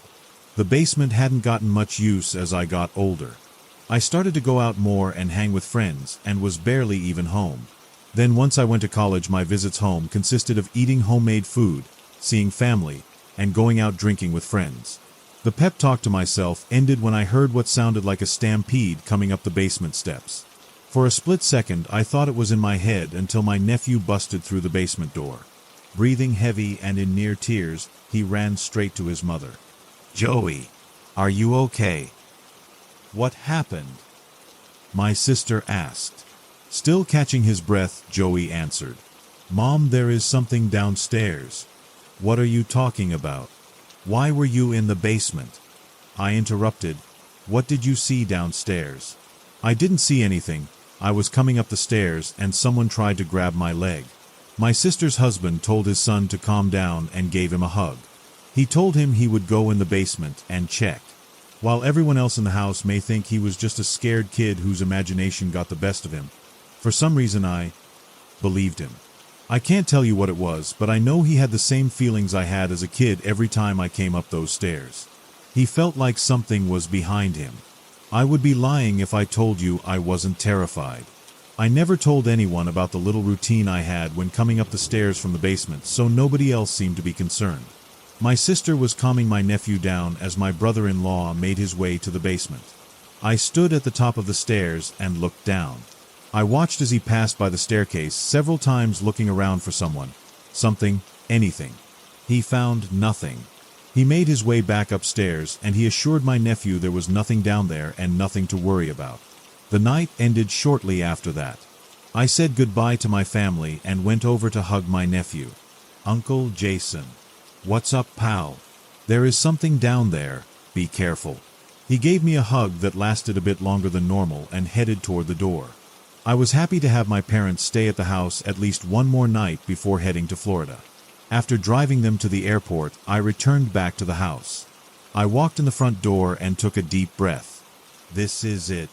The basement hadn't gotten much use as I got older. I started to go out more and hang with friends and was barely even home. Then once I went to college, my visits home consisted of eating homemade food, seeing family, and going out drinking with friends. The pep talk to myself ended when I heard what sounded like a stampede coming up the basement steps. For a split second, I thought it was in my head until my nephew busted through the basement door. Breathing heavy and in near tears, he ran straight to his mother. "Joey, are you okay?" "What happened?" my sister asked. Still catching his breath, Joey answered, "Mom, there is something downstairs." "What are you talking about? Why were you in the basement?" I interrupted. "What did you see downstairs?" "I didn't see anything. I was coming up the stairs and someone tried to grab my leg." My sister's husband told his son to calm down and gave him a hug. He told him he would go in the basement and check. While everyone else in the house may think he was just a scared kid whose imagination got the best of him, for some reason I believed him. I can't tell you what it was, but I know he had the same feelings I had as a kid every time I came up those stairs. He felt like something was behind him. I would be lying if I told you I wasn't terrified. I never told anyone about the little routine I had when coming up the stairs from the basement, so nobody else seemed to be concerned. My sister was calming my nephew down as my brother-in-law made his way to the basement. I stood at the top of the stairs and looked down. I watched as he passed by the staircase several times, looking around for someone, something, anything. He found nothing. He made his way back upstairs and he assured my nephew there was nothing down there and nothing to worry about. The night ended shortly after that. I said goodbye to my family and went over to hug my nephew. "Uncle Jason. What's up, pal? There is something down there. Be careful." He gave me a hug that lasted a bit longer than normal and headed toward the door. I was happy to have my parents stay at the house at least one more night before heading to Florida. After driving them to the airport, I returned back to the house. I walked in the front door and took a deep breath. "This is it,"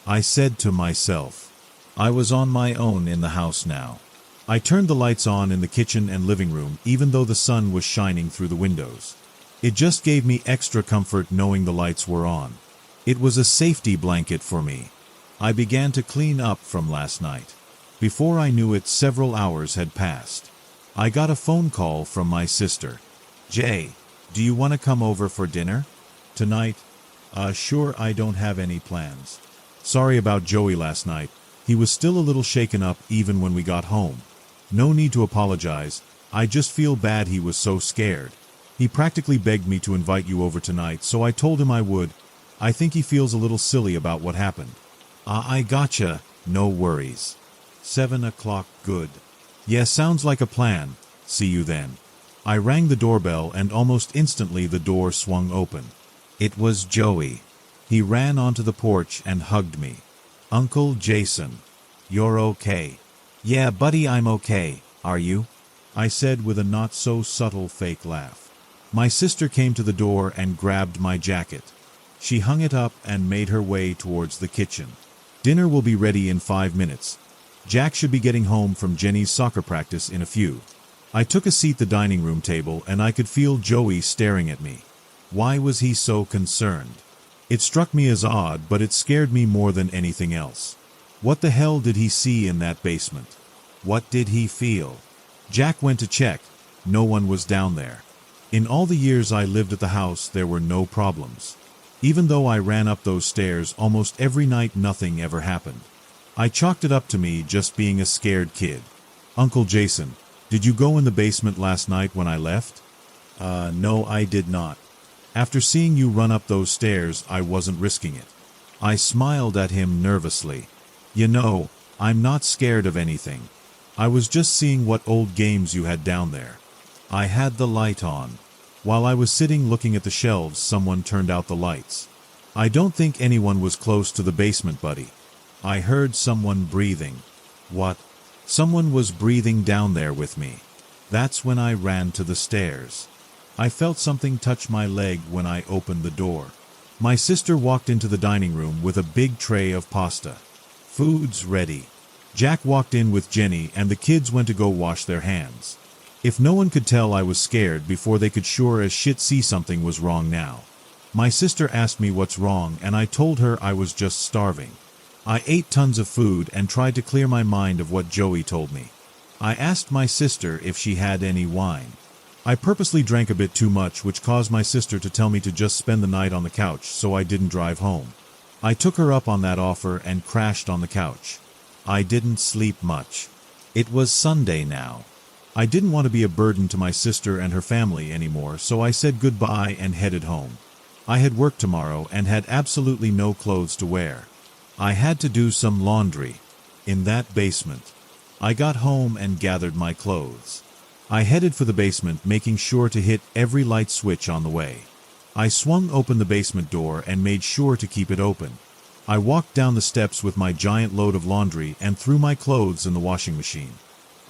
I said to myself. I was on my own in the house now. I turned the lights on in the kitchen and living room, even though the sun was shining through the windows. It just gave me extra comfort knowing the lights were on. It was a safety blanket for me. I began to clean up from last night. Before I knew it, several hours had passed. I got a phone call from my sister. "Jay, do you want to come over for dinner tonight?" Sure, I don't have any plans. Sorry about Joey last night. He was still a little shaken up even when we got home. No need to apologize. I just feel bad he was so scared. He practically begged me to invite you over tonight, so I told him I would. I think he feels a little silly about what happened. I gotcha. No worries. 7 o'clock, good. Yeah, sounds like a plan. See you then. I rang the doorbell and almost instantly the door swung open. It was Joey. He ran onto the porch and hugged me. "Uncle Jason, you're okay?" "Yeah, buddy, I'm okay. Are you?" I said with a not-so-subtle fake laugh. My sister came to the door and grabbed my jacket. She hung it up and made her way towards the kitchen. "Dinner will be ready in 5 minutes. Jack should be getting home from Jenny's soccer practice in a few." I took a seat at the dining room table and I could feel Joey staring at me. Why was he so concerned? It struck me as odd, but it scared me more than anything else. What the hell did he see in that basement? What did he feel? Jack went to check. No one was down there. In all the years I lived at the house, there were no problems. Even though I ran up those stairs almost every night, nothing ever happened. I chalked it up to me just being a scared kid. "Uncle Jason, did you go in the basement last night when I left?" No, I did not. After seeing you run up those stairs, I wasn't risking it." I smiled at him nervously. "You know, I'm not scared of anything. I was just seeing what old games you had down there." I had the light on. While I was sitting looking at the shelves, someone turned out the lights. "I don't think anyone was close to the basement, buddy." I heard someone breathing. What? Someone was breathing down there with me. That's when I ran to the stairs. I felt something touch my leg when I opened the door. My sister walked into the dining room with a big tray of pasta. "Food's ready." Jack walked in with Jenny and the kids went to go wash their hands. If no one could tell I was scared before, they could sure as shit see something was wrong now. My sister asked me what's wrong and I told her I was just starving. I ate tons of food and tried to clear my mind of what Joey told me. I asked my sister if she had any wine. I purposely drank a bit too much, which caused my sister to tell me to just spend the night on the couch so I didn't drive home. I took her up on that offer and crashed on the couch. I didn't sleep much. It was Sunday now. I didn't want to be a burden to my sister and her family anymore, so I said goodbye and headed home. I had work tomorrow and had absolutely no clothes to wear. I had to do some laundry in that basement. I got home and gathered my clothes. I headed for the basement, making sure to hit every light switch on the way. I swung open the basement door and made sure to keep it open. I walked down the steps with my giant load of laundry and threw my clothes in the washing machine.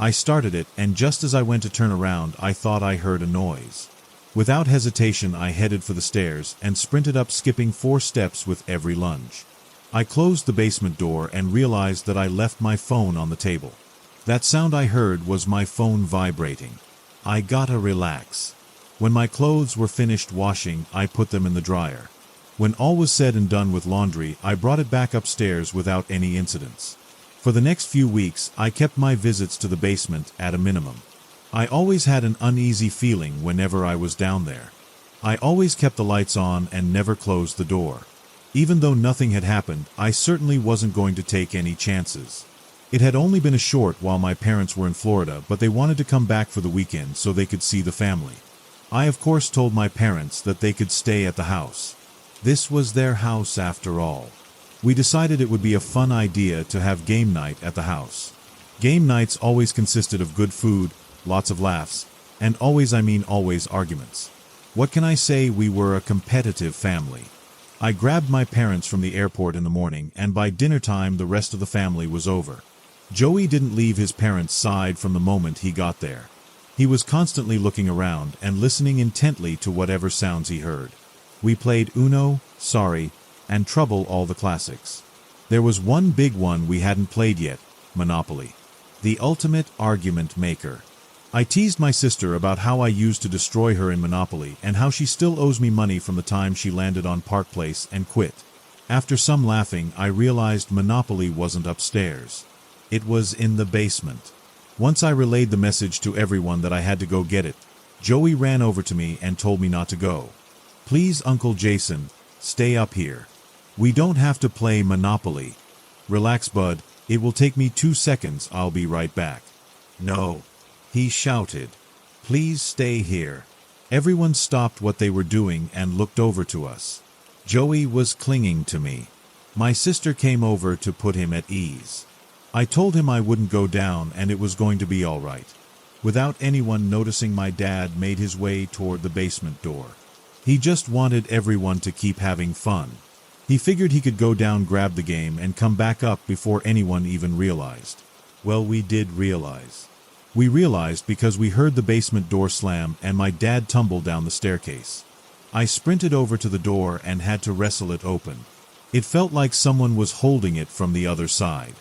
I started it, and just as I went to turn around, I thought I heard a noise. Without hesitation, I headed for the stairs and sprinted up, skipping 4 steps with every lunge. I closed the basement door and realized that I left my phone on the table. That sound I heard was my phone vibrating. I gotta relax. When my clothes were finished washing, I put them in the dryer. When all was said and done with laundry, I brought it back upstairs without any incidents. For the next few weeks, I kept my visits to the basement at a minimum. I always had an uneasy feeling whenever I was down there. I always kept the lights on and never closed the door. Even though nothing had happened, I certainly wasn't going to take any chances. It had only been a short while my parents were in Florida, but they wanted to come back for the weekend so they could see the family. I of course told my parents that they could stay at the house. This was their house after all. We decided it would be a fun idea to have game night at the house. Game nights always consisted of good food, lots of laughs, and always, I mean always, arguments. What can I say, we were a competitive family. I grabbed my parents from the airport in the morning, and by dinner time the rest of the family was over. Joey didn't leave his parents' side from the moment he got there. He was constantly looking around and listening intently to whatever sounds he heard. We played Uno, Sorry, and Trouble, all the classics. There was one big one we hadn't played yet, Monopoly. The ultimate argument maker. I teased my sister about how I used to destroy her in Monopoly and how she still owes me money from the time she landed on Park Place and quit. After some laughing, I realized Monopoly wasn't upstairs. It was in the basement. Once I relayed the message to everyone that I had to go get it, Joey ran over to me and told me not to go. "Please, Uncle Jason, stay up here. We don't have to play Monopoly. Relax, bud, it will take me 2 seconds, I'll be right back." "No," he shouted. "Please stay here." Everyone stopped what they were doing and looked over to us. Joey was clinging to me. My sister came over to put him at ease. I told him I wouldn't go down and it was going to be all right. Without anyone noticing, my dad made his way toward the basement door. He just wanted everyone to keep having fun. He figured he could go down, grab the game, and come back up before anyone even realized. Well, we did realize. We realized because we heard the basement door slam and my dad tumble down the staircase. I sprinted over to the door and had to wrestle it open. It felt like someone was holding it from the other side.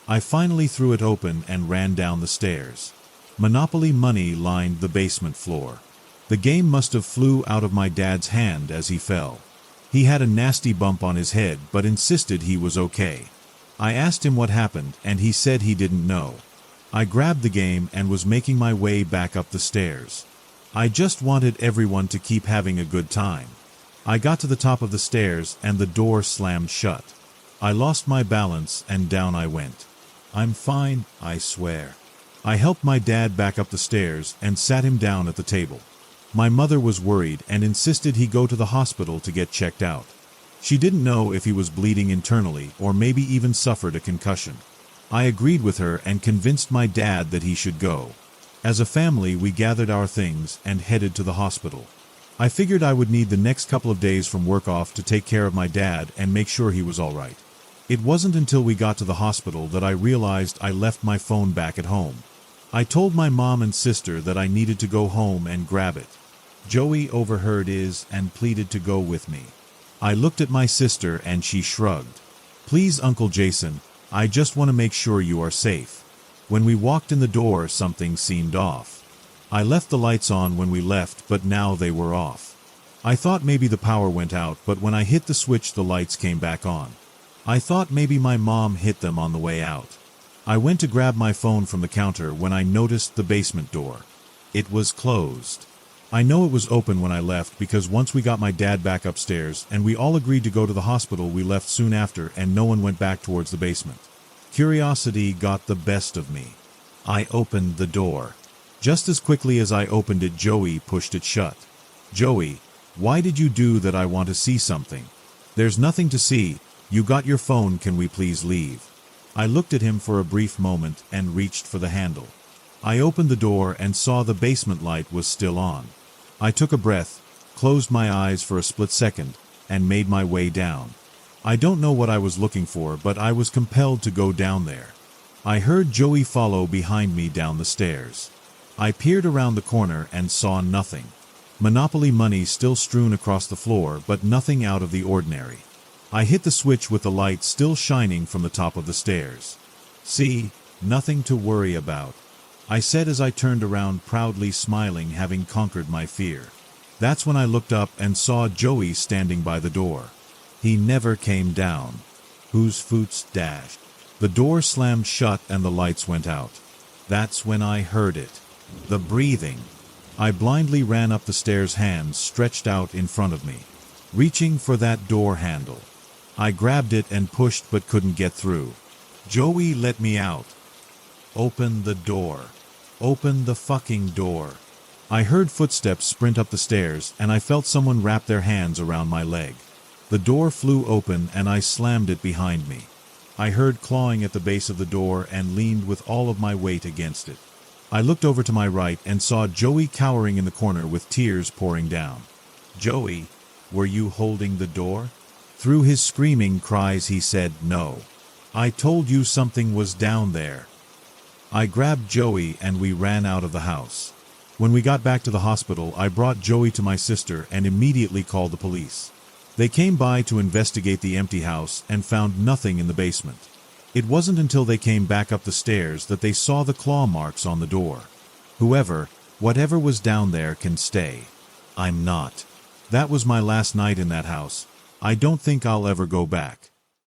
I finally threw it open and ran down the stairs. Monopoly money lined the basement floor. The game must have flew out of my dad's hand as he fell. He had a nasty bump on his head but insisted he was okay. I asked him what happened and he said he didn't know. I grabbed the game and was making my way back up the stairs. I just wanted everyone to keep having a good time. I got to the top of the stairs and the door slammed shut. I lost my balance and down I went. "I'm fine, I swear." I helped my dad back up the stairs and sat him down at the table. My mother was worried and insisted he go to the hospital to get checked out. She didn't know if he was bleeding internally or maybe even suffered a concussion. I agreed with her and convinced my dad that he should go. As a family, we gathered our things and headed to the hospital. I figured I would need the next couple of days from work off to take care of my dad and make sure he was all right. It wasn't until we got to the hospital that I realized I left my phone back at home. I told my mom and sister that I needed to go home and grab it. Joey overheard this and pleaded to go with me. I looked at my sister and she shrugged. "Please, Uncle Jason, I just want to make sure you are safe." When we walked in the door, something seemed off. I left the lights on when we left, but now they were off. I thought maybe the power went out, but when I hit the switch, the lights came back on. I thought maybe my mom hit them on the way out. I went to grab my phone from the counter when I noticed the basement door. It was closed. I know it was open when I left because once we got my dad back upstairs and we all agreed to go to the hospital, we left soon after and no one went back towards the basement. Curiosity got the best of me. I opened the door. Just as quickly as I opened it, Joey pushed it shut. "Joey, why did you do that? I want to see something." "There's nothing to see. You got your phone, can we please leave?" I looked at him for a brief moment and reached for the handle. I opened the door and saw the basement light was still on. I took a breath, closed my eyes for a split second, and made my way down. I don't know what I was looking for, but I was compelled to go down there. I heard Joey follow behind me down the stairs. I peered around the corner and saw nothing. Monopoly money still strewn across the floor, but nothing out of the ordinary. I hit the switch with the light still shining from the top of the stairs. "See, nothing to worry about," I said as I turned around, proudly smiling, having conquered my fear. That's when I looked up and saw Joey standing by the door. He never came down. Whose foots dashed. The door slammed shut and the lights went out. That's when I heard it. The breathing. I blindly ran up the stairs, hands stretched out in front of me, reaching for that door handle. I grabbed it and pushed but couldn't get through. "Joey, let me out." "Open the door. Open the fucking door." I heard footsteps sprint up the stairs and I felt someone wrap their hands around my leg. The door flew open and I slammed it behind me. I heard clawing at the base of the door and leaned with all of my weight against it. I looked over to my right and saw Joey cowering in the corner with tears pouring down. "Joey, were you holding the door?" Through his screaming cries he said, "No. I told you something was down there." I grabbed Joey and we ran out of the house. When we got back to the hospital, I brought Joey to my sister and immediately called the police. They came by to investigate the empty house and found nothing in the basement. It wasn't until they came back up the stairs that they saw the claw marks on the door. Whatever was down there can stay. I'm not. That was my last night in that house. I don't think I'll ever go back.